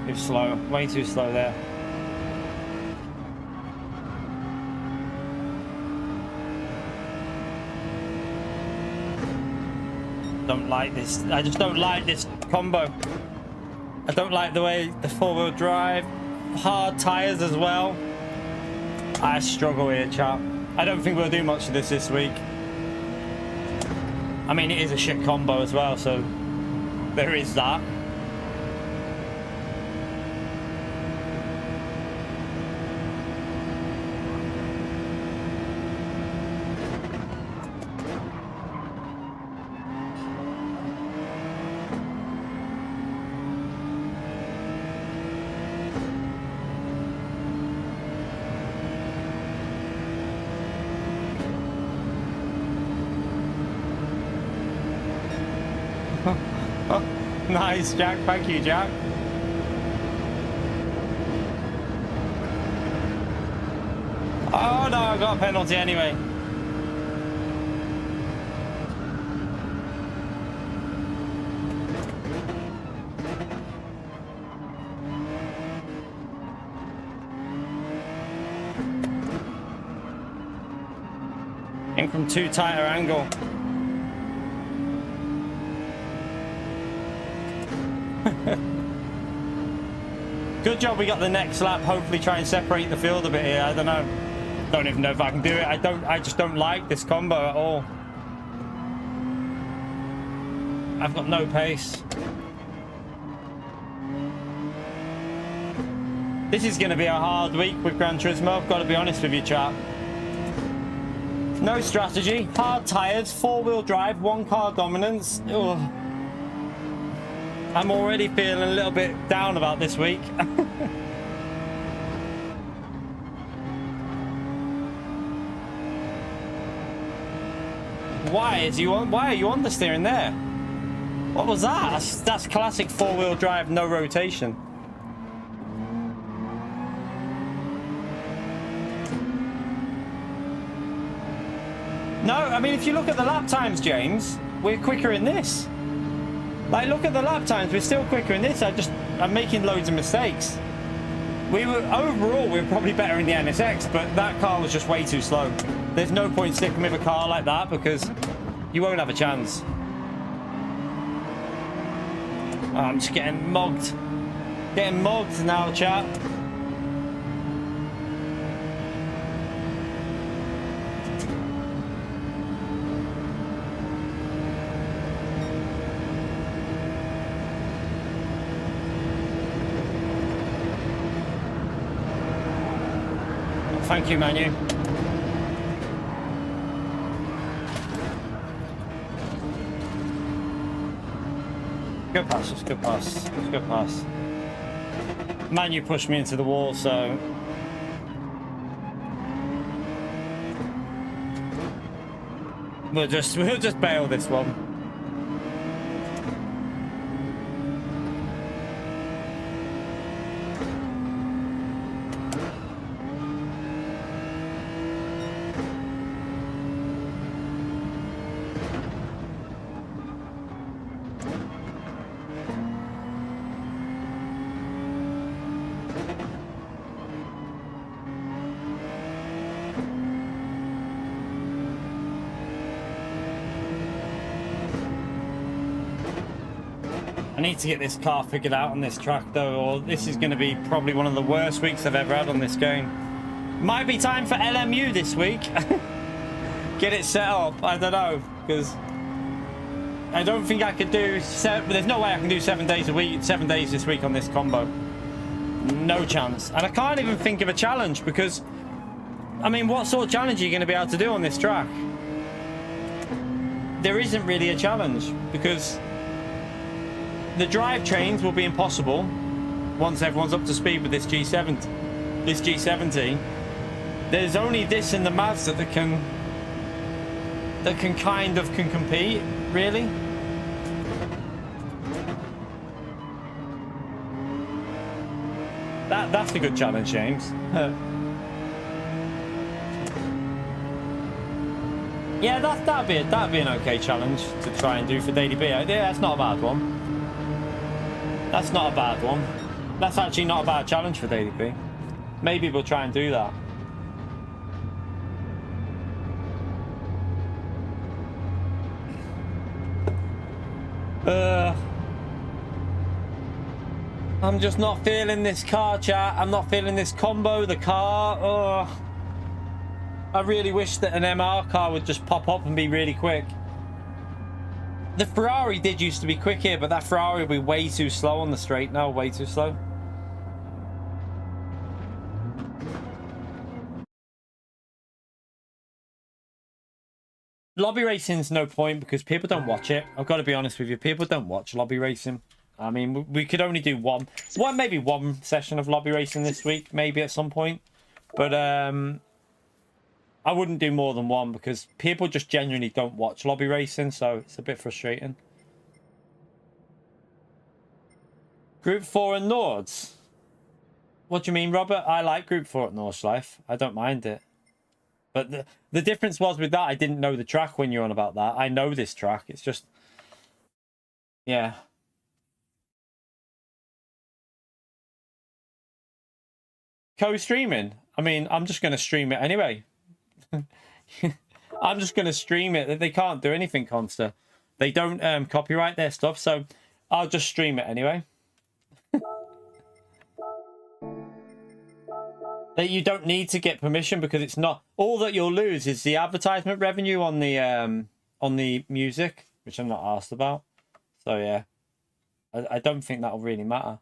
Too slow, way too slow there. Don't like this. I just don't like this combo. I don't like the way the four-wheel drive, hard tires as well. I struggle here, chap. I don't think we'll do much of this week. I mean, it is a shit combo as well, so there is that. Nice, Jack. Thank you, Jack. Oh no, I got a penalty anyway. In from too tighter angle. Good job we got the next lap. Hopefully try and separate the field a bit here. I don't know. Don't even know if I can do it. I just don't like this combo at all. I've got no pace. This is going to be a hard week with Gran Turismo. I've got to be honest with you, chap. No strategy, hard tires, four-wheel drive, one car dominance. Ugh. I'm already feeling a little bit down about this week. Why are you on the steering there? What was that? That's classic four-wheel drive, no rotation. No, I mean, if you look at the lap times, James, we're quicker in this. Like, look at the lap times, we're still quicker in this. I'm making loads of mistakes. Overall, we were probably better in the NSX, but that car was just way too slow. There's no point sticking with a car like that because you won't have a chance. Oh, I'm just getting mugged. Getting mugged now, chat. Thank you, Manu. Good pass, just good pass. Just good pass. Man, you pushed me into the wall, so... We'll just bail this one. I need to get this car figured out on this track though, or this is going to be probably one of the worst weeks I've ever had on this game. Might be time for LMU this week. Get it set up. I don't know, because I don't think I could do there's no way I can do 7 days a week, 7 days this week on this combo. No chance. And I can't even think of a challenge, because I mean, what sort of challenge are you going to be able to do on this track? There isn't really a challenge, because the drivetrains will be impossible once everyone's up to speed with this G70. There's only this in the Mazda that can compete, really. That's a good challenge, James. Yeah, that'd be an okay challenge to try and do for Daily B. Yeah, that's not a bad one. That's not a bad one. That's actually not a bad challenge for Daily B. Maybe we'll try and do that. I'm just not feeling this car, chat. I'm not feeling this combo, the car. I really wish that an MR car would just pop up and be really quick. The Ferrari did used to be quick here, but that Ferrari will be way too slow on the straight now. Way too slow. Lobby racing's no point because people don't watch it. I've got to be honest with you. People don't watch lobby racing. I mean, we could only do maybe one session of lobby racing this week, maybe at some point. But I wouldn't do more than one because people just genuinely don't watch lobby racing, so it's a bit frustrating. Group 4 and Nords. What do you mean, Robert? I like Group 4 at Nordschleife. I don't mind it. But the difference was with that, I didn't know the track when you're on about that. I know this track. It's just... Yeah. Co-streaming? I mean, I'm just going to stream it anyway. I'm just going to stream it. They can't do anything, Consta. They don't copyright their stuff, so I'll just stream it anyway. That you don't need to get permission because it's not... All that you'll lose is the advertisement revenue on the music, which I'm not asked about. So yeah, I don't think that'll really matter.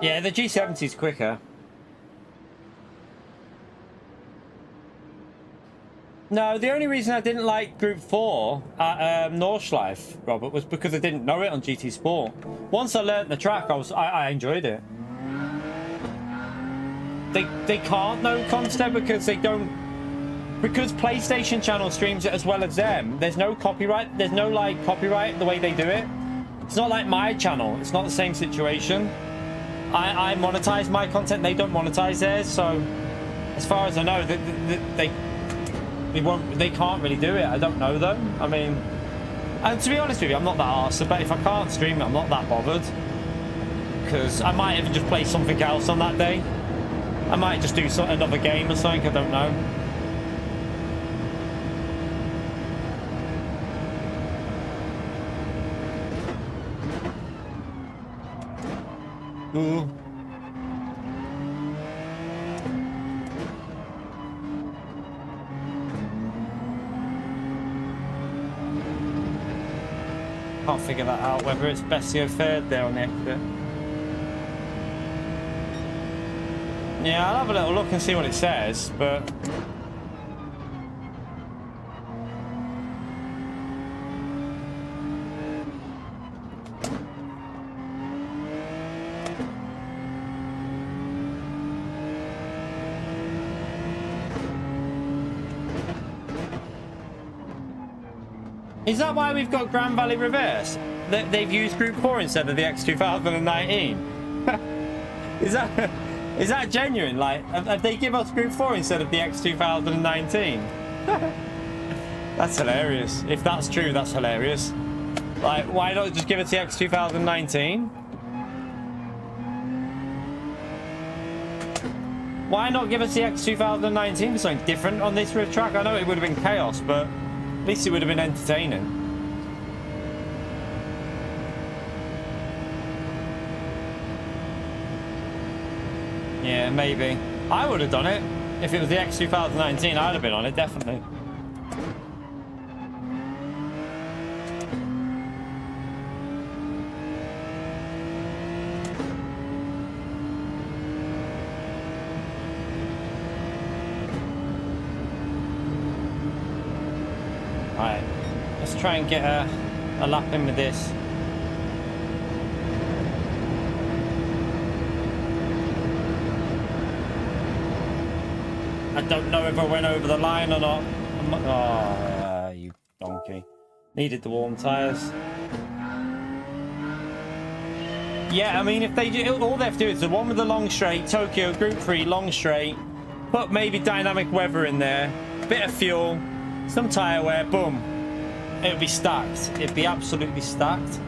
Yeah, the G70 is quicker. No, the only reason I didn't like Group 4 at Nordschleife, Robert, was because I didn't know it on GT Sport. Once I learnt the track, I enjoyed it. They can't know Consta because they don't... Because PlayStation Channel streams it as well as them, there's no copyright. There's no, like, copyright the way they do it. It's not like my channel. It's not the same situation. I monetize my content, they don't monetize theirs, so as far as I know, they can't really do it. I don't know them. I mean, and to be honest with you, I'm not that arsed, but if I can't stream it, I'm not that bothered. Because I might even just play something else on that day. I might just do another game or something, I don't know. Ooh. Can't figure that out, whether it's best to go third there on the exit. Yeah, I'll have a little look and see what it says, but... Is that why we've got Grand Valley Reverse? They've used Group 4 instead of the X2019? Is that genuine? Like, have they give us Group 4 instead of the X2019? That's hilarious. If that's true, that's hilarious. Like, why not just give it the X2019? Why not give us the X2019 for something different on this riff track? I know it would have been chaos, but at least it would have been entertaining. Yeah, maybe. I would have done it. If it was the X2019, I'd have been on it, definitely. Alright, let's try and get a lap in with this. I don't know if I went over the line or not. Oh, you donkey. Needed the warm tyres. Yeah, I mean, if they do, all they have to do is the one with the long straight, Tokyo Group 3 long straight, put maybe dynamic weather in there, bit of fuel, some tyre wear, boom. It would be stacked. It'd be absolutely stacked.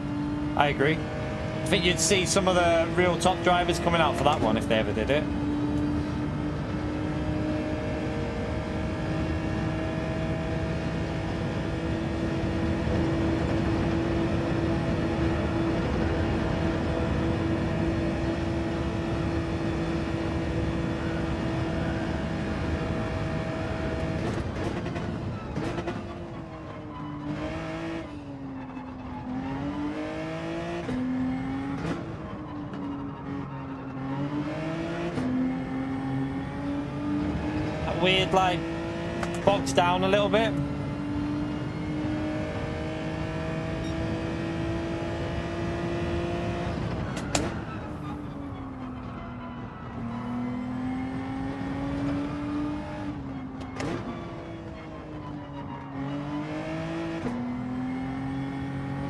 I agree. I think you'd see some of the real top drivers coming out for that one if they ever did it. Weird, like, box down a little bit.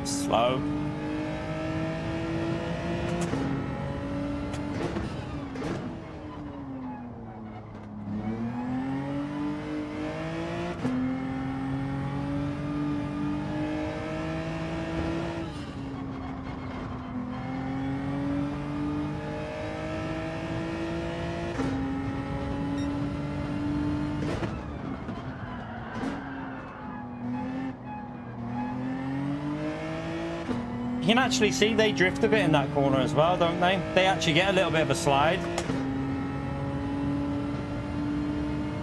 Slow. You can actually see they drift a bit in that corner as well, don't they? They actually get a little bit of a slide.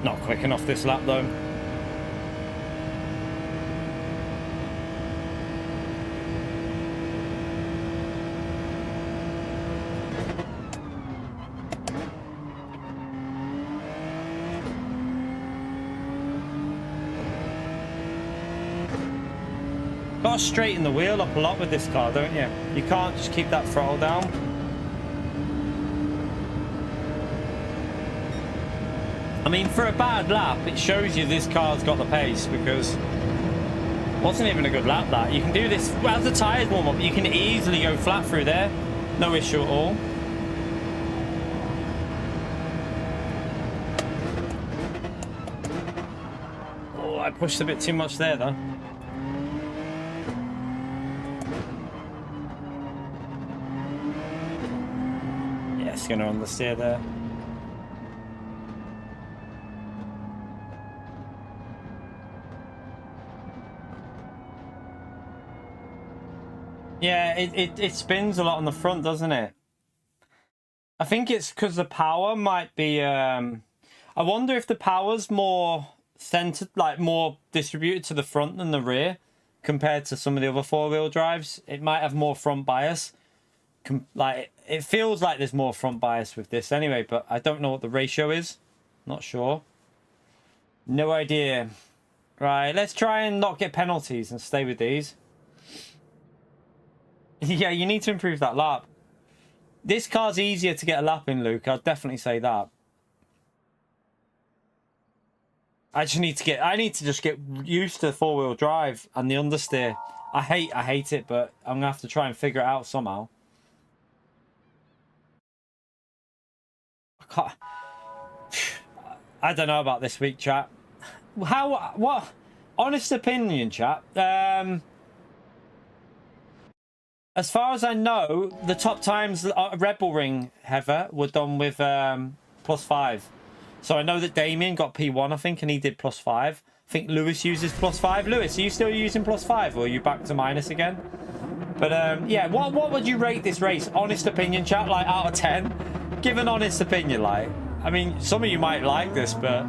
Not quick enough this lap though. Got to straighten the wheel up a lot with this car, don't you? You can't just keep that throttle down. I mean, for a bad lap, it shows you this car's got the pace, because it wasn't even a good lap that. You can do this, well, as the tyres warm up, you can easily go flat through there. No issue at all. Oh, I pushed a bit too much there though. Gonna understeer there. Yeah, it spins a lot on the front, doesn't it? I think it's because the power might be I wonder if the power's more centered, like more distributed to the front than the rear. compared to some of the other four-wheel drives. It might have more front bias. Like, it feels like there's more front bias with this anyway, but I don't know what the ratio is. Not sure. No idea. Right, let's try and not get penalties and stay with these. Yeah, you need to improve that lap. This car's easier to get a lap in, Luke. I'd definitely say that. I need to just get used to four-wheel drive and the understeer. I hate it, but I'm gonna have to try and figure it out somehow. I don't know about this week, chat. What? Honest opinion, chat. As far as I know, the top times Red Bull Ring, Heather, were done with +5. So I know that Damien got P1, I think, and he did +5. I think Lewis uses +5. Lewis, are you still using +5, or are you back to minus again? But yeah, what would you rate this race? Honest opinion, chat, like out of 10. Give an honest opinion, like. I mean, some of you might like this, but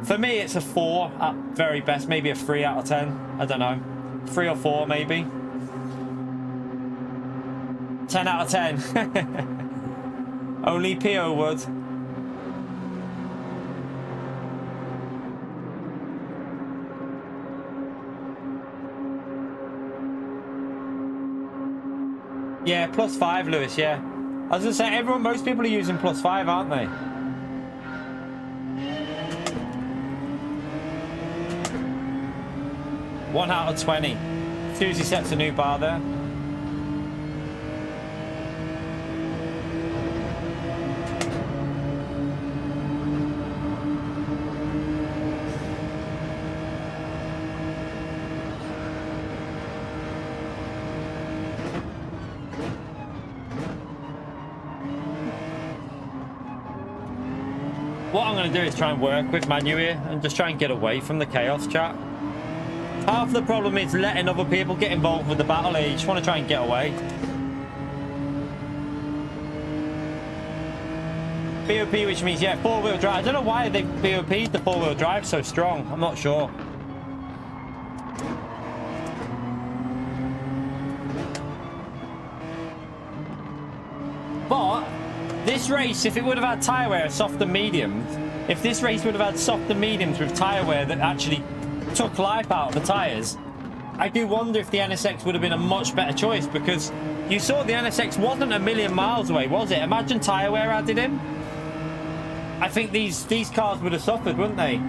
for me, it's a 4 at very best, maybe a 3 out of 10. I don't know, 3 or 4 maybe. 10 out of 10. Only PO would. Yeah, +5, Lewis, yeah. I was gonna say, most people are using +5, aren't they? One out of 20. Susie sets a new bar there. What I'm going to do is try and work with Manu here and just try and get away from the chaos, chat. Half the problem is letting other people get involved with the battle here. You just want to try and get away. BOP, which means, yeah, four-wheel drive. I don't know why they BOP'd the four-wheel drive so strong. I'm not sure. But this race, if it would have had tyre wear, soft and mediums, if this race would have had soft and mediums with tyre wear that actually took life out of the tyres, I do wonder if the NSX would have been a much better choice, because you saw the NSX wasn't a million miles away, was it? Imagine tyre wear added in. I think these cars would have suffered, wouldn't they?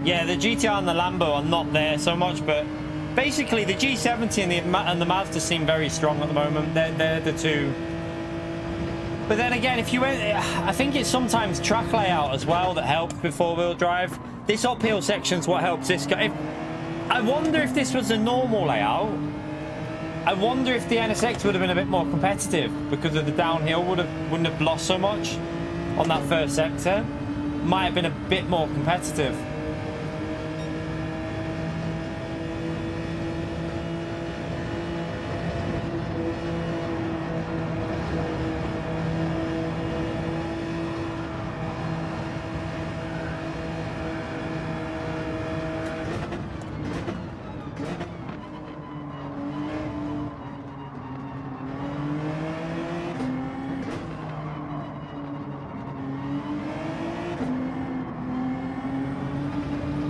Yeah, the GTR and the Lambo are not there so much, but basically the G70 and the Mazda seem very strong at the moment. They're the two. But then again, if you went, I think it's sometimes track layout as well that helps with four-wheel drive. This uphill section's what helps this guy. I wonder if this was a normal layout. I wonder if the NSX would have been a bit more competitive because of the downhill wouldn't have lost so much on that first sector. Might have been a bit more competitive.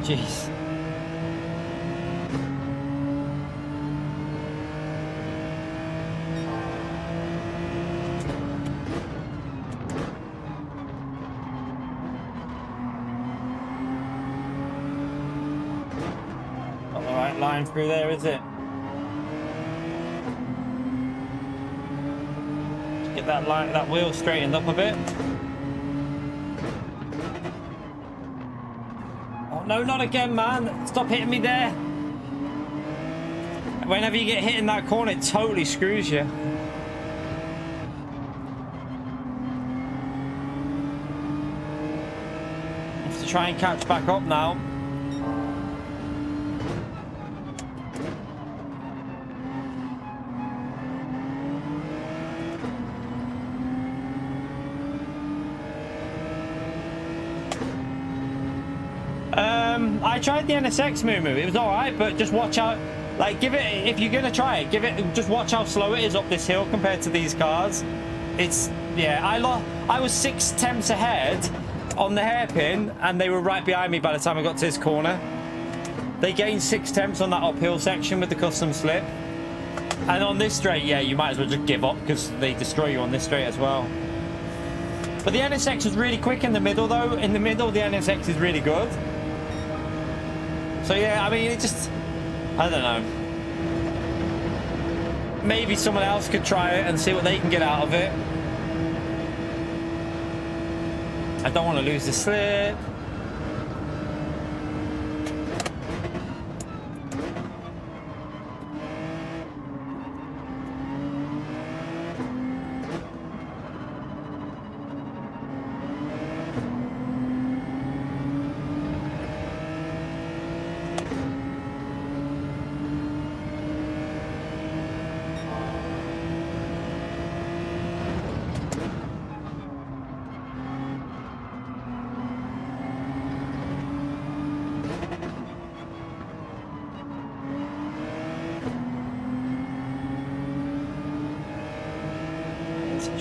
Jeez. Not the right line through there, is it? Just get that wheel straightened up a bit. No, not again, man. Stop hitting me there. Whenever you get hit in that corner, it totally screws you. I have to try and catch back up now. I tried the NSX Moo. It was all right, but just watch out. Like, give it, if you're gonna try it, just watch how slow it is up this hill compared to these cars. It's, yeah, I was 6 tenths ahead on the hairpin, and they were right behind me by the time I got to this corner. They gained 6 tenths on that uphill section with the custom slip. And on this straight, yeah, you might as well just give up because they destroy you on this straight as well. But the NSX was really quick in the middle, though. In the middle, the NSX is really good. So, yeah, I mean, it just... I don't know. Maybe someone else could try it and see what they can get out of it. I don't want to lose the slip.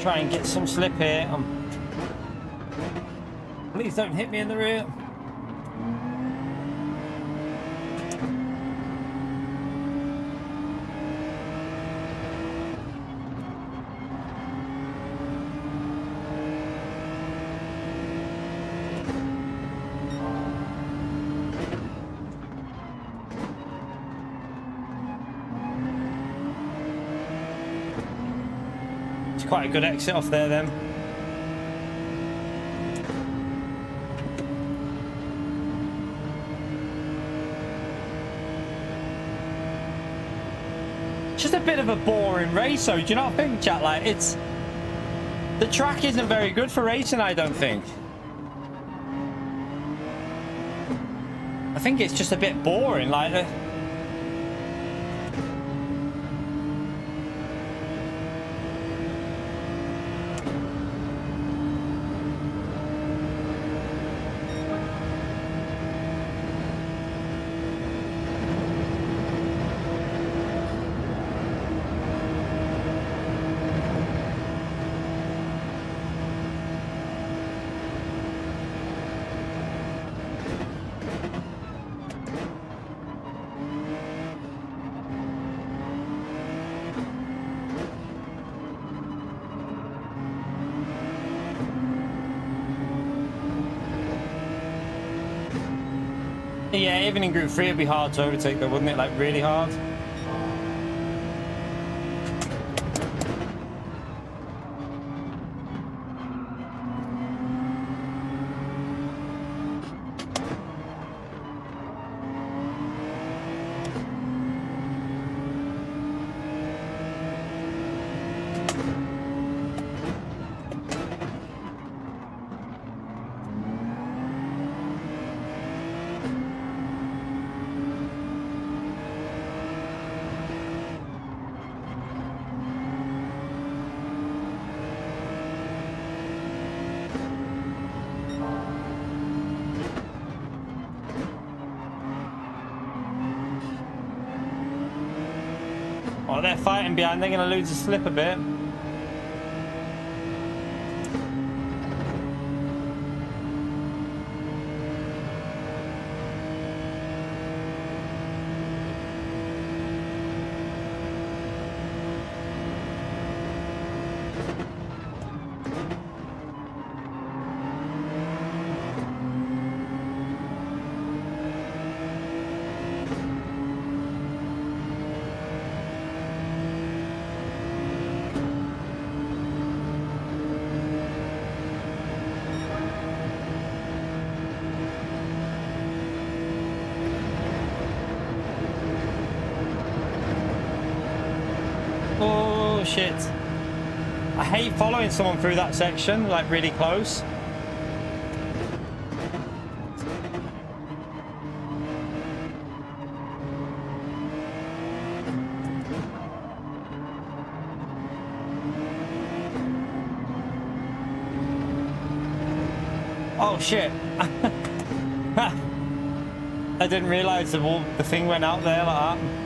Try and get some slip here. Please don't hit me in the rear. Quite a good exit off there then. Just a bit of a boring race though, do you not think, chat? Like, it's... the track isn't very good for racing, I don't think. I think it's just a bit boring, like... Yeah, even in Group 3 it'd be hard to overtake though, wouldn't it? Like, really hard. Oh, they're fighting behind. They're going to lose the slip a bit. Oh shit. I hate following someone through that section, like really close. Oh shit. I didn't realise the thing went out there like that.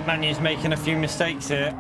Manu's making a few mistakes here.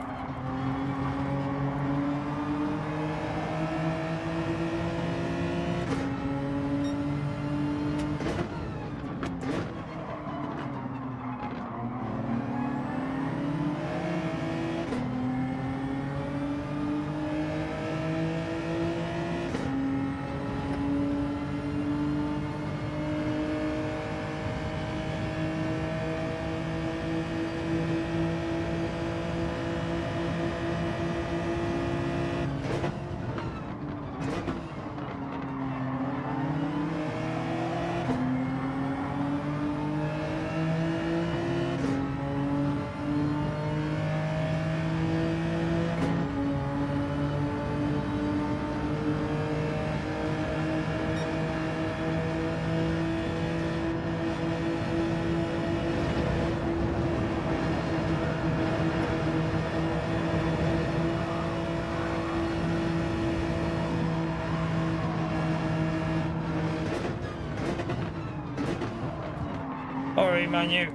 Sorry, Manu.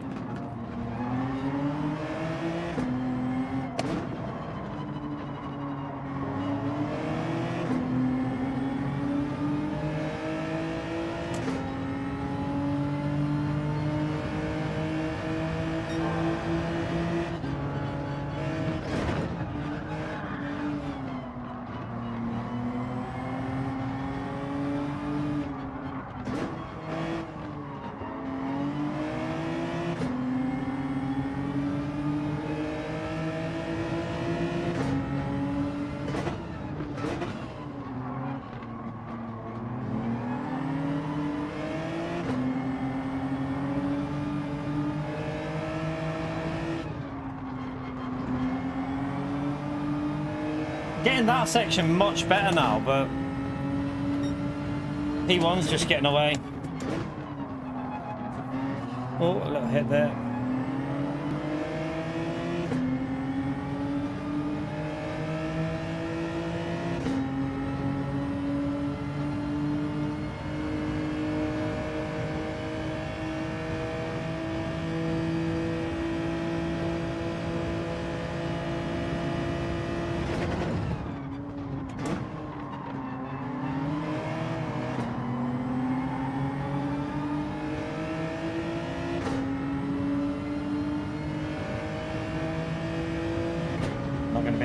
Getting that section much better now, but P1's just getting away. Oh, a little hit there.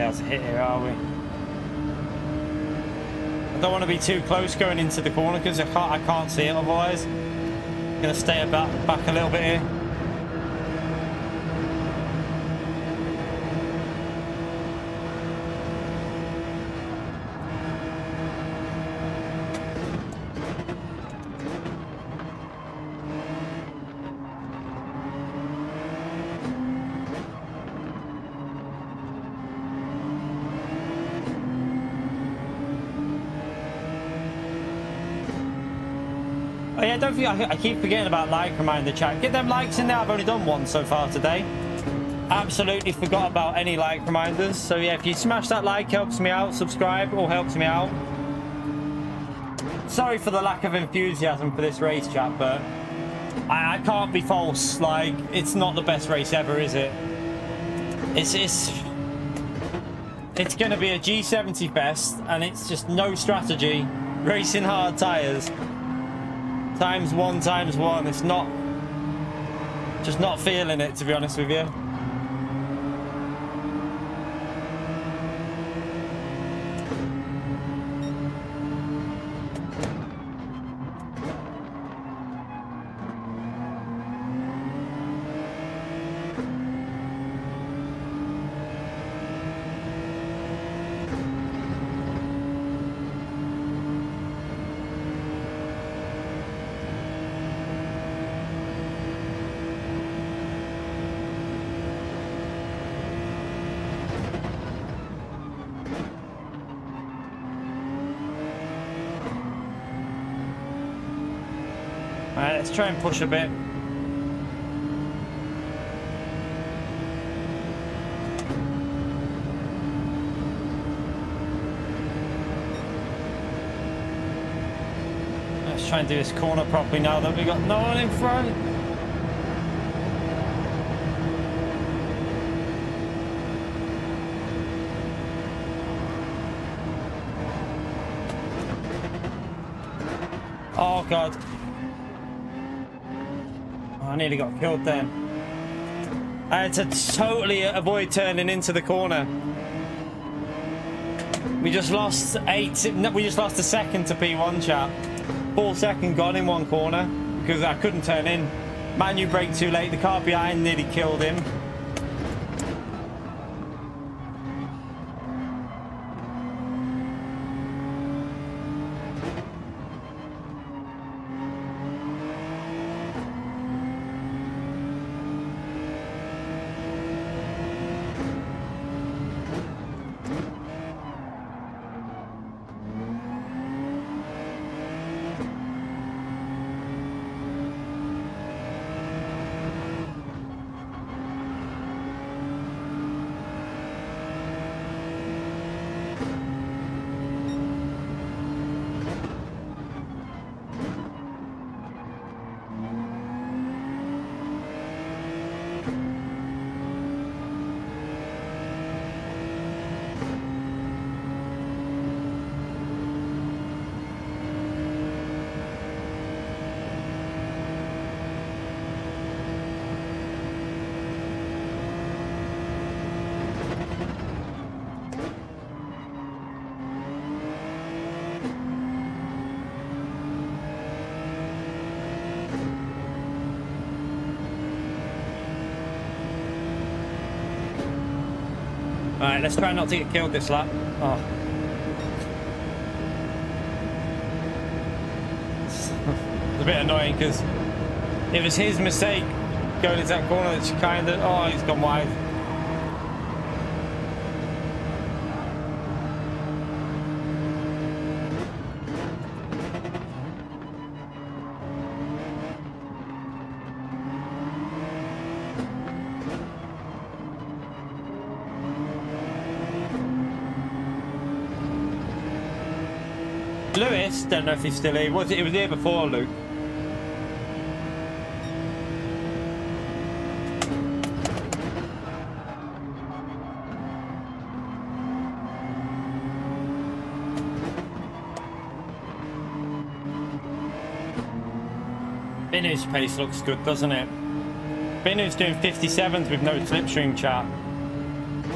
To hit here, are we? I don't want to be too close going into the corner because I can't see it otherwise. I'm gonna stay back a little bit here. Oh yeah, don't forget, I keep forgetting about like reminder chat. Get them likes in there. I've only done one so far today. Absolutely forgot about any like reminders. So yeah, if you smash that like, helps me out. Subscribe, all helps me out. Sorry for the lack of enthusiasm for this race, chat, but I can't be false. Like, it's not the best race ever, is it? It's gonna be a G70 fest, and it's just no strategy. Racing hard tires. Times one. It's not, just not feeling it, to be honest with you. Alright, let's try and push a bit. Let's try and do this corner properly now that we've got no one in front. Oh god. Oh, I nearly got killed then. I had to totally avoid turning into the corner. We just lost a second to P1, chat. Full second gone in one corner because I couldn't turn in. Manu braked too late. The car behind nearly killed him. Alright, let's try not to get killed this lap. Oh. It's a bit annoying because it was his mistake going into that corner that's kind of... Oh, he's gone wide. Lewis, don't know if he's still here. It was here before, Luke. Binu's pace looks good, doesn't it? Binu's doing 57s with no slipstream, chat.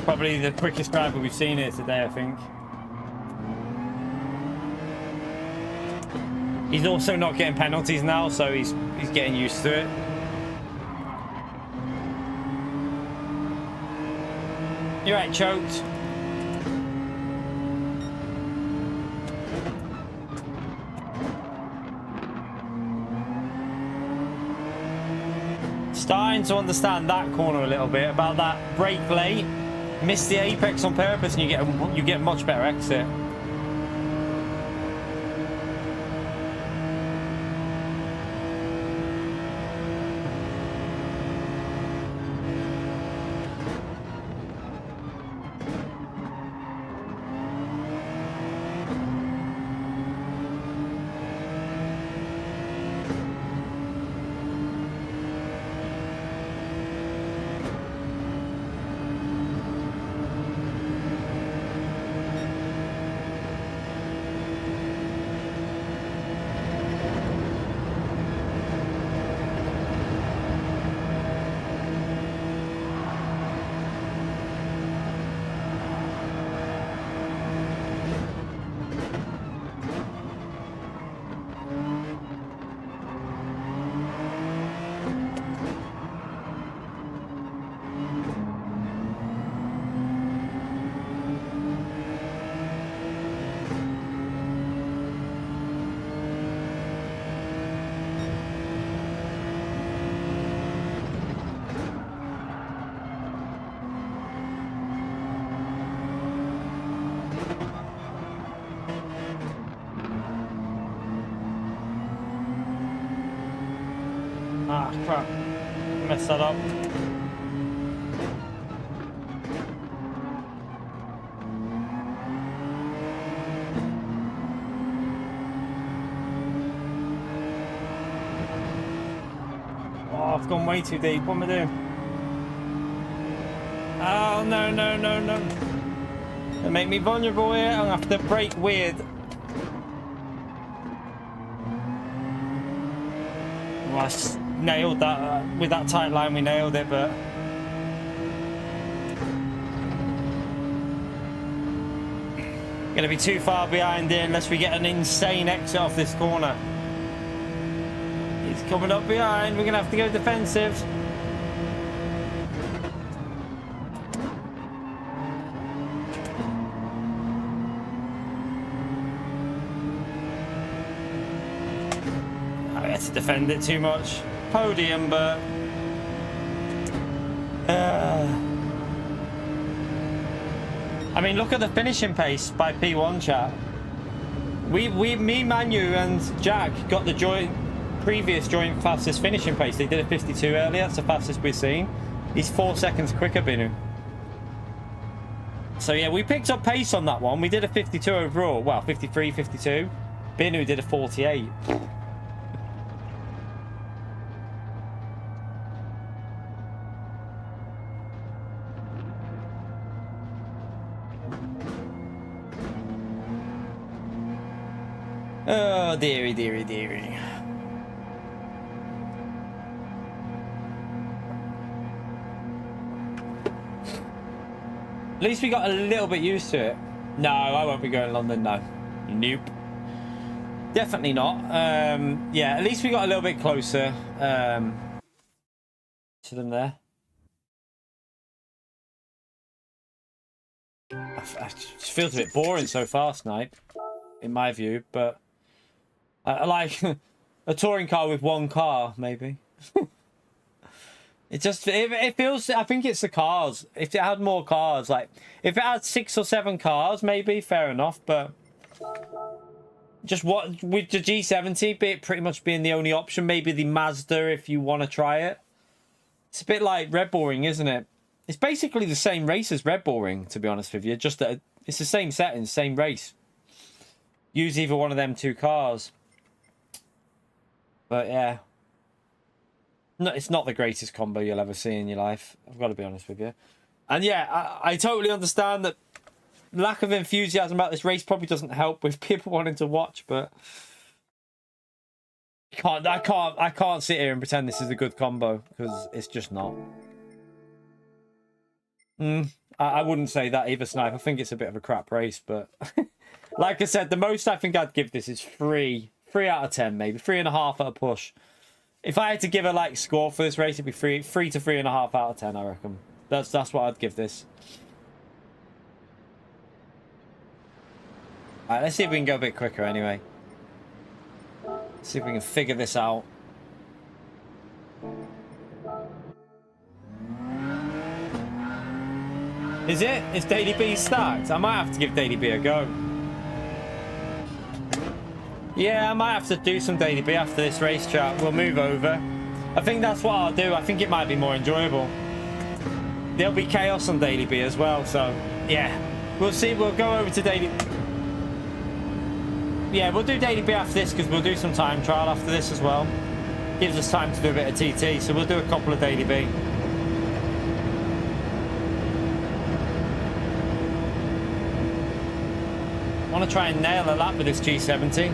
Probably the quickest driver we've seen here today, I think. He's also not getting penalties now, so he's getting used to it. You're right, choked. Starting to understand that corner a little bit about that brake late, miss the apex on purpose, and you get a much better exit. Ah, crap. Messed that up. Oh, I've gone way too deep. What am I doing? Oh, no, no, no, no. They make me vulnerable here. I'm going to have to brake weird. Well, I nailed that. With that tight line, we nailed it, but... Going to be too far behind here unless we get an insane exit off this corner. He's coming up behind. We're going to have to go defensive. I had to defend it too much. Podium, but... I mean, look at the finishing pace by P1 chat. Me, Manu, and Jack got the previous joint fastest finishing pace. They did a 52 earlier. That's the fastest we've seen. He's 4 seconds quicker, Binu. So yeah, we picked up pace on that one. We did a 52 overall. Well, 53, 52. Binu did a 48. Oh, dearie, dearie, dearie. At least we got a little bit used to it. No, I won't be going to London, no. Nope. Definitely not. Yeah, at least we got a little bit closer to them there. It just feels a bit boring so fast, Snipe, in my view, but I like a touring car with one car, maybe. It feels, I think it's the cars. If it had more cars, like, if it had 6 or 7 cars, maybe, fair enough, but just what, with the G70, it pretty much being the only option, maybe the Mazda if you want to try it. It's a bit like Red Bull Ring, isn't it? It's basically the same race as Red Bull Ring, to be honest with you, just that it's the same settings, same race. Use either one of them 2 cars. But yeah, no, it's not the greatest combo you'll ever see in your life. I've got to be honest with you. And yeah, I totally understand that lack of enthusiasm about this race probably doesn't help with people wanting to watch. But I can't sit here and pretend this is a good combo because it's just not. I wouldn't say that either, Snipe. I think it's a bit of a crap race, but like I said, the most I think I'd give this is 3 out of 10, maybe 3.5 at a push. If I had to give a like score for this race, it'd be 3 to 3.5 out of 10, I reckon. That's what I'd give this. Alright, let's see if we can go a bit quicker anyway. Let's see if we can figure this out. Is it? Is Daily B stacked? I might have to give Daily B a go. Yeah, I might have to do some Daily B after this race, chat. We'll move over. I think that's what I'll do. I think it might be more enjoyable. There'll be chaos on Daily B as well, so yeah. We'll see. We'll go over to Daily... Yeah, we'll do Daily B after this because we'll do some time trial after this as well. Gives us time to do a bit of TT, so we'll do a couple of Daily B. I want to try and nail a lap with this G70.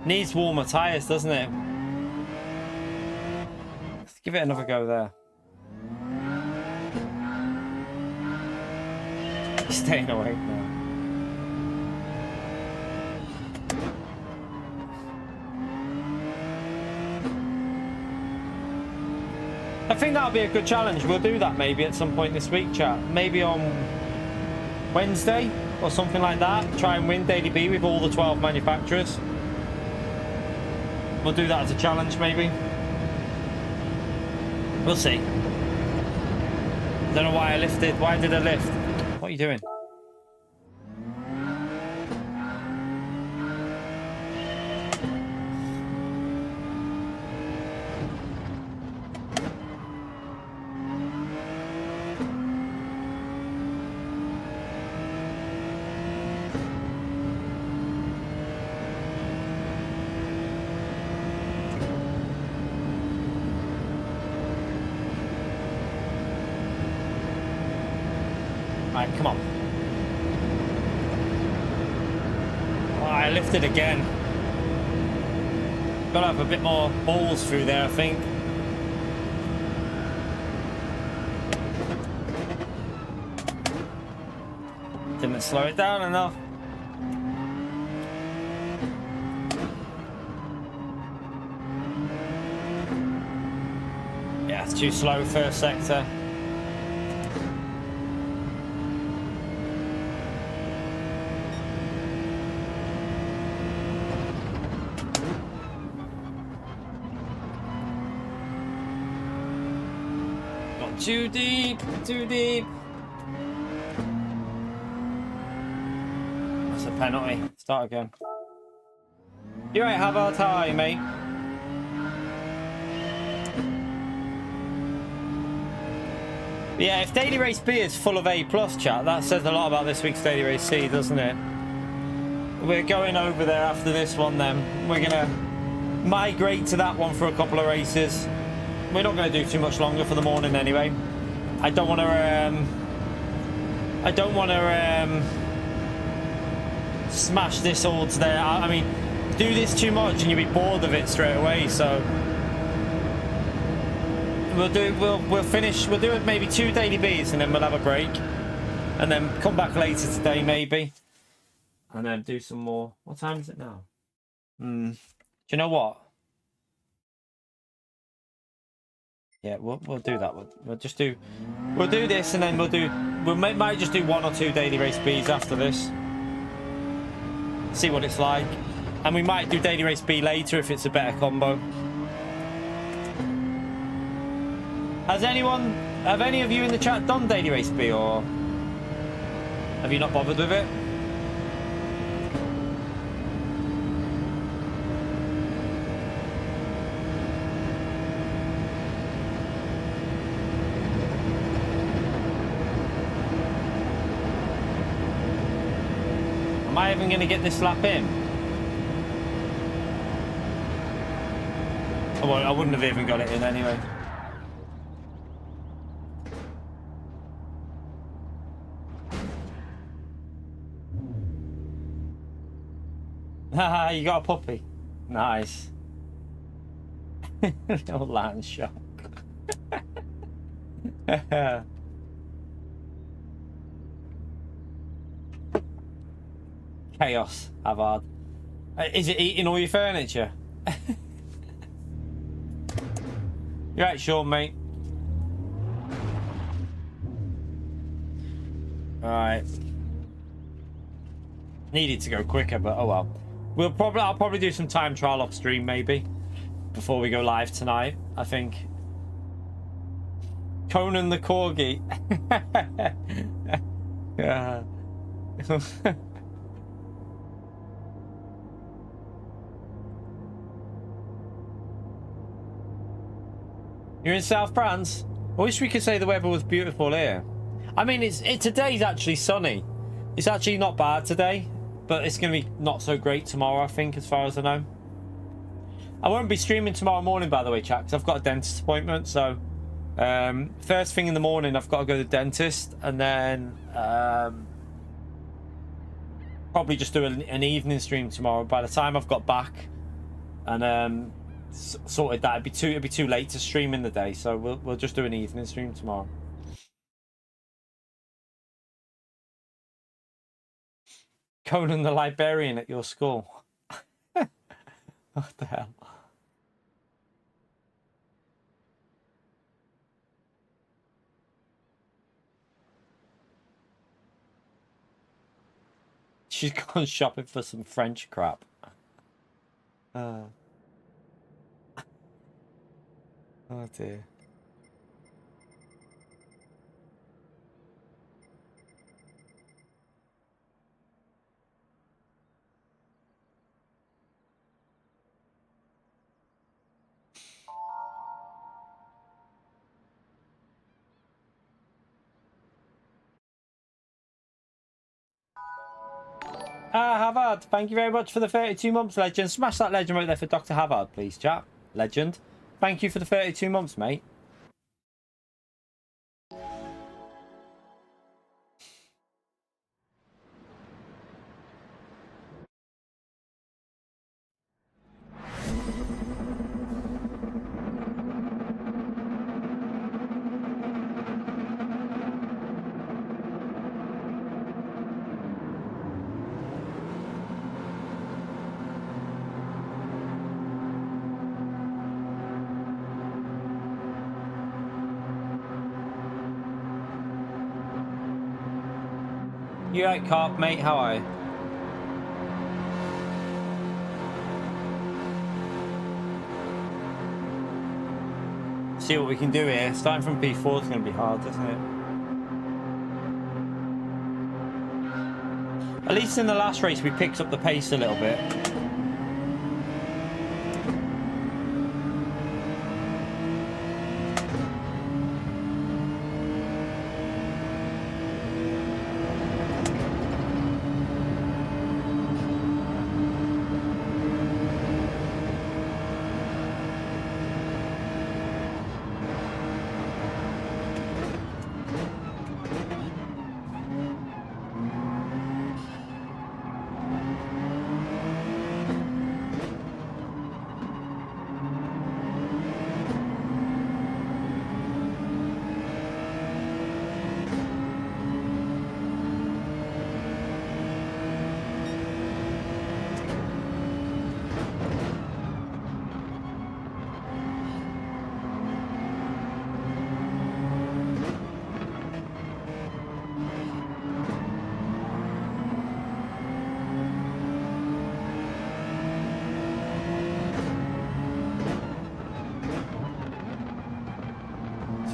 Needs warmer tyres, doesn't it? Let's give it another go there. Staying awake now. I think that'll be a good challenge. We'll do that maybe at some point this week, chat. Maybe on Wednesday or something like that. Try and win Daily B with all the 12 manufacturers. We'll do that as a challenge, maybe. We'll see. Don't know why I lifted. Why did I lift? What are you doing? Alright, come on. Oh, I lifted again. Gotta have a bit more balls through there, I think. Didn't slow it down enough. Yeah, it's too slow first sector. Not too deep, too deep. That's a penalty. Start again. You're right, Havard. How are you, mate? Yeah, if Daily Race B is full of A+ chat, that says a lot about this week's Daily Race C, doesn't it? We're going over there after this one then. We're going to migrate to that one for a couple of races. We're not going to do too much longer for the morning anyway. I don't want to smash this all today. I mean, do this too much and you'll be bored of it straight away, so we'll do it maybe 2 daily Bs and then we'll have a break and then come back later today maybe and then do some more. What time is it now? Do you know what? Yeah, we'll do that. We'll do this and then we might just do 1 or 2 daily race Bs after this. See what it's like. And we might do daily race B later if it's a better combo. Have any of you in the chat done daily race B, or have you not bothered with it? Am I even going to get this lap in? Oh, well, I wouldn't have even got it in anyway. Haha, you got a puppy. Nice. Little land shark. Chaos, Havard. Is it eating all your furniture? You're right, Sean, mate. Alright. Needed to go quicker, but oh well. I'll probably do some time trial off stream maybe before we go live tonight, I think. Conan the Corgi. Yeah. You're in South France? I wish we could say the weather was beautiful here. I mean, today's actually sunny. It's actually not bad today, but it's going to be not so great tomorrow, I think, as far as I know. I won't be streaming tomorrow morning, by the way, chat, because I've got a dentist appointment. So, first thing in the morning, I've got to go to the dentist, and then probably just do an evening stream tomorrow. By the time I've got back and sorted that, it'd be too late to stream in the day. So we'll just do an evening stream tomorrow. Conan the librarian at your school. What the hell? She's gone shopping for some French crap. Oh dear. Havard, thank you very much for the 32 months, legend. Smash that legend right there for Dr. Havard, please, chat. Legend. Thank you for the 32 months, mate. You right, Carp, mate? How are you? See what we can do here. Starting from P4 is going to be hard, isn't it? At least in the last race, we picked up the pace a little bit.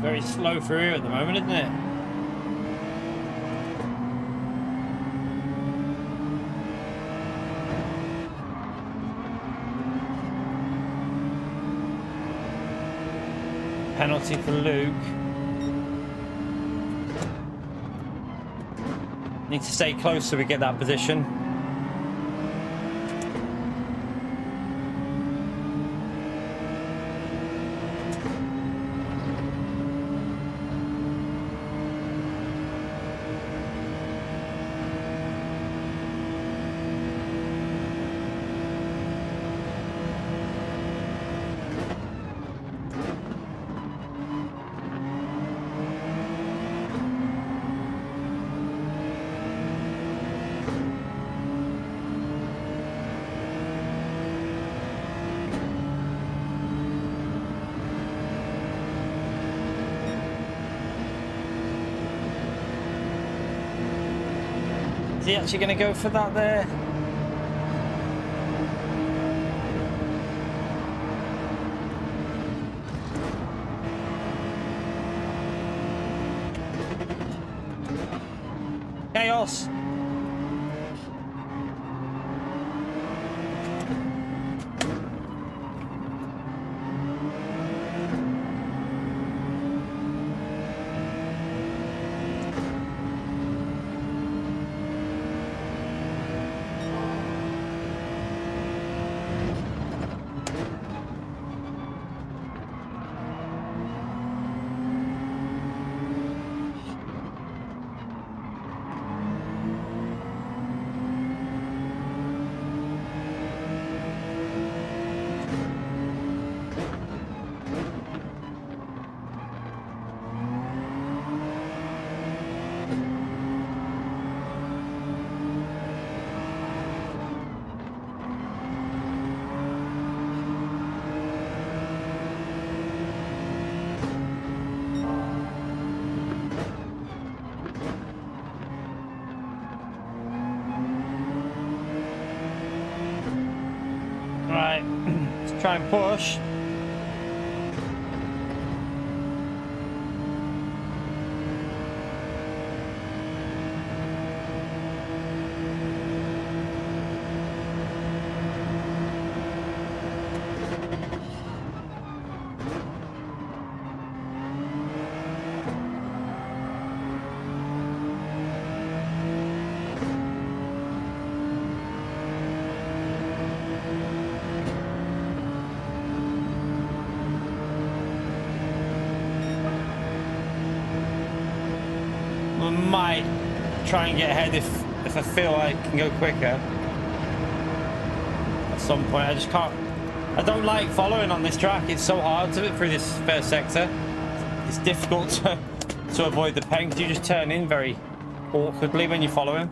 Very slow through here at the moment, isn't it? Penalty for Luke. Need to stay close so we get that position. Is he actually going to go for that there? Chaos! Try and push. Might try and get ahead if I feel I can go quicker at some point. I just can't. I don't like following on this track. It's so hard to through this first sector. It's difficult to avoid the pen because you just turn in very awkwardly when you follow him.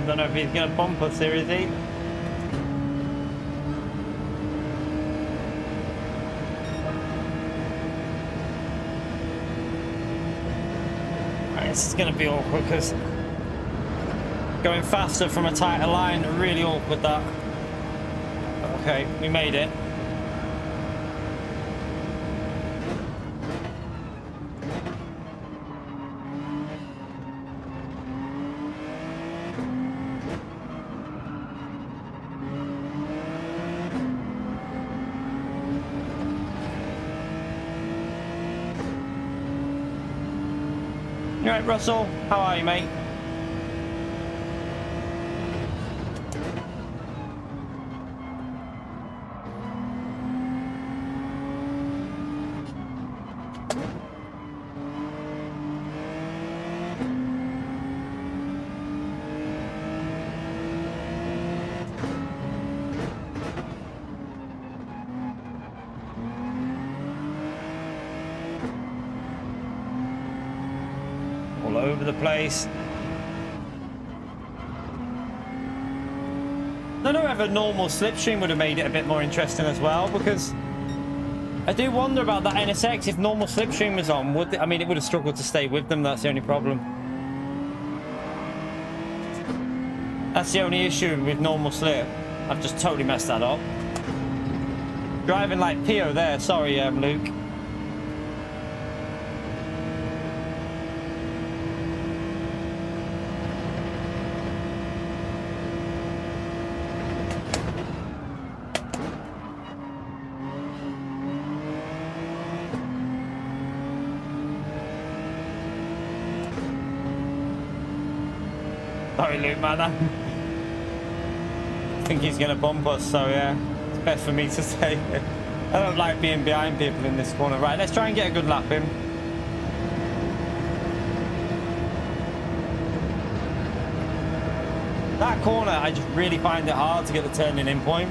Don't know if he's going to bump us here, is he? Right, this is going to be awkward because going faster from a tighter line, really awkward that. Okay, we made it. You right, Russell? How are you, mate? All over the place. I don't know whether normal slipstream would have made it a bit more interesting as well, because I do wonder about that NSX. If normal slipstream was on, would they, I mean, it would have struggled to stay with them. That's the only problem. That's the only issue with normal slip. I've just totally messed that up. Driving like Pio there. Sorry, Luke. Sorry, Luke, man. I think he's going to bump us, so yeah, it's best for me to say. I don't like being behind people in this corner. Right, let's try and get a good lap in. That corner, I just really find it hard to get the turning in point.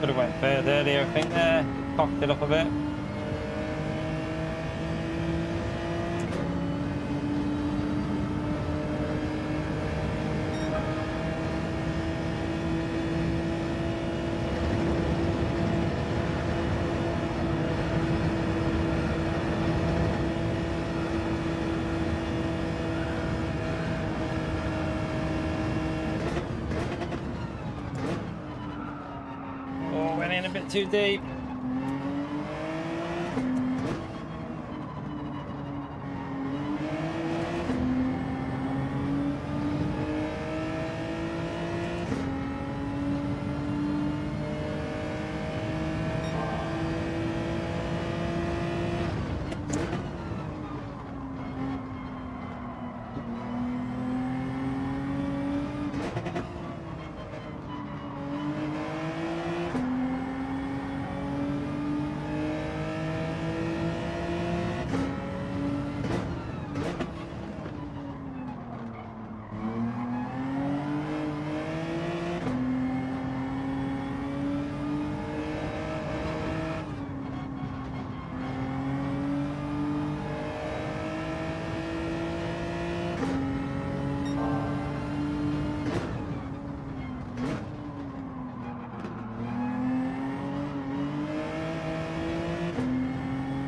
Could have went further earlier, I think there. Cocked it up a bit. A bit too deep.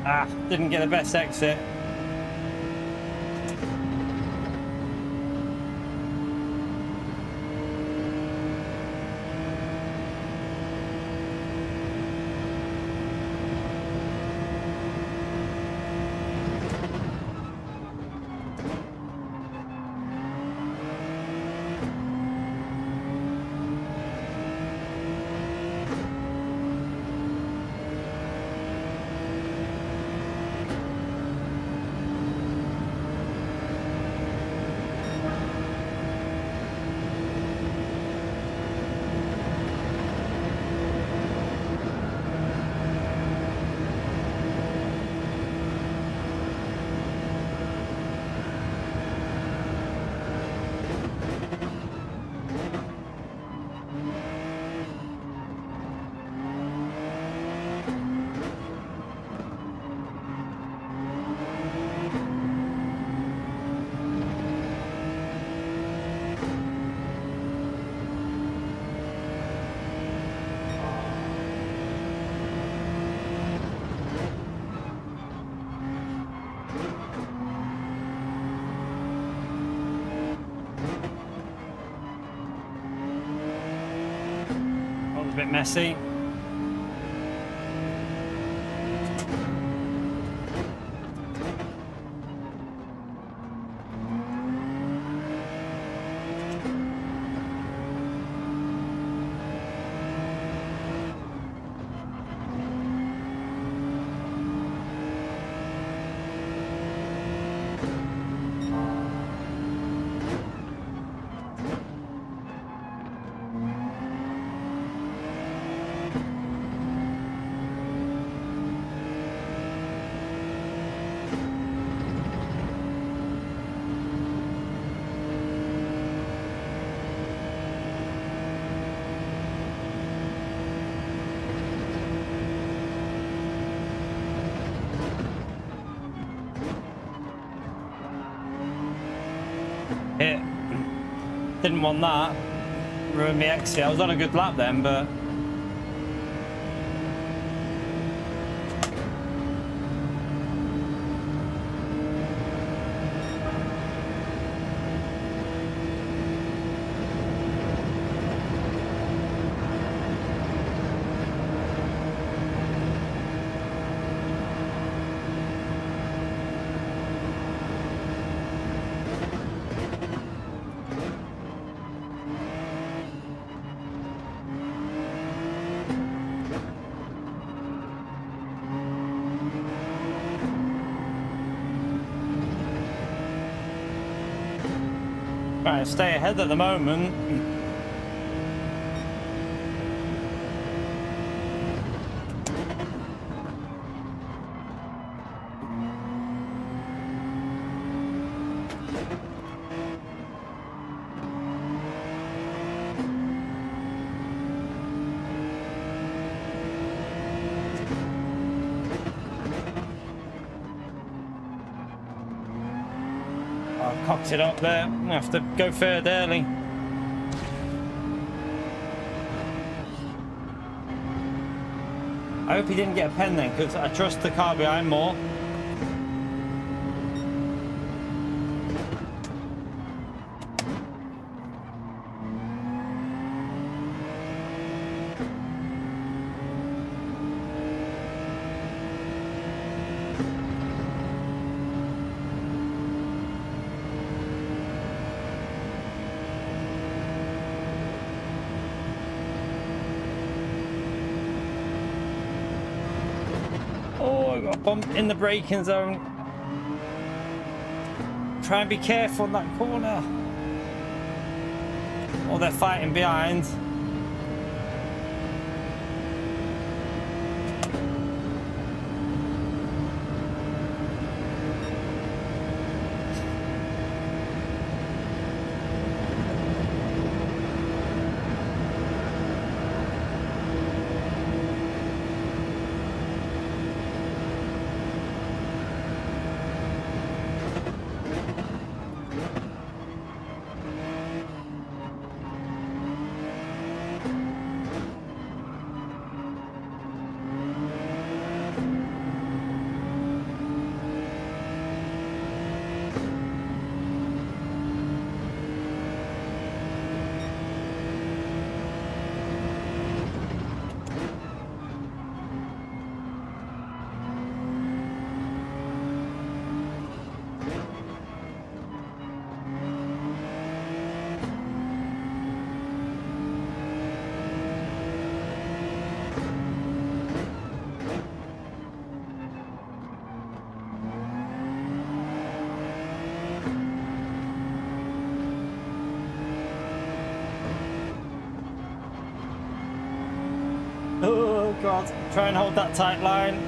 Ah, didn't get the best exit. A bit messy. Hit. Didn't want that. Ruined me exit. I was on a good lap then, but trying to stay ahead at the moment. Cocked it up there. I have to go third early. I hope he didn't get a pen then, because I trust the car behind more. Bump in the braking zone. Try and be careful in that corner. Oh, they're fighting behind. God. Try and hold that tight line.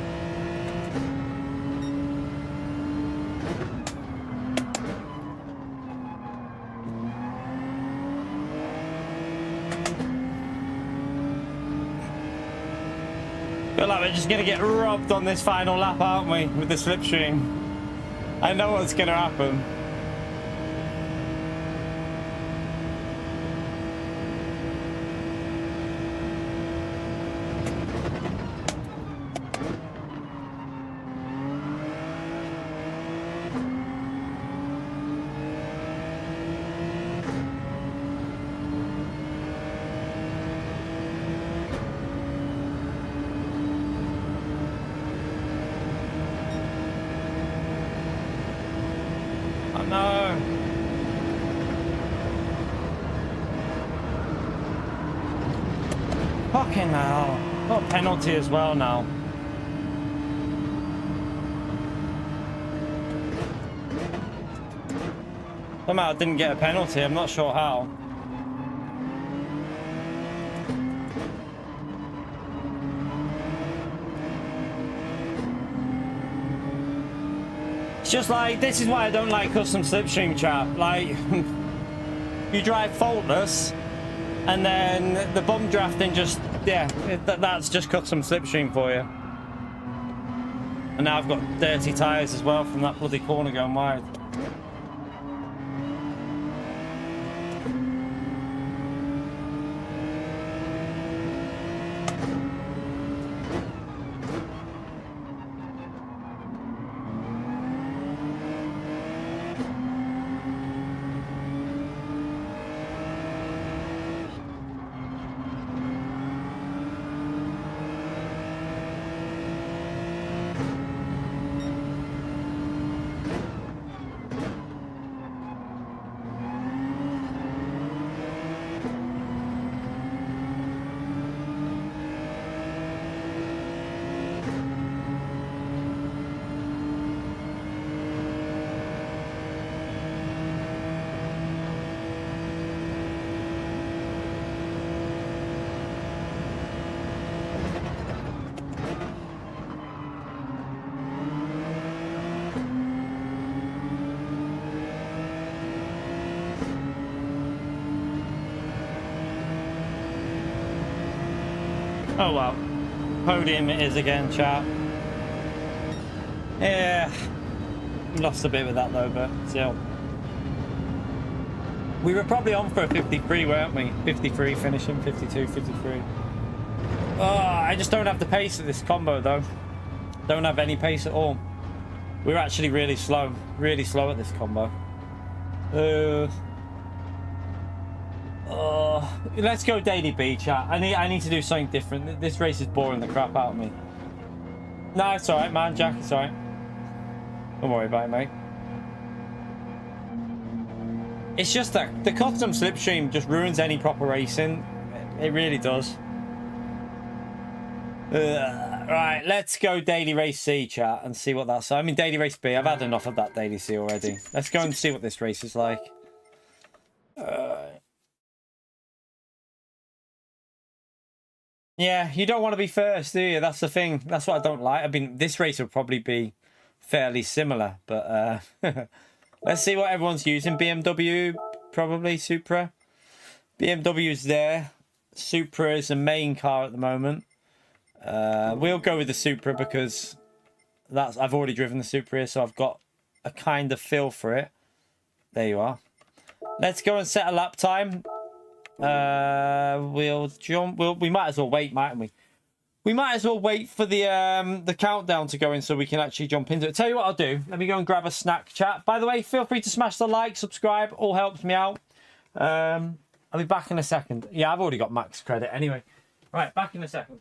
Feel like we're just going to get robbed on this final lap, aren't we? With the slipstream. I know what's going to happen. Fucking hell. Got a penalty as well now. Somehow I didn't get a penalty. I'm not sure how. It's just like, this is why I don't like custom slipstream, chat. Like, you drive faultless, and then the bump drafting just, yeah, that's just custom slipstream for you. And now I've got dirty tyres as well from that bloody corner going wide. Oh well, podium it is again, chat. Yeah, lost a bit with that though, but still. We were probably on for a 53, weren't we? 53 finishing, 52, 53. Oh, I just don't have the pace of this combo though. Don't have any pace at all. We're actually really slow at this combo. Let's go Daily B, chat. I need to do something different. This race is boring the crap out of me. No, it's alright, man. Jack, it's alright. Don't worry about it, mate. It's just that the custom slipstream just ruins any proper racing. It really does. Right, let's go Daily Race C, chat, and see what that's. I mean, Daily Race B. I've had enough of that Daily C already. Let's go and see what this race is like. Yeah, you don't want to be first, do you? That's the thing. That's what I don't like. I mean, this race will probably be fairly similar, but let's see what everyone's using. BMW, probably Supra. BMW's there. Supra is the main car at the moment. We'll go with the Supra because I've already driven the Supra here, so I've got a kind of feel for it. There you are. Let's go and set a lap time. We'll jump. We might as well wait, mightn't we? We might as well wait for the countdown to go in so we can actually jump into it. Tell you what I'll do. Let me go and grab a snack, chat. By the way, feel free to smash the like, subscribe. All helps me out. I'll be back in a second. Yeah, I've already got max credit anyway. Right, back in a second.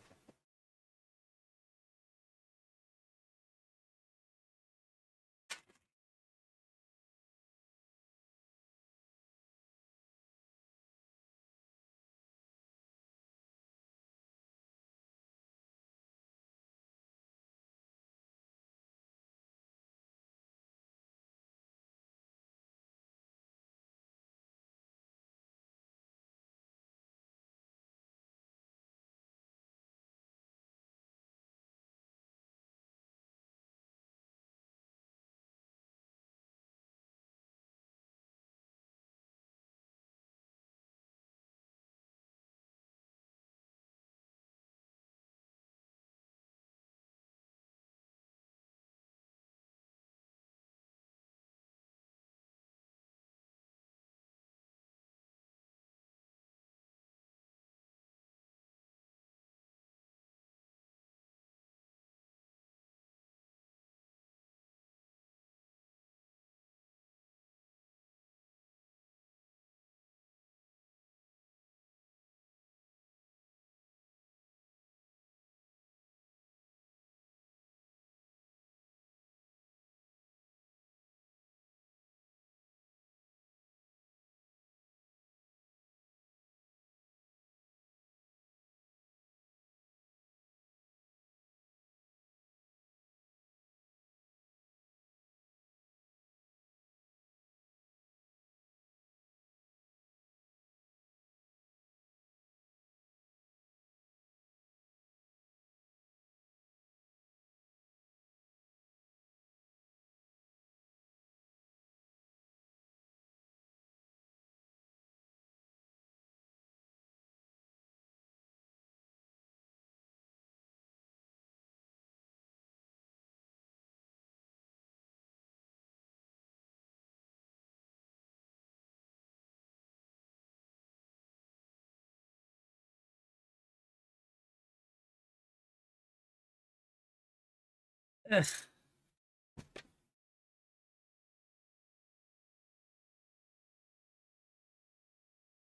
Ugh.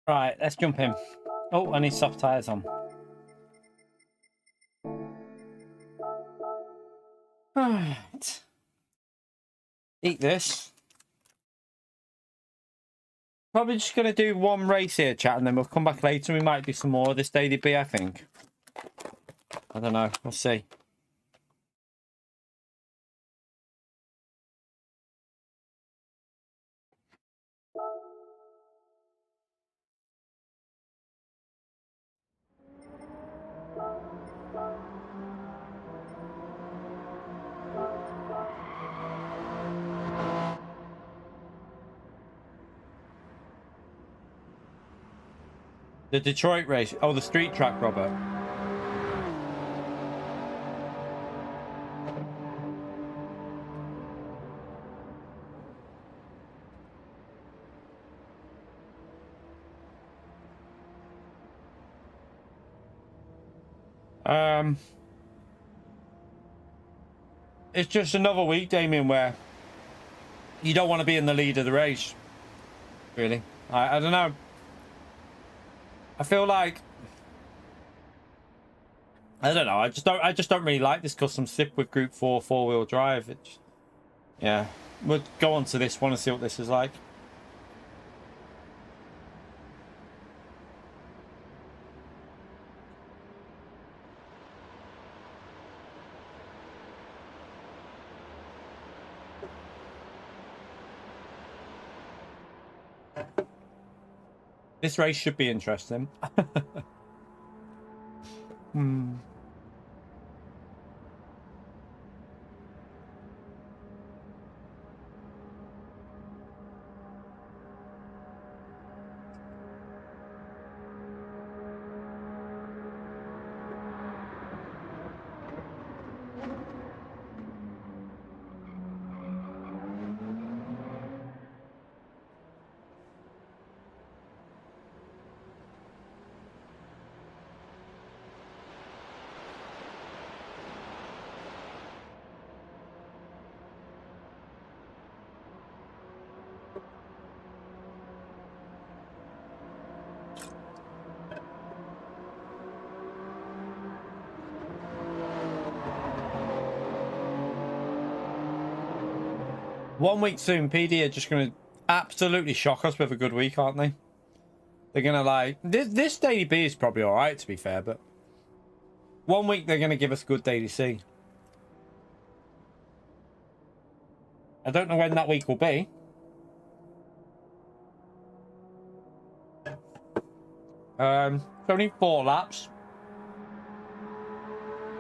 Right, let's jump in. Oh, I need soft tires on. Alright. Eat this. Probably just going to do one race here, chat, and then we'll come back later. We might do some more of this Daily B, I think. I don't know. We'll see. The Detroit race. Oh, the street track, Robert. It's just another week, Damien, where you don't want to be in the lead of the race. Really. I don't know. I feel like I don't know. I just don't really like this custom SIP with Group 4 4-wheel drive. It's, yeah. We'll go on to this one and see what this is like. This race should be interesting. Hmm. One week soon, PD are just going to absolutely shock us with a good week, aren't they? They're going to like... This Daily B is probably alright, to be fair, but... One week they're going to give us good Daily C. I don't know when that week will be. It's only 4 laps.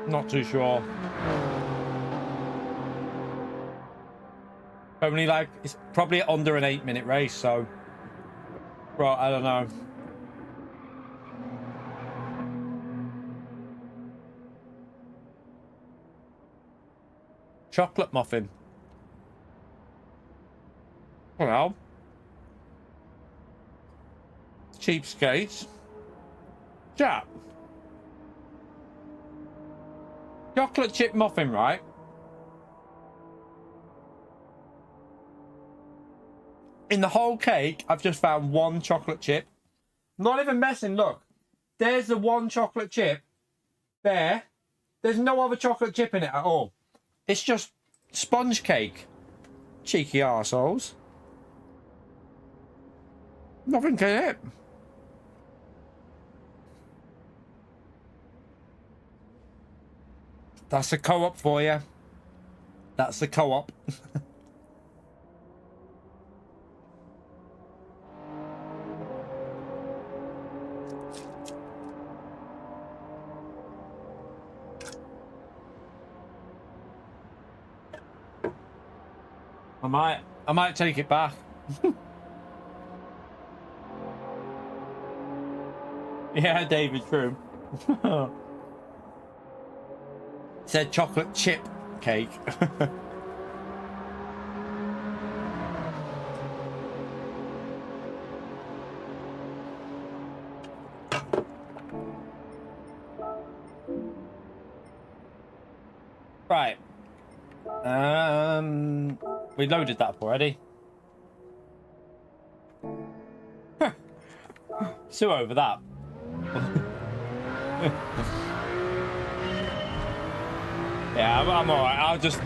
Not too sure. Only like, it's probably under an 8-minute race, so... Right, I don't know. Chocolate muffin. Well. Cheapskates. Chat. Chocolate chip muffin, right? In the whole cake, I've just found one chocolate chip. Not even messing, look. There's the one chocolate chip. There. There's no other chocolate chip in it at all. It's just sponge cake. Cheeky arseholes. Nothing in it. That's a co-op for you. That's the co-op. I might take it back. Yeah, David, true. Said chocolate chip cake. Right. We loaded that up already. So over that. Yeah, I'm alright. I'll just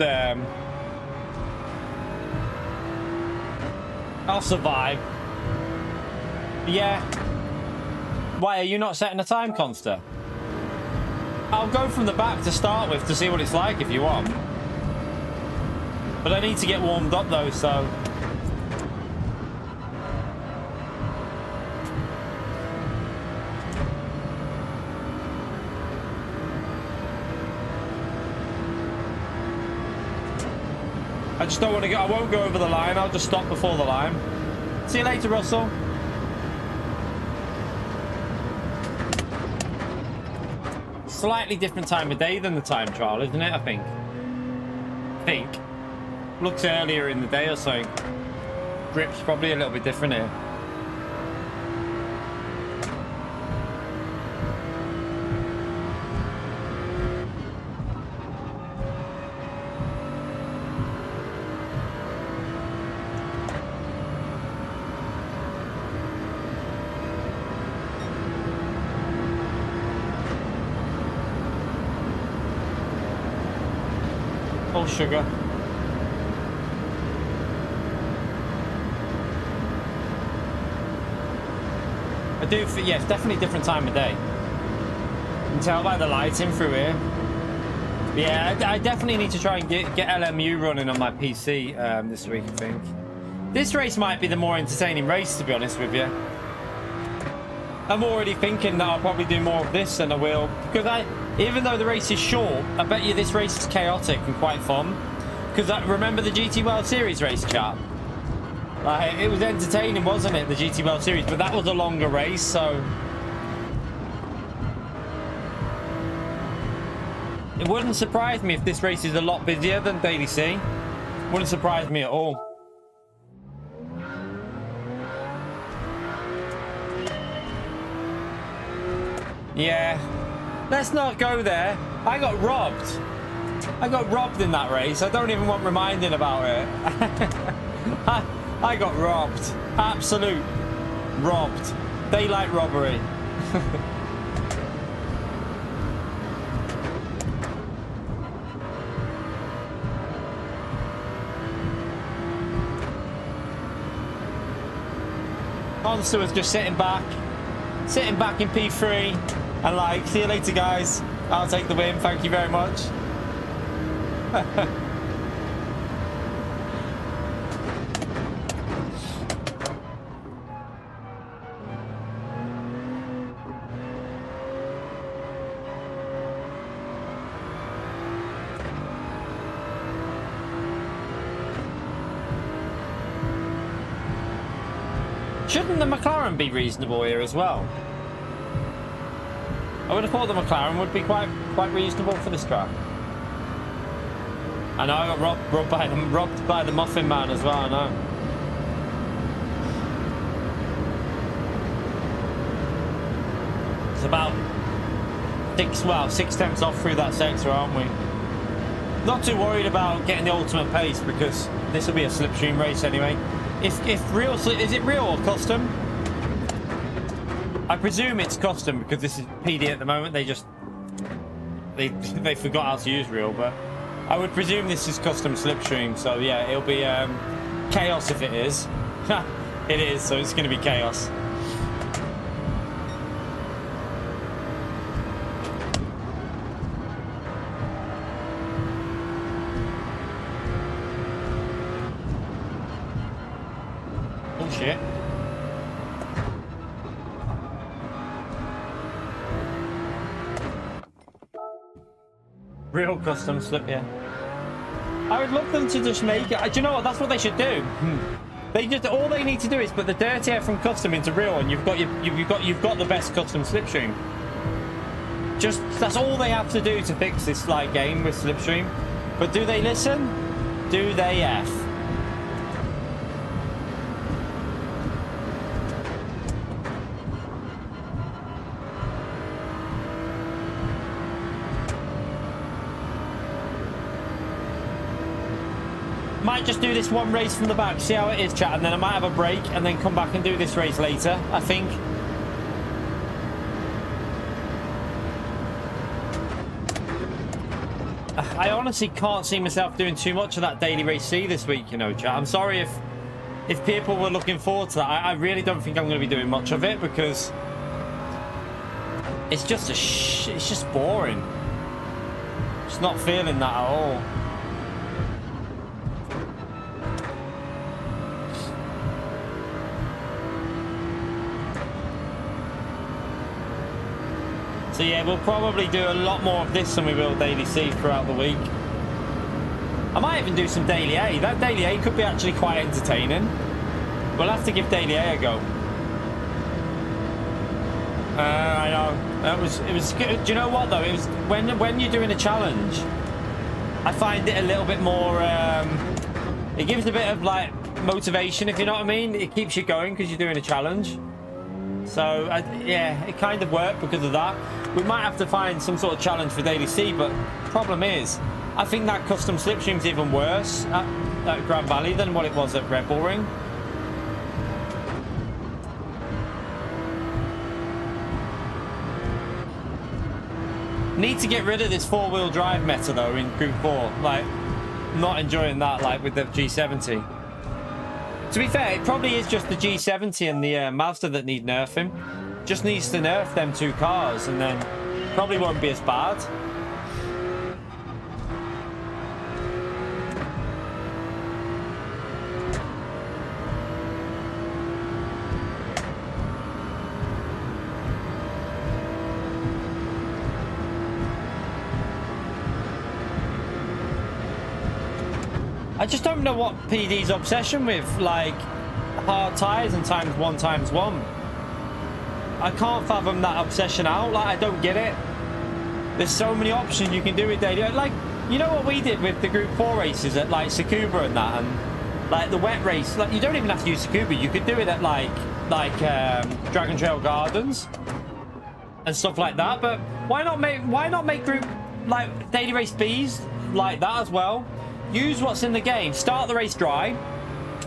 I'll survive. Yeah. Why are you not setting a time, Conster? I'll go from the back to start with to see what it's like if you want. But I need to get warmed up though, so. I just don't want to go. I won't go over the line. I'll just stop before the line. See you later, Russell. Slightly different time of day than the time trial, isn't it? I think. Looks earlier in the day or so. Grip's probably a little bit different here. Oh, sugar. I do, yeah, it's definitely a different time of day. You can tell by the lighting through here. Yeah, I definitely need to try and get LMU running on my PC this week, I think. This race might be the more entertaining race, to be honest with you. I'm already thinking that I'll probably do more of this than I will. Because even though the race is short, I bet you this race is chaotic and quite fun. Because remember the GT World Series race, chat? Like, it was entertaining, wasn't it, the GT World Series? But that was a longer race, so... It wouldn't surprise me if this race is a lot busier than Daily C. Wouldn't surprise me at all. Yeah. Let's not go there. I got robbed. I got robbed in that race. I don't even want reminding about it. I got robbed. Absolute robbed. Daylight robbery. Monster was just sitting back in P3 and like, see you later guys, I'll take the win, thank you very much. Shouldn't the McLaren be reasonable here as well? I would have thought the McLaren would be quite reasonable for this track. I know I got robbed by the Muffin Man as well, I know. It's about 6/10 off through that sector, aren't we? Not too worried about getting the ultimate pace because this will be a slipstream race anyway. If real, is it real or custom? I presume it's custom because this is PD at the moment. They forgot how to use real, but I would presume this is custom slipstream. So yeah, it'll be chaos if it is. It is, so it's going to be chaos. Shit. Real custom slip, yeah. I would love them to just make it. Do you know what? That's what they should do. They just all they need to do is put the dirty air from custom into real, and you've got the best custom slipstream. Just that's all they have to do to fix this like game with slipstream. But do they listen? Do they F? Might just do this one race from the back, see how it is, chat, and then I might have a break and then come back and do this race later, I think. I honestly can't see myself doing too much of that daily race C this week, you know, chat. I'm sorry if people were looking forward to that. I really don't think I'm going to be doing much of it because it's just it's just boring. Just not feeling that at all. So yeah, we'll probably do a lot more of this than we will Daily C throughout the week. I might even do some Daily A. That Daily A could be actually quite entertaining. We'll have to give Daily A a go. I know. It was good. Do you know what though? It was when you're doing a challenge, I find it a little bit more. It gives a bit of like motivation, if you know what I mean. It keeps you going because you're doing a challenge. So yeah, it kind of worked because of that. We might have to find some sort of challenge for Daily C, but the problem is, I think that custom slipstream's even worse at Grand Valley than what it was at Red Bull Ring. Need to get rid of this four-wheel drive meta though in Group 4. Like, not enjoying that like with the G70. To be fair, it probably is just the G70 and the Mazda that need nerfing. Just needs to nerf them two cars and then probably won't be as bad. I just don't know what PD's obsession with, like, hard tyres and ×1 I can't fathom that obsession out. Like, I don't get it. There's so many options you can do with daily. Like, you know what we did with the Group 4 races at, like, Tsukuba and that, and, like, the wet race. Like, you don't even have to use Tsukuba. You could do it at, like Dragon Trail Gardens and stuff like that. But why not make Group, like, daily race Bs like that as well? Use what's in the game. Start the race dry.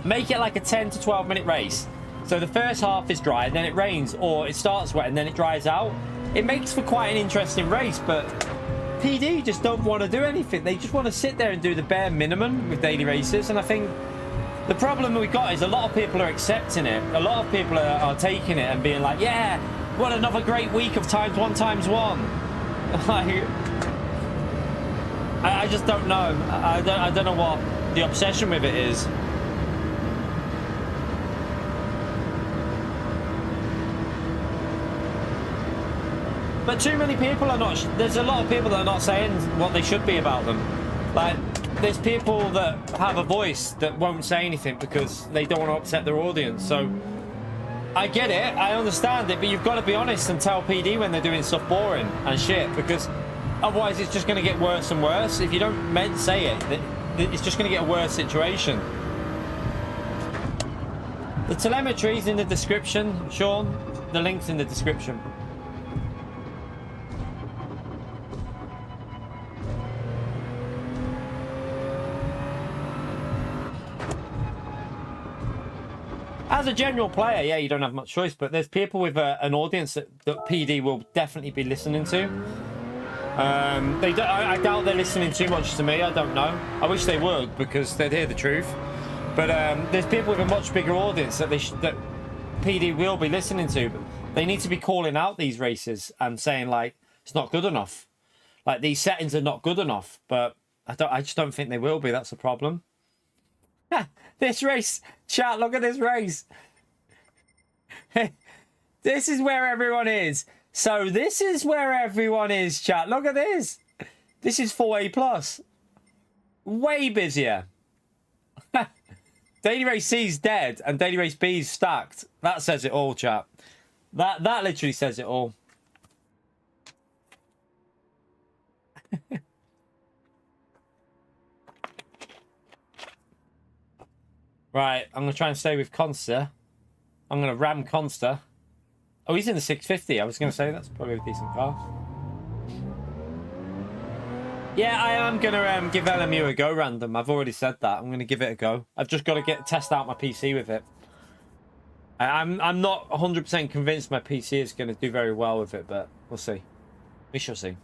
Make it like a 10 to 12 minute race. So the first half is dry, and then it rains, or it starts wet and then it dries out. It makes for quite an interesting race, but PD just don't want to do anything. They just want to sit there and do the bare minimum with daily races. And I think the problem we've got is a lot of people are accepting it. A lot of people are taking it and being like, yeah, what another great week of ×1 Like, I just don't know. I don't know what the obsession with it is. But too many people are not. There's a lot of people that are not saying what they should be about them. Like, there's people that have a voice that won't say anything because they don't want to upset their audience. So I get it, I understand it, but you've got to be honest and tell PD when they're doing stuff boring and shit, because otherwise it's just going to get worse and worse. If you don't say it, it's just going to get a worse situation. The telemetry's in the description, Sean. The link's in the description. As a general player, yeah, you don't have much choice, but there's people with an audience that PD will definitely be listening to. I doubt they're listening too much to me. I don't know. I wish they would, because they'd hear the truth. But there's people with a much bigger audience that that PD will be listening to. But they need to be calling out these races and saying, like, it's not good enough. Like, these settings are not good enough. But I just don't think they will be. That's the problem. This race, chat, look at this race. This is where everyone is. So this is where everyone is, chat. Look at this. This is 4A+. Way busier. Daily Race C's dead and Daily Race B's stacked. That says it all, chat. That literally says it all. Right, I'm going to try and stay with Consta. I'm going to ram Consta. Oh, he's in the 650. I was going to say that's probably a decent car. Yeah, I am gonna give LMU a go random. I've already said that. I'm gonna give it a go. I've just got to test out my PC with it. I'm not 100% convinced my PC is gonna do very well with it, but we'll see. We shall see.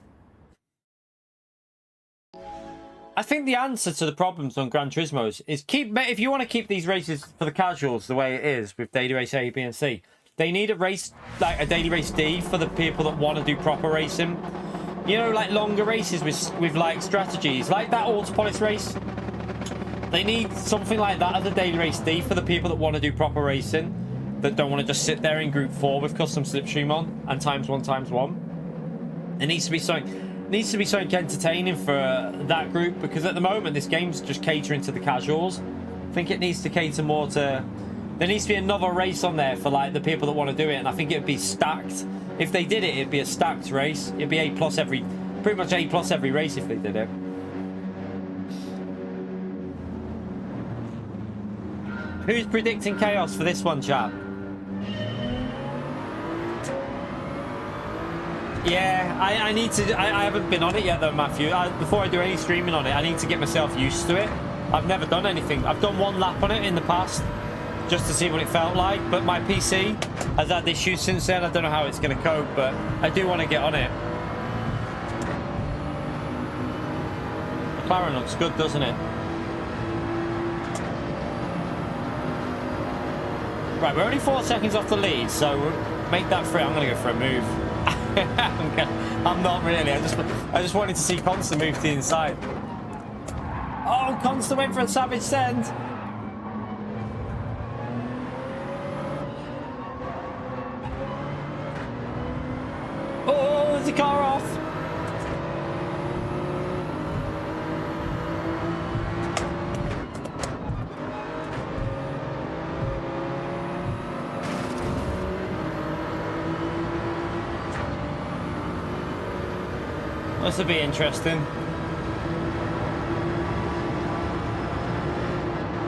I think the answer to the problems on Gran Turismo is if you want to keep these races for the casuals the way it is with Daily Race A, B, and C, they need a race like a Daily Race D for the people that want to do proper racing. You know, like longer races with like strategies, like that Autopolis race. They need something like that as a Daily Race D for the people that want to do proper racing, that don't want to just sit there in Group 4 with custom slipstream on and ×1×1. It needs to be something. Needs to be something entertaining for that group, because at the moment this game's just catering to the casuals. I think it needs to cater more to... There needs to be another race on there for like the people that want to do it, and I think it'd be stacked. If they did it, it'd be a stacked race. It'd be pretty much A+ every race if they did it. Who's predicting chaos for this one, chap? Yeah, I need to... I haven't been on it yet though, Matthew. Before I do any streaming on it, I need to get myself used to it. I've never done anything. I've done one lap on it in the past, just to see what it felt like. But my PC has had issues since then. I don't know how it's going to cope, but I do want to get on it. McLaren looks good, doesn't it? Right, we're only 4 seconds off the lead, so make that free. I'm going to go for a move. I'm not really. I just wanted to see Consta move to the inside. Oh, Consta went for a savage send. Oh, there's the car off. This will be interesting.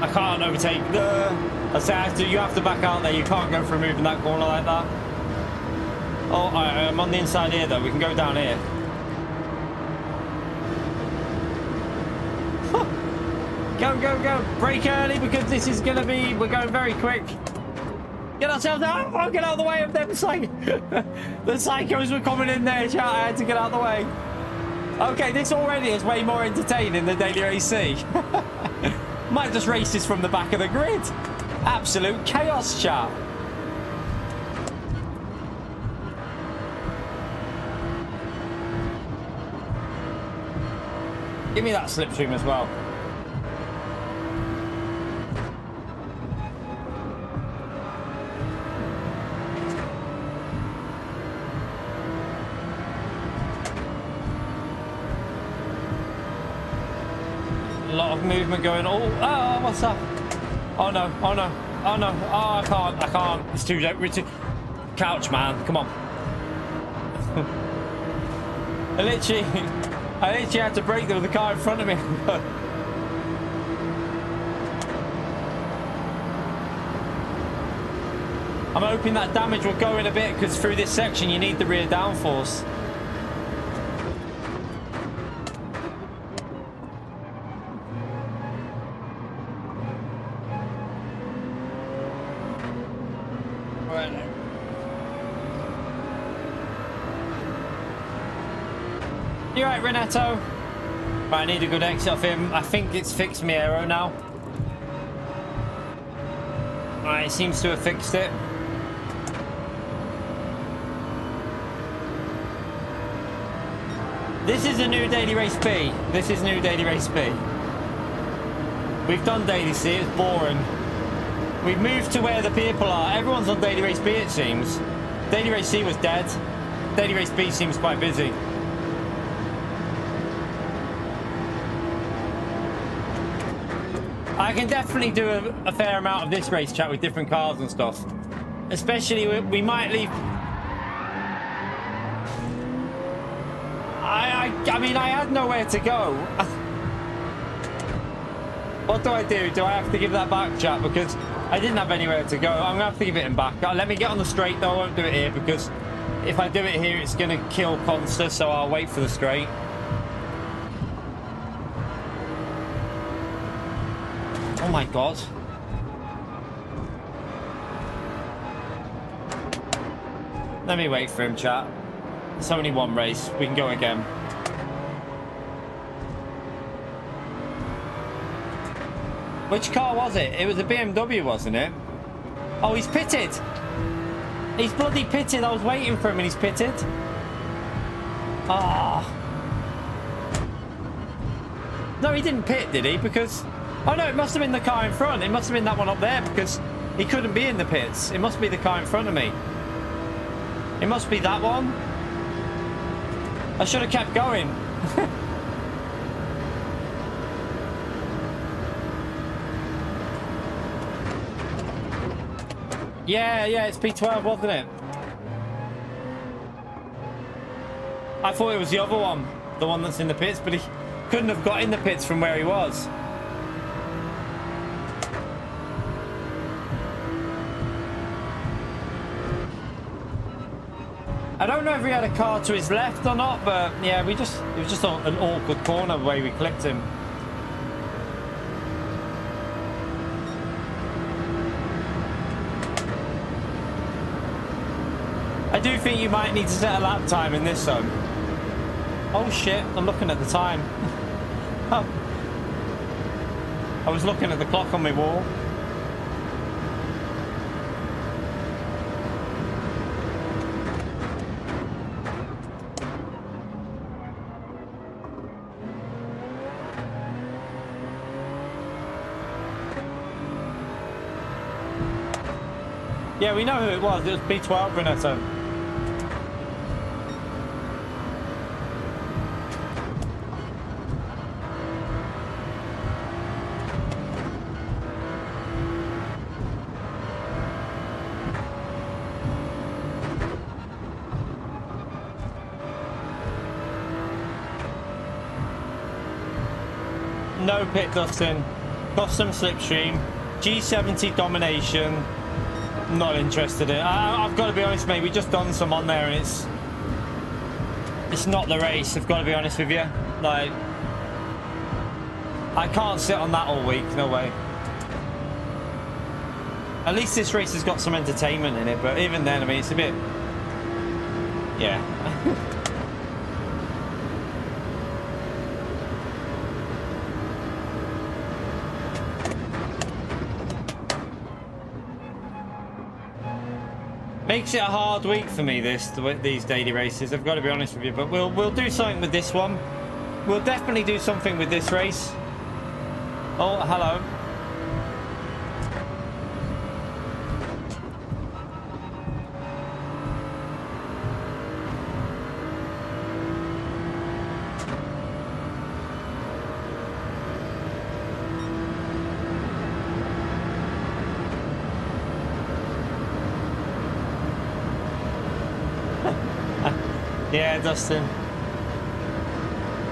I can't overtake the... I say you have to back out there. You can't go for a move in that corner like that. Oh, I'm on the inside here though. We can go down here. Go, go, go. Brake early because this is going to be... We're going very quick. Get ourselves out. Oh, get out of the way of them. The psychos were coming in there. Chat. I had to get out of the way. Okay, this already is way more entertaining than Daily Race C. Might just race this from the back of the grid. Absolute chaos, chat. Give me that slipstream as well. A lot of movement going. Oh, what's that? Oh no, oh no, oh no, oh, I can't. It's too late. Couch, man, come on. I literally had to brake there with the car in front of me. I'm hoping that damage will go in a bit, because through this section you need the rear downforce. You're right, Renato. Right, I need a good exit off him. I think it's fixed my aero now. Right, it seems to have fixed it. This is a new Daily Race B. This is new Daily Race B. We've done Daily C, it's boring. We've moved to where the people are. Everyone's on Daily Race B, it seems. Daily Race C was dead. Daily Race B seems quite busy. I can definitely do a fair amount of this race, chat, with different cars and stuff. Especially, we might leave... I mean, I had nowhere to go. What do I do? Do I have to give that back, chat? Because I didn't have anywhere to go. I'm going to have to give it back. Let me get on the straight, though. I won't do it here, because if I do it here, it's going to kill Consta, so I'll wait for the straight. Oh my god. Let me wait for him, chat. It's only one race. We can go again. Which car was it? It was a BMW, wasn't it? Oh, he's pitted. He's bloody pitted. I was waiting for him and he's pitted. Ah. No, he didn't pit, did he? Because... Oh, no, it must have been the car in front. It must have been that one up there because he couldn't be in the pits. It must be the car in front of me. It must be that one. I should have kept going. Yeah, it's P12, wasn't it? I thought it was the other one, the one that's in the pits, but he couldn't have got in the pits from where he was. I don't know if he had a car to his left or not, but yeah, it was just an awkward corner the way we clipped him. I do think you might need to set a lap time in this zone. Oh shit, I'm looking at the time. Oh. I was looking at the clock on my wall. Yeah, we know who it was. It was B12 Renato. No pit, Dustin. Custom slipstream. G70 domination. Not interested in it. I've got to be honest, mate. We just done some on there, and it's not the race. I've got to be honest with you. Like, I can't sit on that all week. No way. At least this race has got some entertainment in it, but even then, I mean, it's a bit. Yeah. Makes it a hard week for me, these daily races. I've got to be honest with you, but we'll do something with this one. We'll definitely do something with this race. Oh, hello. Yeah, Dustin.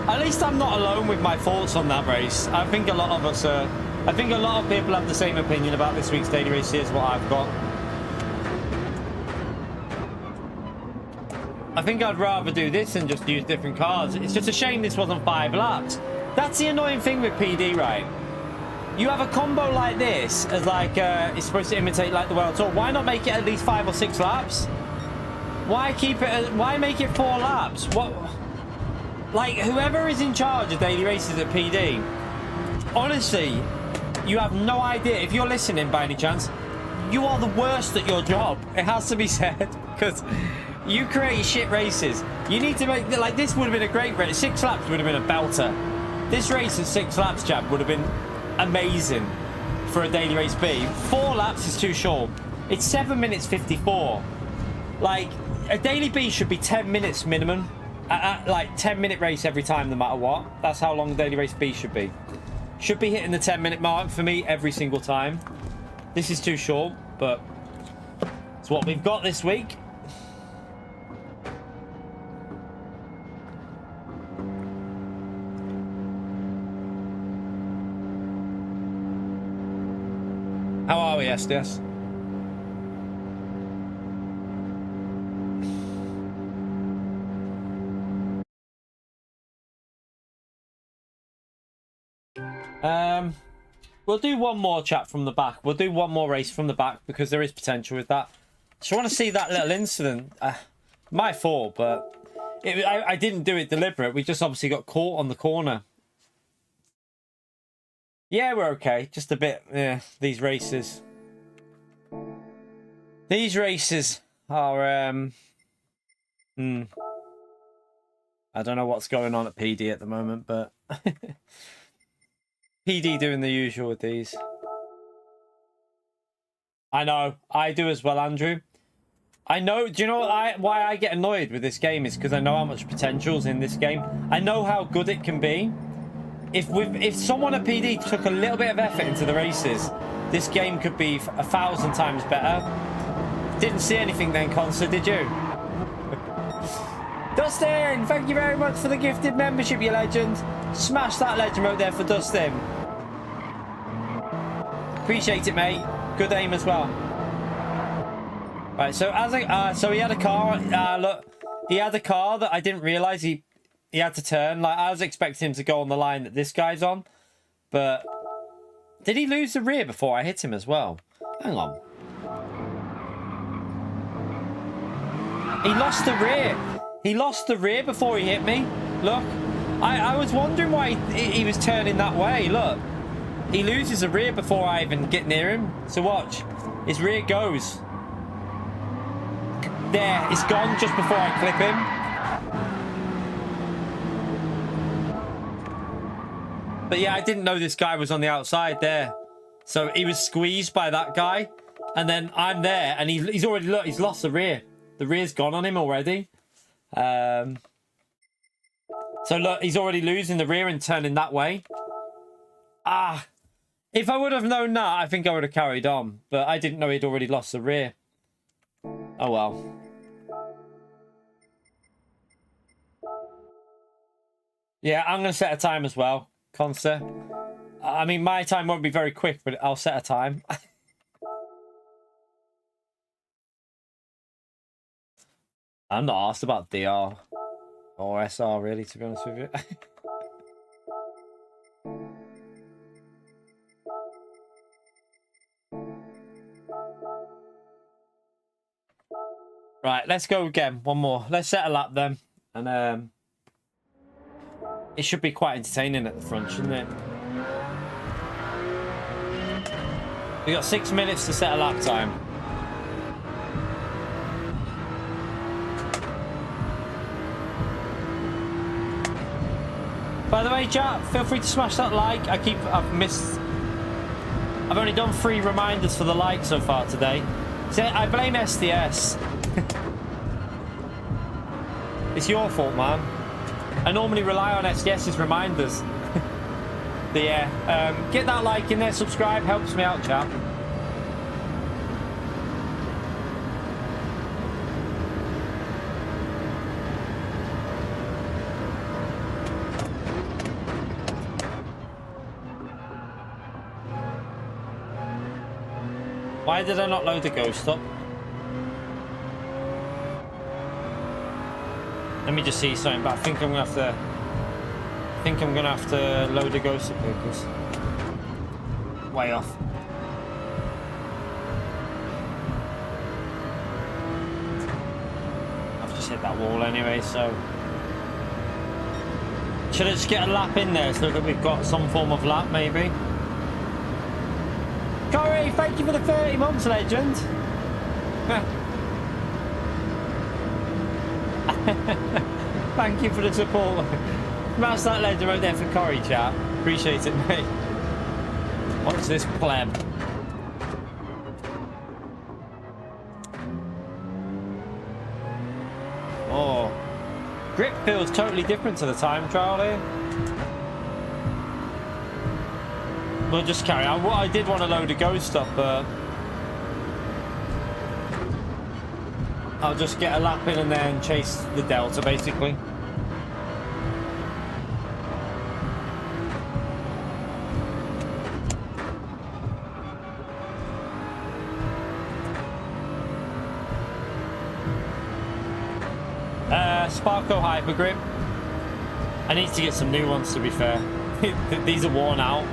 At least I'm not alone with my thoughts on that race. I think a lot of us I think a lot of people have the same opinion about this week's daily race. Here's what I've got. I think I'd rather do this and just use different cars. It's just a shame this wasn't 5 laps. That's the annoying thing with PD, right? You have a combo like this as like it's supposed to imitate like the World Tour. Why not make it at least 5 or 6 laps? Why keep it? Why make it 4 laps? What? Like, whoever is in charge of daily races at PD, honestly, you have no idea. If you're listening by any chance, you are the worst at your job. It has to be said, because you create shit races. You need to make, like, this would have been a great race. 6 laps would have been a belter. This race at 6 laps, chap, would have been amazing for a daily race B. 4 laps is too short. It's 7 minutes 54. Like, a daily B should be 10 minutes minimum. Like 10-minute race every time, no matter what. That's how long daily race B should be. Should be hitting the 10-minute mark for me every single time. This is too short, but it's what we've got this week. How are we, SDS? We'll do one more chat from the back. We'll do one more race from the back because there is potential with that. Just want to see that little incident. My fault, but I didn't do it deliberate. We just obviously got caught on the corner. Yeah, we're okay. Just a bit. Yeah, these races. These races are. I don't know what's going on at PD at the moment, but PD doing the usual with these. I know. I do as well, Andrew. I know. Do you know why I get annoyed with this game? Is because I know how much potential's in this game. I know how good it can be. If someone at PD took a little bit of effort into the races, this game could be 1,000 times better. Didn't see anything then, Consa, did you? Dustin, thank you very much for the gifted membership, you legend. Smash that legend right there for Dustin. Appreciate it, mate. Good aim as well. Right, so so he had a car. Look, he had a car that I didn't realise he had to turn. Like, I was expecting him to go on the line that this guy's on, but did he lose the rear before I hit him as well? Hang on. He lost the rear. He lost the rear before he hit me. Look, I was wondering why he was turning that way. Look, he loses the rear before I even get near him. So watch, his rear goes. There, it's gone just before I clip him. But yeah, I didn't know this guy was on the outside there. So he was squeezed by that guy. And then I'm there and he's already, look, he's lost the rear. The rear's gone on him already. So look, he's already losing the rear and turning that way. If I would have known that, I think I would have carried on. But I didn't know he'd already lost the rear. Oh well. Yeah, I'm going to set a time as well, Consa. I mean, my time won't be very quick, but I'll set a time. I'm not asked about DR or SR, really, to be honest with you. Right, let's go again. One more. Let's set a lap then. And it should be quite entertaining at the front, shouldn't it? We got 6 minutes to set a lap time. By the way, chat, feel free to smash that like. I've only done 3 reminders for the like so far today. So I blame SDS. It's your fault, man. I normally rely on SDS's reminders. But yeah, get that like in there, subscribe, helps me out, chat. Why did I not load the ghost up? Let me just see something, but I think I'm gonna have to load the ghost up here because way off. I've just hit that wall anyway, so should I just get a lap in there so that we've got some form of lap maybe? Corey, thank you for the 30 months, legend. Thank you for the support. Smash that legend right there for Corey, chat. Appreciate it, mate. What's this pleb? Oh, grip feels totally different to the time trial here. We'll just carry on. What I did want to load a ghost up, but I'll just get a lap in and then chase the Delta, basically. Sparko Hyper Grip. I need to get some new ones, to be fair. These are worn out.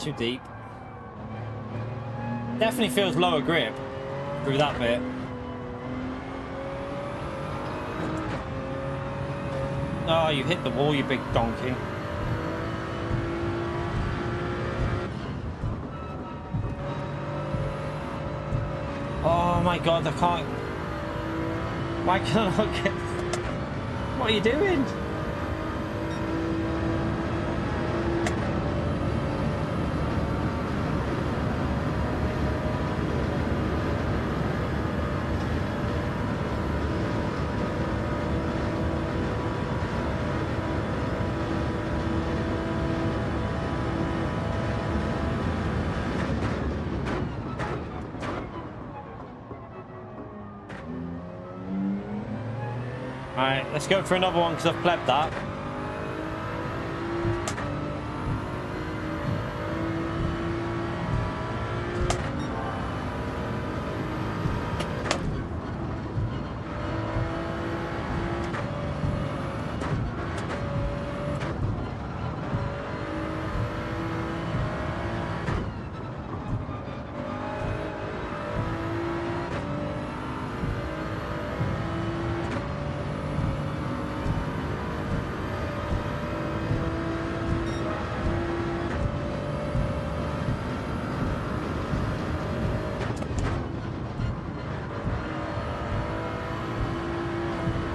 too deep. Definitely feels lower grip through that bit. Oh, you hit the wall, you big donkey. Oh my god, I can't... Why can't I not get... What are you doing? Alright, let's go for another one because I've plebbed that.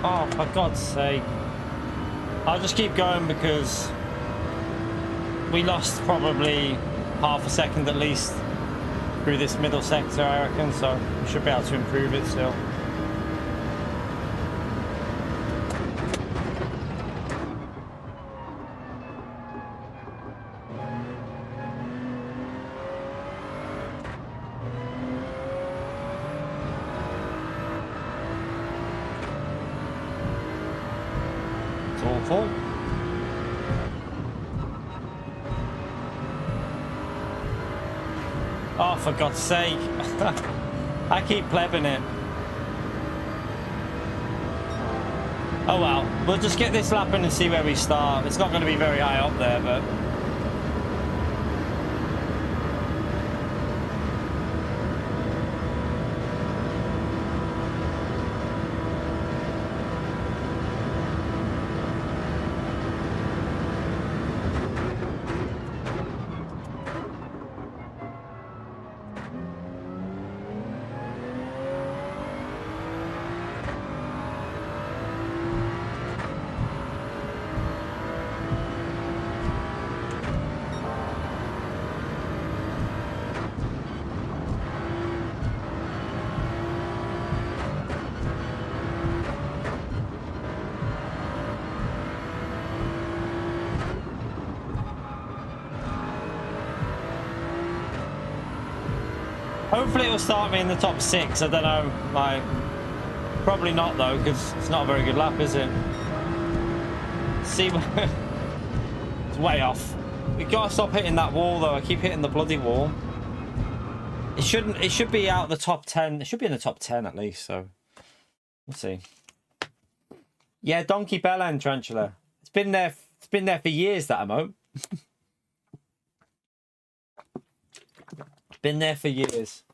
Oh, for God's sake. I'll just keep going because we lost probably half a second at least through this middle sector, I reckon, so we should be able to improve it still. Awful. Oh, for God's sake. I keep plebbing it. Oh well, we'll just get this lap in and see where we start. It's not going to be very high up there, but... Hopefully it'll start me in the top 6. I don't know, like, probably not though, because it's not a very good lap, is it? See, it's way off. We gotta stop hitting that wall though. I keep hitting the bloody wall. It shouldn't. It should be out the top 10. It should be in the top 10 at least. So let's see. Yeah, Donkey Bell and Tarantula. It's been there. It's been there for years. That emote. Been there for years.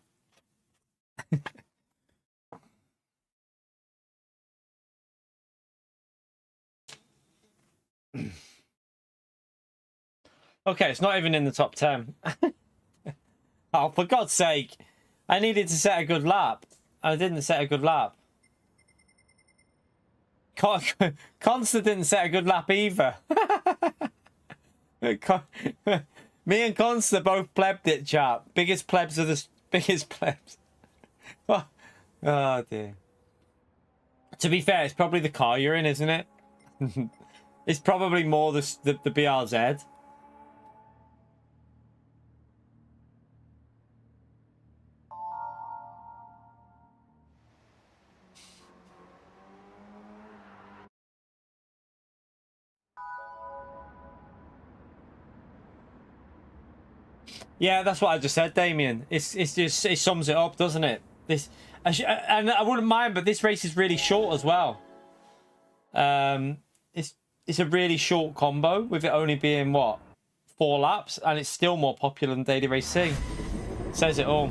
Okay, it's not even in the top 10. Oh, for God's sake. I needed to set a good lap. I didn't set a good lap. Consta didn't set a good lap either. Me and Consta both plebbed it, chat. Biggest plebs of the biggest plebs. Oh dear. To be fair, it's probably the car you're in, isn't it? It's probably more the BRZ. Yeah, that's what I just said, Damien. It's just, it sums it up, doesn't it? This, and I wouldn't mind, but this race is really short as well. It's a really short combo with it only being what, 4 laps, and it's still more popular than Daily Race C. Says it all.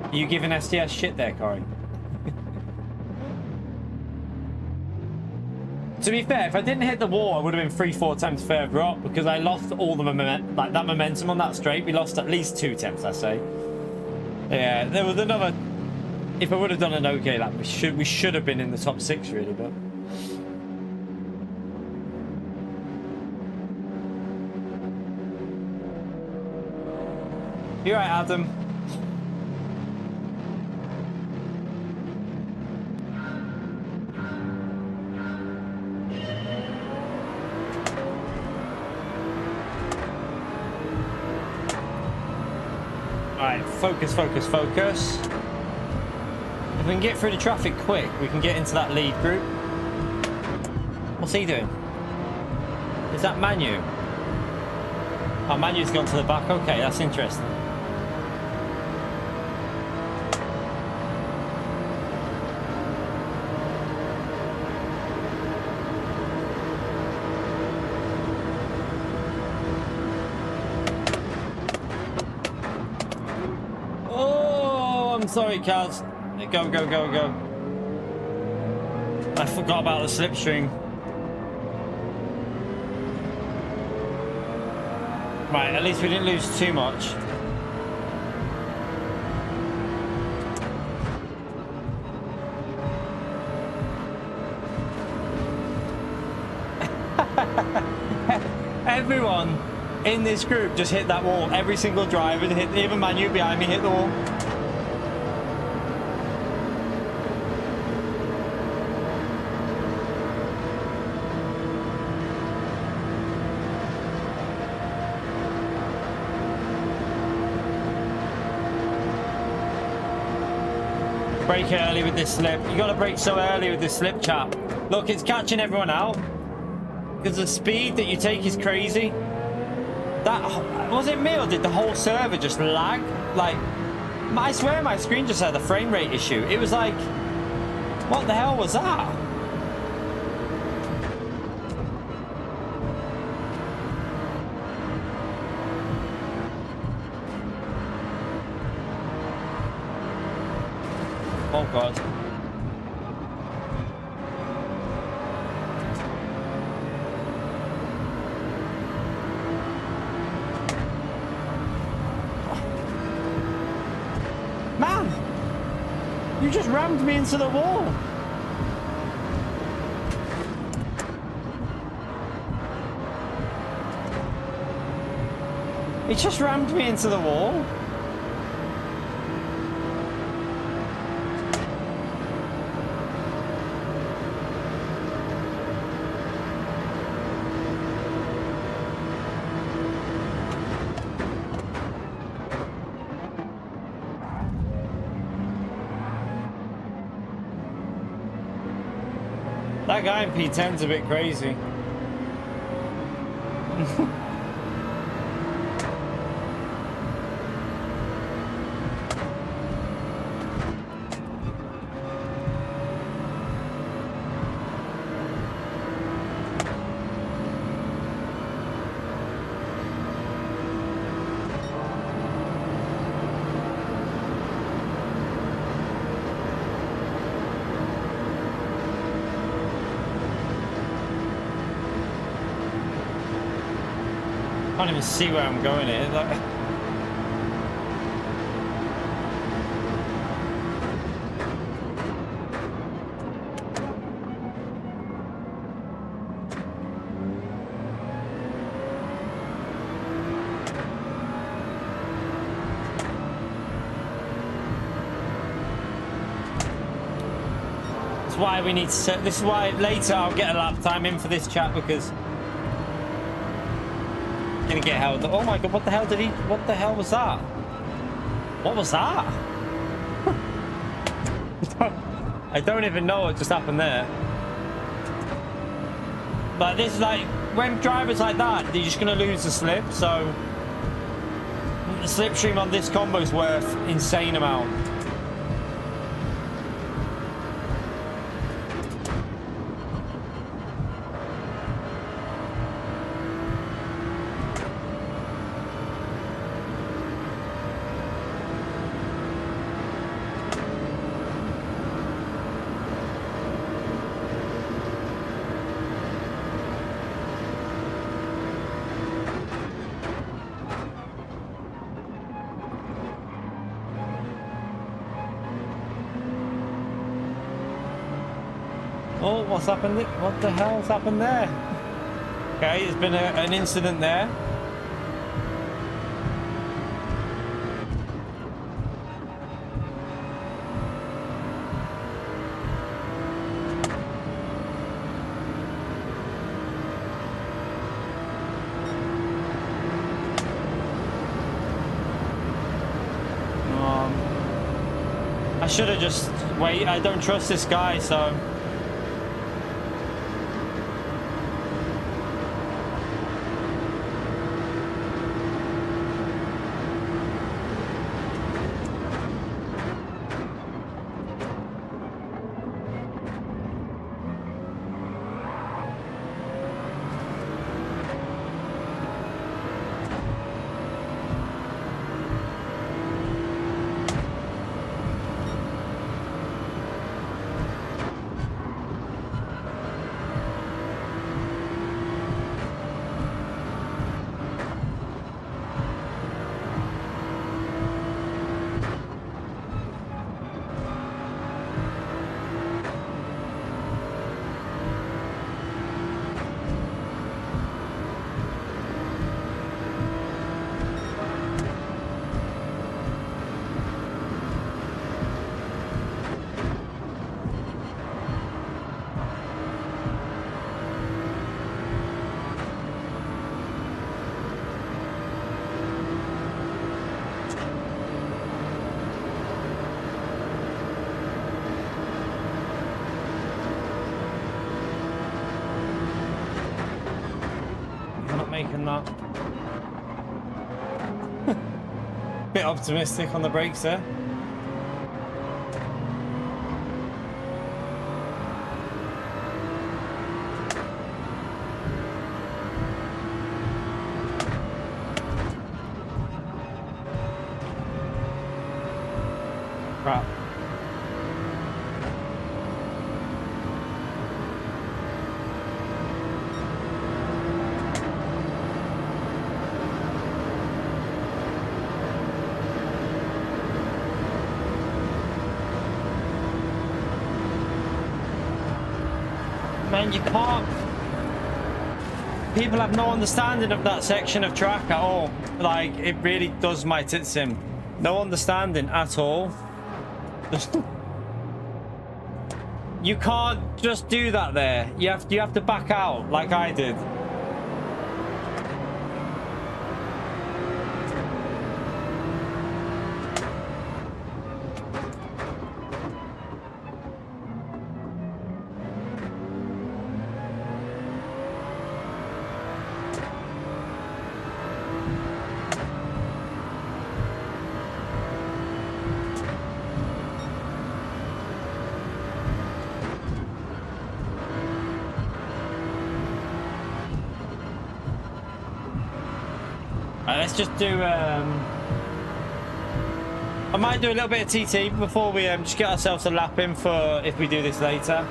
Are you giving SDS shit there, Corey? To be fair, if I didn't hit the wall, I would have been 3-4 tenths further up because I lost all the momentum on that straight. We lost at least 2 tenths, I say. Yeah, there was another. If I would have done an okay lap, we should have been in the top 6 really, but. You're right, Adam. Alright, focus, focus, focus. If we can get through the traffic quick, we can get into that lead group. What's he doing? Is that Manu? Oh, Manu's gone to the back. Okay, that's interesting. Sorry, Kaz. Go, go, go, go. I forgot about the slipstream. Right, at least we didn't lose too much. Everyone in this group just hit that wall. Every single driver hit, even Manu behind me hit the wall. Brake early with this slip. You got to brake so early with this slip, chap. Look, it's catching everyone out because the speed that you take is crazy. That was it me, or did the whole server just lag? Like, I swear my screen just had a frame rate issue. It was like, what the hell was that? Oh God. Man! You just rammed me into the wall! It just rammed me into the wall. That guy in P10's a bit crazy. I can't even see where I'm going here. Like... That's why we need to set. This is why later I'll get a lap time in for this chat because. Gonna get held. Oh my God! What the hell did he? What the hell was that? What was that? I don't even know what just happened there. But this is like when drivers like that, they're just gonna lose the slip. So the slipstream on this combo is worth insane amount. Oh, what's happened? What the hell's happened there? Okay, there's been an incident there. I should have just wait. I don't trust this guy, so. Making that bit optimistic on the brakes there. Crap. Man, you can't. People have no understanding of that section of track at all. Like, it really does my tits in. No understanding at all. You can't just do that there. You have to back out like I did. Let's just do I might do a little bit of TT before we just get ourselves a lap in for if we do this later.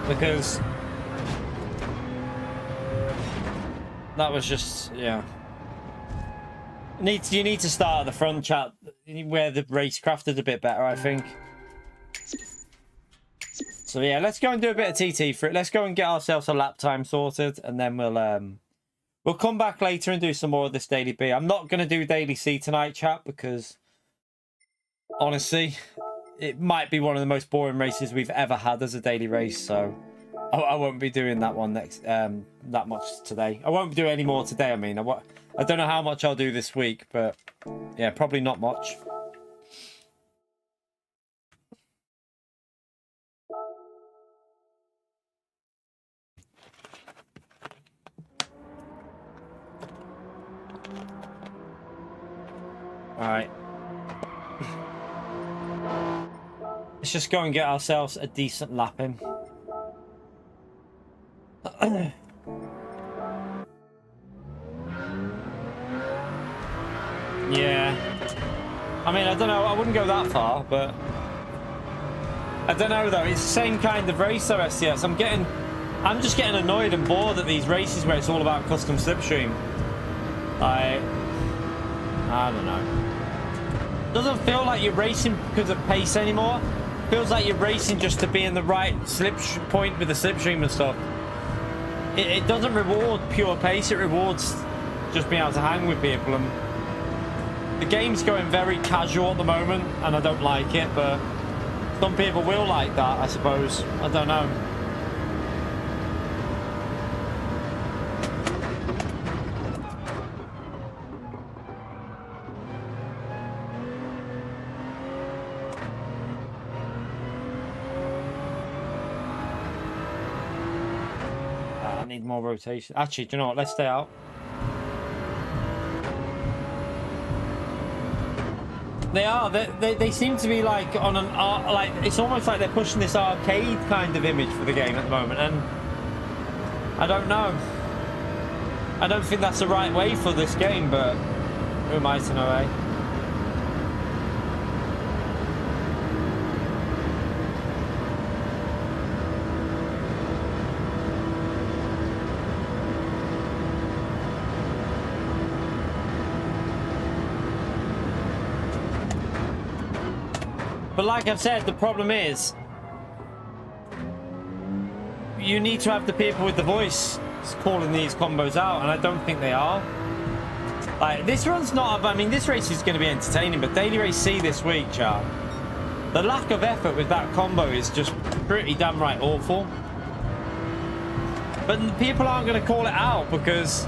Because that was just, yeah. You need to start at the front, chat, where the racecraft is a bit better, I think. So yeah, let's go and do a bit of TT for it. Let's go and get ourselves a lap time sorted, and then we'll come back later and do some more of this daily B. I'm not going to do daily C tonight, chat, because honestly, it might be one of the most boring races we've ever had as a daily race. So I won't be doing that one that much today. I won't do any more today. I mean, I don't know how much I'll do this week, but yeah, probably not much. All right. Let's just go and get ourselves a decent lap in. Yeah. I mean, I don't know. I wouldn't go that far, but I don't know though. It's the same kind of race though, STS. I'm just getting annoyed and bored at these races where it's all about custom slipstream. I don't know. Doesn't feel like you're racing because of pace anymore. Feels like you're racing just to be in the right slip point with the slipstream and stuff. It doesn't reward pure pace. It rewards just being able to hang with people. And the game's going very casual at the moment, and I don't like it. But some people will like that, I suppose. I don't know. More rotation. Actually, do you know what? Let's stay out. They are. They seem to be like on an like it's almost like they're pushing this arcade kind of image for the game at the moment, and I don't know. I don't think that's the right way for this game, but who am I to know, eh? But like I've said, the problem is you need to have the people with the voice calling these combos out, and I don't think they are. Like, this run's not, I mean, this race is going to be entertaining, but Daily Race C this week, chat, the lack of effort with that combo is just pretty damn right awful. But people aren't going to call it out because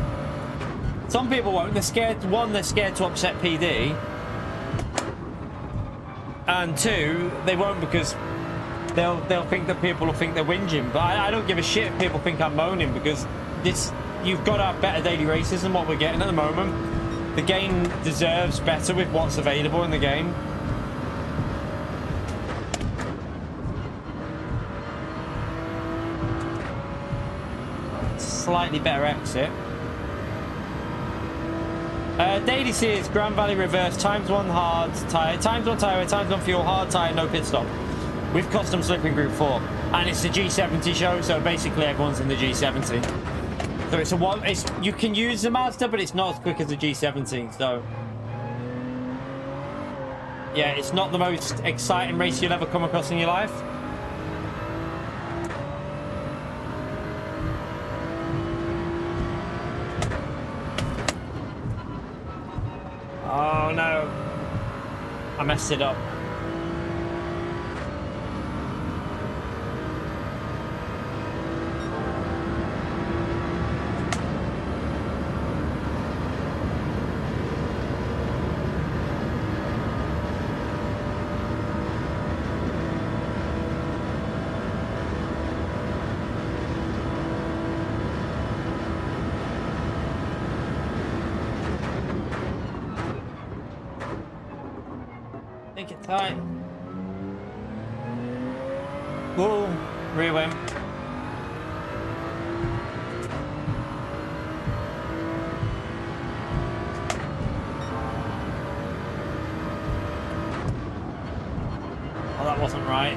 some people won't. They're scared. One, they're scared to upset PD. And two, they won't because they'll think that people will think they're whinging. But I don't give a shit if people think I'm moaning, because you've got to have better daily races than what we're getting at the moment. The game deserves better with what's available in the game. Slightly better exit. Daily C is Grand Valley reverse, times one hard tyre, times one tyre, times one fuel, hard tyre, no pit stop. With custom slip in Group 4. And it's the G70 show, so basically everyone's in the G70. So you can use the Mazda, but it's not as quick as the G70, so... yeah, it's not the most exciting race you'll ever come across in your life. Oh no, I messed it up. Take it tight. Whoa, rear wing. Oh, that wasn't right.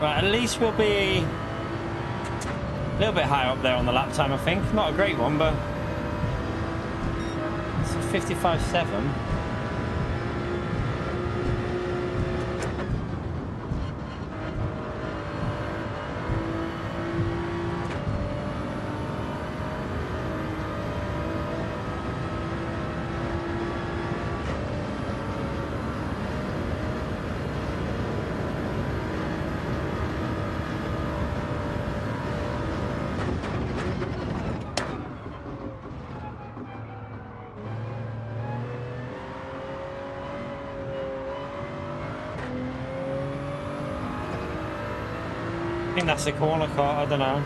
Right, at least we'll be a little bit higher up there on the lap time, I think. Not a great one, but it's a 55.7. I think that's the corner car, I don't know.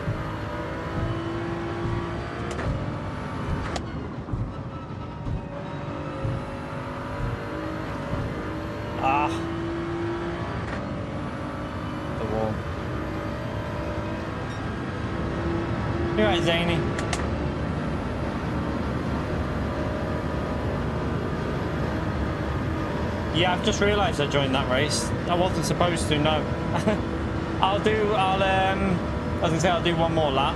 Ah. The wall. You're right, Zany. Yeah, I've just realised I joined that race. I wasn't supposed to, no. I was gonna say I'll do one more lap.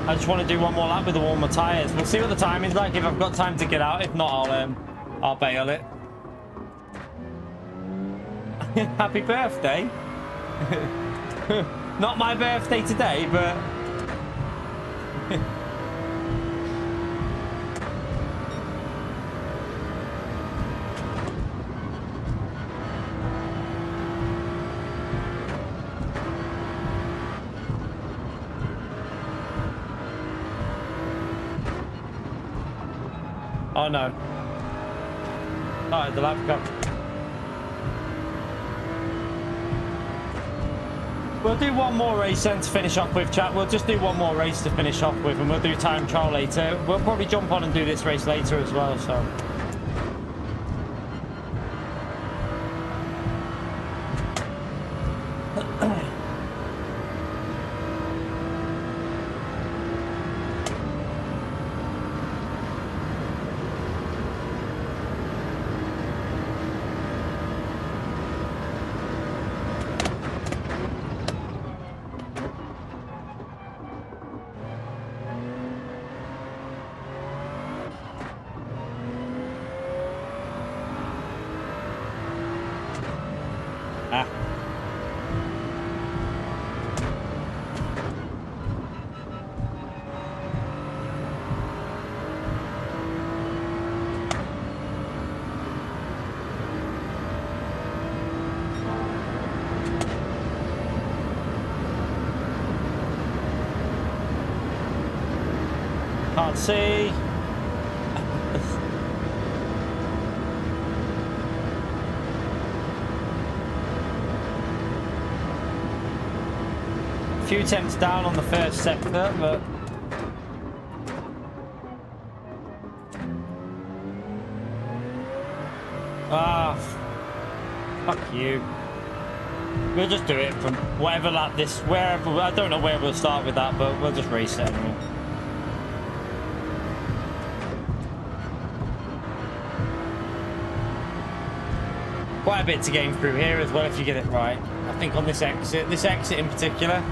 I just want to do one more lap with the warmer tyres. We'll see what the timing's like, if I've got time to get out. If not, I'll bail it. Happy birthday. Not my birthday today, but... Oh no. Alright, the lap come. We'll do one more race then to finish off with, chat. We'll just do one more race to finish off with, and we'll do time trial later. We'll probably jump on and do this race later as well, so... Can't see. A few tenths down on the first sector, but... Ah, fuck you. We'll just do it from whatever lap this, wherever, I don't know where we'll start with that, but we'll just race it anyway. Quite a bit to gain through here as well if you get it right. I think on this exit in particular.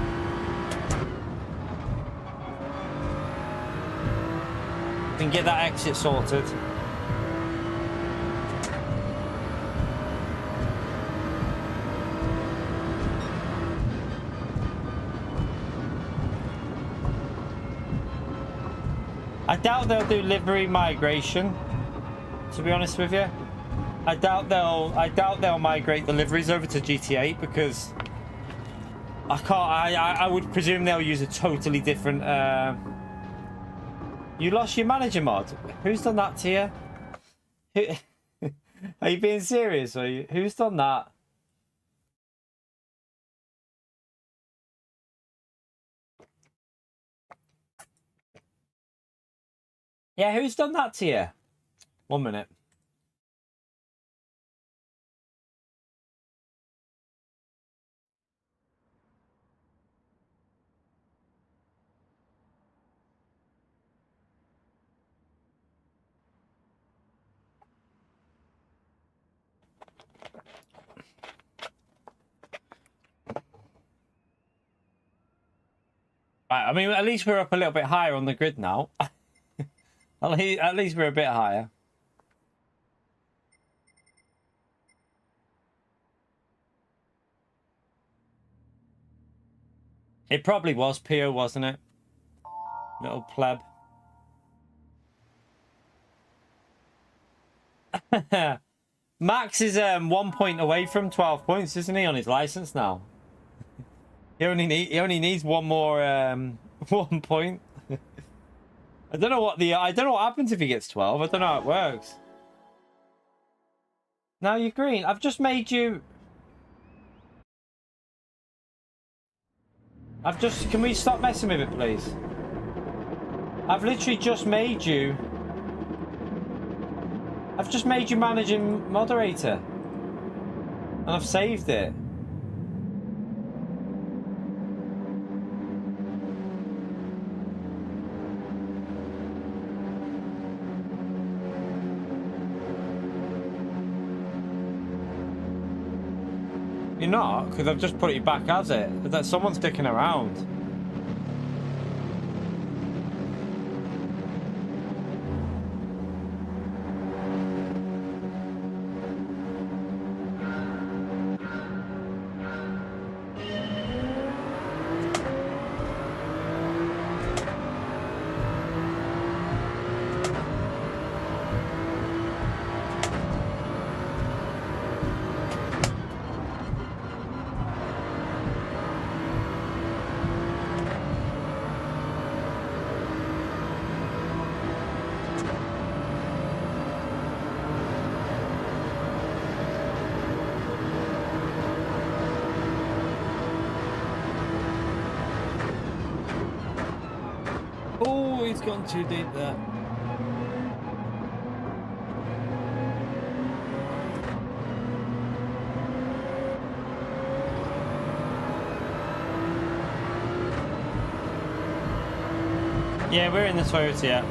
You can get that exit sorted. I doubt they'll do livery migration, to be honest with you. I doubt they'll migrate the liveries over to GT8 because I would presume they'll use a totally different You lost your manager mod? Who's done that to you? Are you being serious? Are you? Who's done that? Yeah, who's done that to you? 1 minute. Right, I mean, at least we're up a little bit higher on the grid now. At least we're a bit higher. It probably was Pio, wasn't it? Little pleb. Max is 1 point away from 12 points, isn't he, on his license now? He only needs one more 1 point. I don't know what happens if he gets 12. I don't know how it works. Now you're green. I've just made you. Can we stop messing with it, please? I've literally just made you. I've just made you managing moderator. And I've saved it. You're not, because I've just put it back as it. But that someone's sticking around. Oh, he's gone too deep there. Yeah, we're in the Toyota, yeah.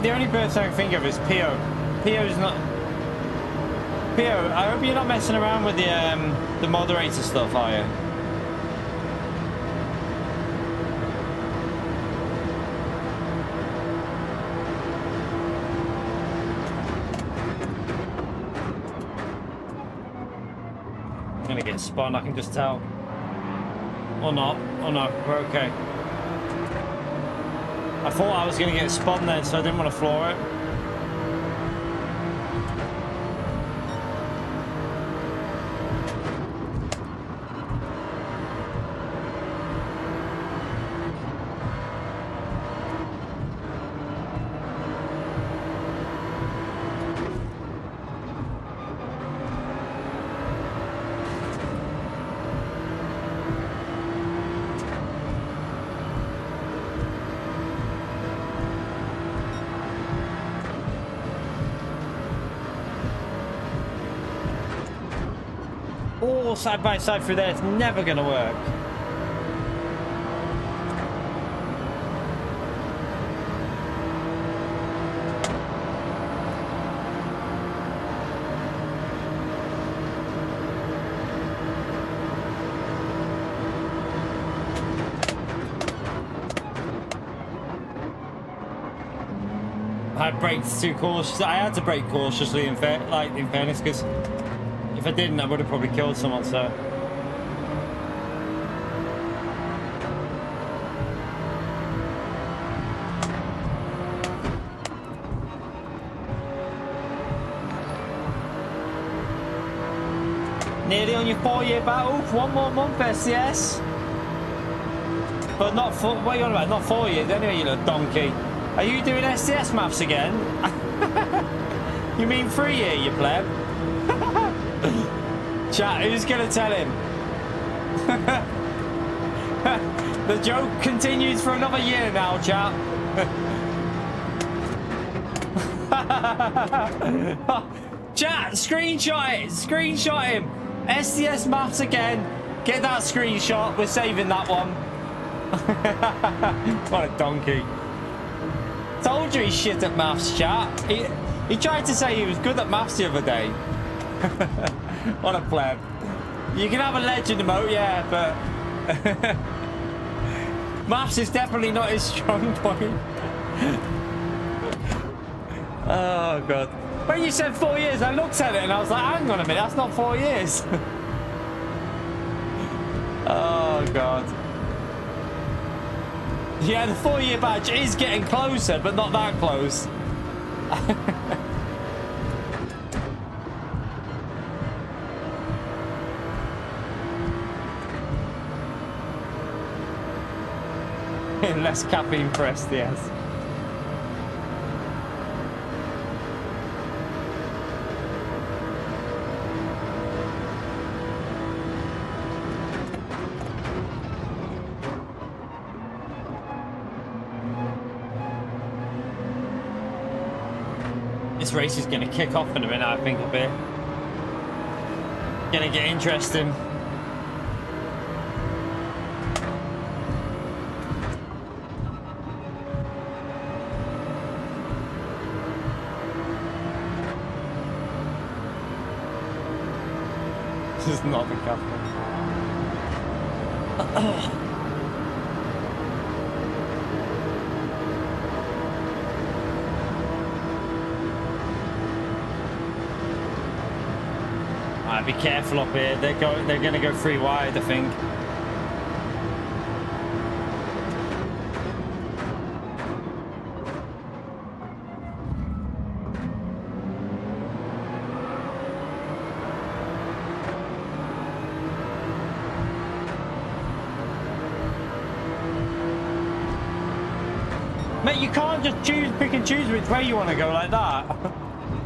The only person I can think of is Pio. Pio's not... Pio, I hope you're not messing around with the moderator stuff, are you? I'm gonna get spun, I can just tell. Or not. Oh no, we're okay. I thought I was going to get spun then, so I didn't want to floor it. Oh, side by side through there, it's never going to work. I braked too cautiously. I had to brake cautiously in fairness, because if I didn't, I would have probably killed someone, so. Nearly on your 4-year battle. 1 more month, SCS. But not for, what are you on about? Not 4 years anyway, you little donkey. Are you doing SCS maths again? You mean 3 year, you pleb? Chat, who's gonna tell him? The joke continues for another year now, chat. Chat, screenshot it, screenshot him. SCS maths again. Get that screenshot, we're saving that one. What a donkey. Told you he's shit at maths, chat. He tried to say he was good at maths the other day. What a pleb. You can have a legend emote, yeah, but maths is definitely not his strong point. Oh god. When you said 4 years, I looked at it and I was like, hang on a minute, that's not 4 years. Oh god. Yeah, the 4-year badge is getting closer, but not that close. Less caffeine for SDS. This race is going to kick off in a minute, I think, a bit. Going to get interesting. is not the capital. Alright, be careful up here. They're going to go 3 wide, I think. Mate, you can't just pick and choose which way you want to go like that.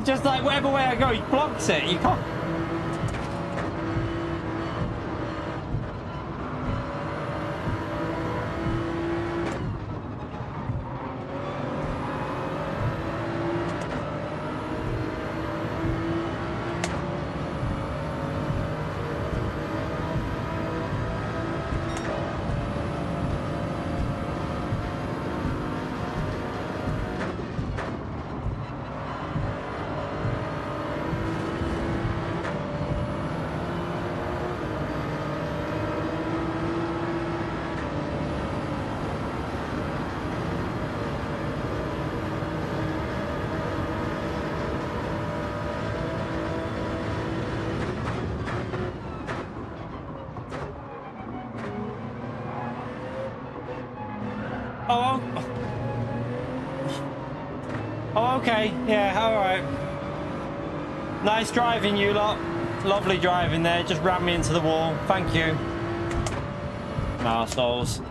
Just like whatever way I go, he blocks it. You can't. Oh, okay. Yeah, all right. Nice driving, you lot. Lovely driving there. Just ran me into the wall. Thank you. Arseholes.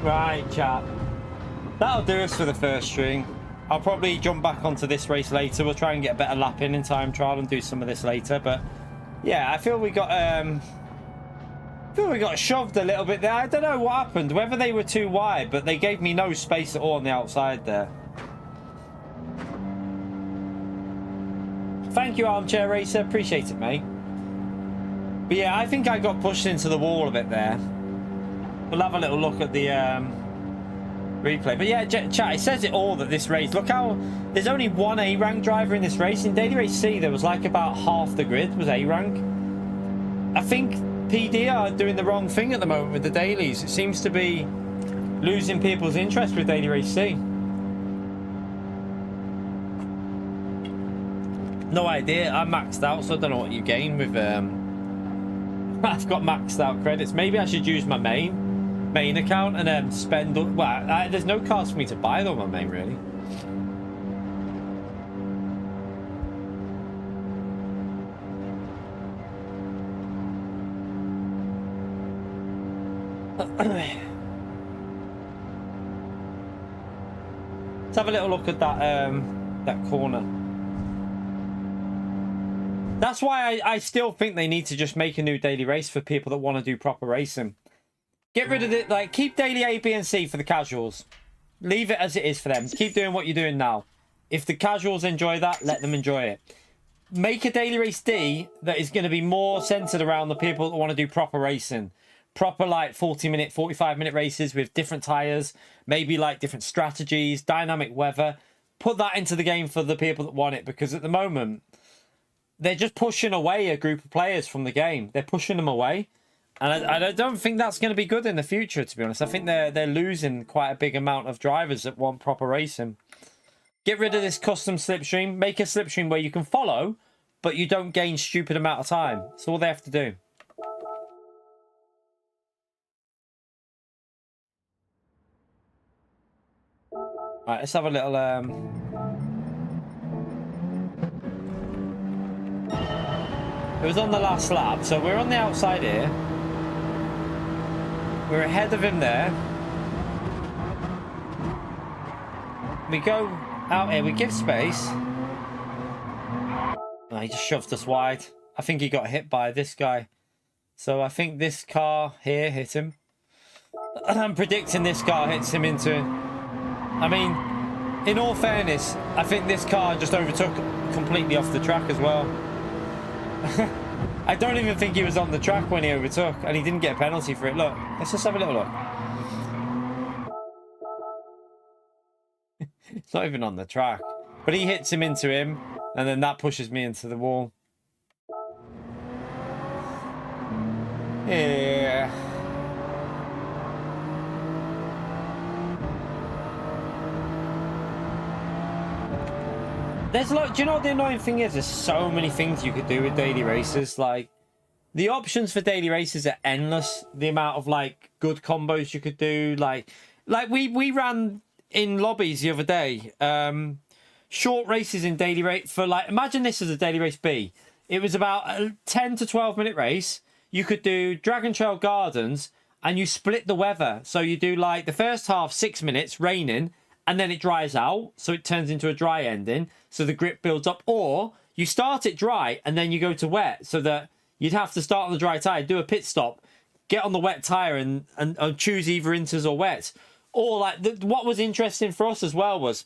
Right, chat. That'll do us for the first stream. I'll probably jump back onto this race later. We'll try and get a better lap in time trial and do some of this later. But yeah, I feel we got shoved a little bit there. I don't know what happened. Whether they were too wide, but they gave me no space at all on the outside there. Thank you, Armchair Racer. Appreciate it, mate. But yeah, I think I got pushed into the wall a bit there. We'll have a little look at the replay. But yeah, chat, it says it all that this race. Look how there's only one A rank driver in this race. In Daily Race C, there was like about half the grid was A rank. I think PD are doing the wrong thing at the moment with the dailies. It seems to be losing people's interest with Daily Race C. No idea. I'm maxed out, so I don't know what you gain with I've got maxed out credits. Maybe I should use my main account and spend. Well, there's no cars for me to buy though. My main, really. Let's have a little look at that corner. That's why I still think they need to just make a new daily race for people that want to do proper racing. Get rid of it. Like, keep daily A, B, and C for the casuals. Leave it as it is for them. Keep doing what you're doing now. If the casuals enjoy that, let them enjoy it. Make a daily race D that is going to be more centered around the people that want to do proper racing. Proper, like, 40-minute, 45-minute races with different tires. Maybe, like, different strategies, dynamic weather. Put that into the game for the people that want it. Because at the moment, they're just pushing away a group of players from the game. They're pushing them away. And I don't think that's going to be good in the future, to be honest. I think they're losing quite a big amount of drivers that want proper racing. Get rid of this custom slipstream. Make a slipstream where you can follow, but you don't gain stupid amount of time. That's all they have to do. Right, let's have a little... It was on the last lap, so we're on the outside here. We're ahead of him there. We go out here, we give space. Oh, he just shoved us wide. I think he got hit by this guy. So I think this car here hit him. I'm predicting this car hits him into... I mean, in all fairness, I think this car just overtook completely off the track as well. I don't even think he was on the track when he overtook, and he didn't get a penalty for it. Look, let's just have a little look. It's not even on the track. But he hits him into him, and then that pushes me into the wall. Yeah. There's a lot. Do you know what the annoying thing is? There's so many things you could do with daily races. Like, the options for daily races are endless. The amount of like good combos you could do. Like we ran in lobbies the other day. Short races in daily race for like. Imagine this as a daily race B. It was about a 10 to 12 minute race. You could do Dragon Trail Gardens, and you split the weather. So you do like the first half 6 minutes raining, and then it dries out, so it turns into a dry ending, so the grip builds up. Or you start it dry and then you go to wet, so that you'd have to start on the dry tyre, do a pit stop, get on the wet tyre and choose either inters or wet. Or like what was interesting for us as well was,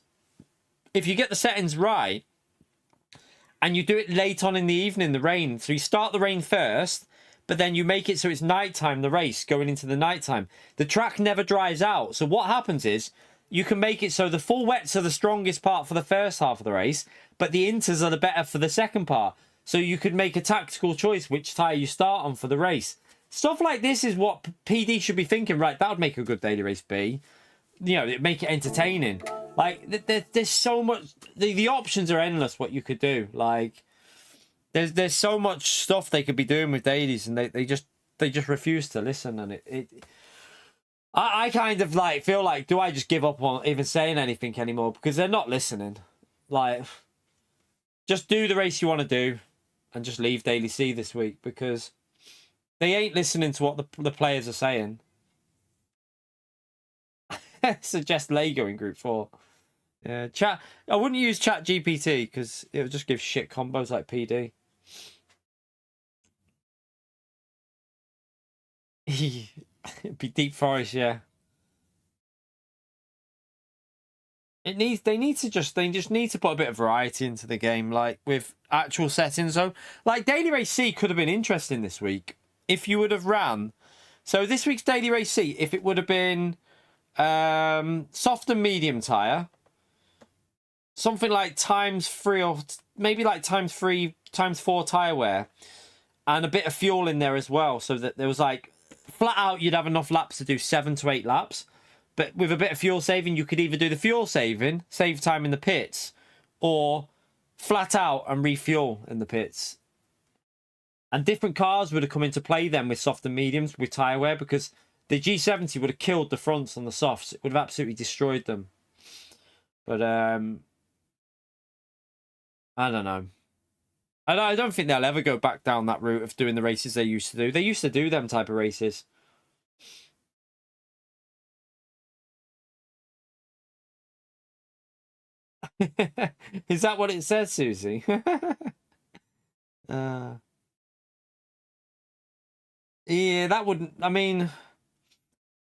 if you get the settings right and you do it late on in the evening, the rain, so you start the rain first, but then you make it so it's nighttime, the race going into the nighttime, the track never dries out. So what happens is, you can make it so the full wets are the strongest part for the first half of the race, but the inters are the better for the second part. So you could make a tactical choice which tyre you start on for the race. Stuff like this is what PD should be thinking, right, that would make a good daily race B. You know, it'd make it entertaining. Like, there's so much... The options are endless what you could do. Like, there's so much stuff they could be doing with dailies, and they just refuse to listen, and I kind of like feel like, do I just give up on even saying anything anymore? Because they're not listening. Like, just do the race you want to do and just leave Daily C this week, because they ain't listening to what the players are saying. Suggest Lego in Group 4. Yeah, chat. I wouldn't use Chat GPT because it would just give shit combos like PD. It'd be Deep Forest, yeah. They just need to put a bit of variety into the game, like with actual settings. So, like Daily Race C could have been interesting this week if you would have ran. So this week's Daily Race C, if it would have been soft and medium tire, something like ×3 or maybe like ×3, ×4 tire wear, and a bit of fuel in there as well, so that there was like flat out you'd have enough laps to do 7 to 8 laps. But with a bit of fuel saving, you could either do the fuel saving, save time in the pits, or flat out and refuel in the pits. And different cars would have come into play then with soft and mediums, with tyre wear, because the G70 would have killed the fronts on the softs. It would have absolutely destroyed them. But, I don't know. I don't think they'll ever go back down that route of doing the races they used to do. They used to do them type of races. Is that what it says, Susie? Yeah, that wouldn't... I mean,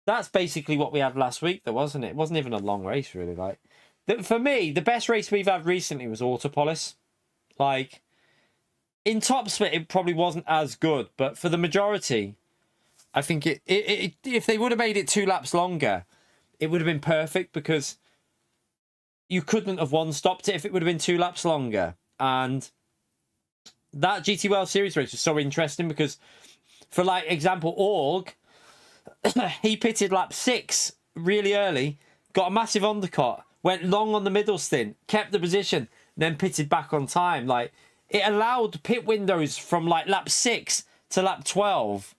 that's basically what we had last week, though, wasn't it? It wasn't even a long race, really. Like, for me, the best race we've had recently was Autopolis. Like, in top split, it probably wasn't as good, but for the majority, I think if they would have made it 2 laps longer, it would have been perfect, because you couldn't have one-stopped it if it would have been 2 laps longer. And that GT World Series race was so interesting because, for like example, Org, he pitted lap 6 really early, got a massive undercut, went long on the middle stint, kept the position, then pitted back on time. Like, it allowed pit windows from like lap 6 to lap 12.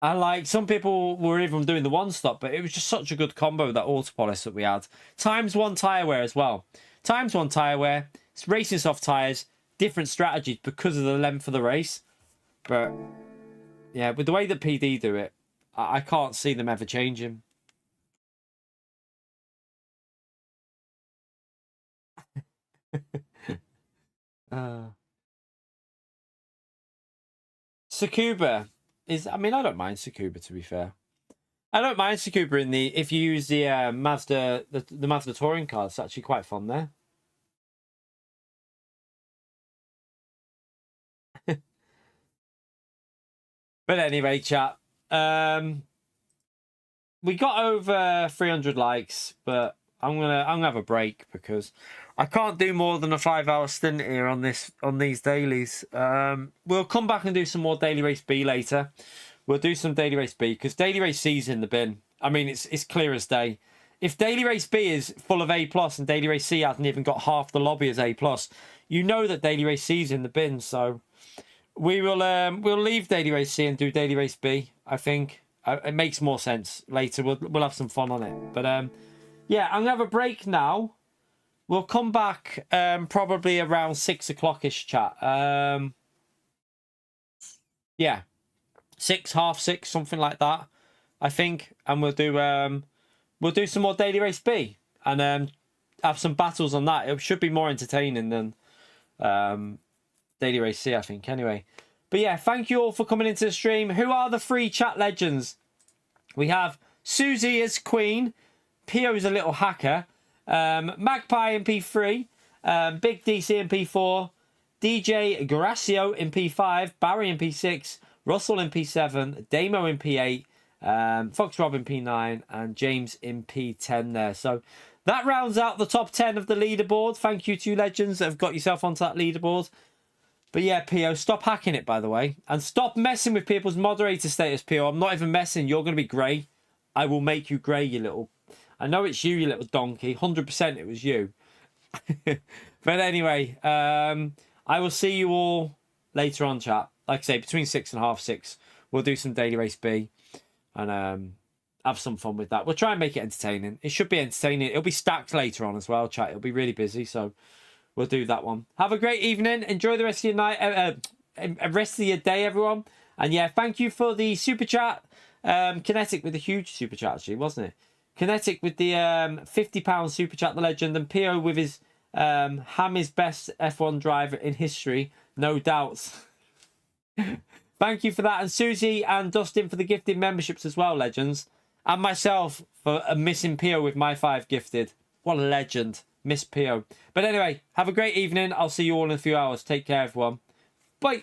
And like some people were even doing the one stop, but it was just such a good combo, that autopolish that we had. ×1 tyre wear as well. ×1 tyre wear, it's racing soft tyres, different strategies because of the length of the race. But yeah, with the way that PD do it, I can't see them ever changing. Tsukuba is, I mean, I don't mind Tsukuba, to be fair. I don't mind Tsukuba in the, if you use the Mazda, the Mazda touring car, it's actually quite fun there. But anyway, chat, we got over 300 likes, but I'm gonna have a break because I can't do more than a 5-hour stint here on these dailies. We'll come back and do some more Daily Race B later. We'll do some Daily Race B because Daily Race C is in the bin. I mean, it's clear as day. If Daily Race B is full of A+ and Daily Race C hasn't even got half the lobby as A+, you know that Daily Race C is in the bin. So we will we'll leave Daily Race C and do Daily Race B. I think it makes more sense later. We'll have some fun on it. But yeah, I'm gonna have a break now. We'll come back probably around 6 o'clock-ish, chat. Yeah, 6, half 6, something like that, I think. And we'll do some more Daily Race B and have some battles on that. It should be more entertaining than Daily Race C, I think. Anyway, but yeah, thank you all for coming into the stream. Who are the 3 chat legends? We have Susie as Queen, Pio's a little hacker, Magpie in P3, Big DC in P4, DJ Gracio in P5, Barry in P6, Russell in P7, Damo in P8, Fox Rob in P9, and James in P10 there. So that rounds out the top 10 of the leaderboard. Thank you to you legends that have got yourself onto that leaderboard. But yeah, Pio, stop hacking it, by the way. And stop messing with people's moderator status, Pio. I'm not even messing. You're going to be grey. I will make you grey, you little... I know it's you little donkey. 100% it was you. But anyway, I will see you all later on, chat. Like I say, between 6 and half 6, we'll do some Daily Race B and have some fun with that. We'll try and make it entertaining. It should be entertaining. It'll be stacked later on as well, chat. It'll be really busy, so we'll do that one. Have a great evening. Enjoy the rest of your night, rest of your day, everyone. And yeah, thank you for the super chat. Kinetic with a huge super chat, actually, wasn't it? Kinetic with the £50 super chat, the legend, and Pio with his Ham is best F1 driver in history, no doubts. Thank you for that, and Susie and Dustin for the gifted memberships as well, legends, and myself for missing Pio with my 5 gifted. What a legend, Miss Pio. But anyway, have a great evening. I'll see you all in a few hours. Take care, everyone. Bye.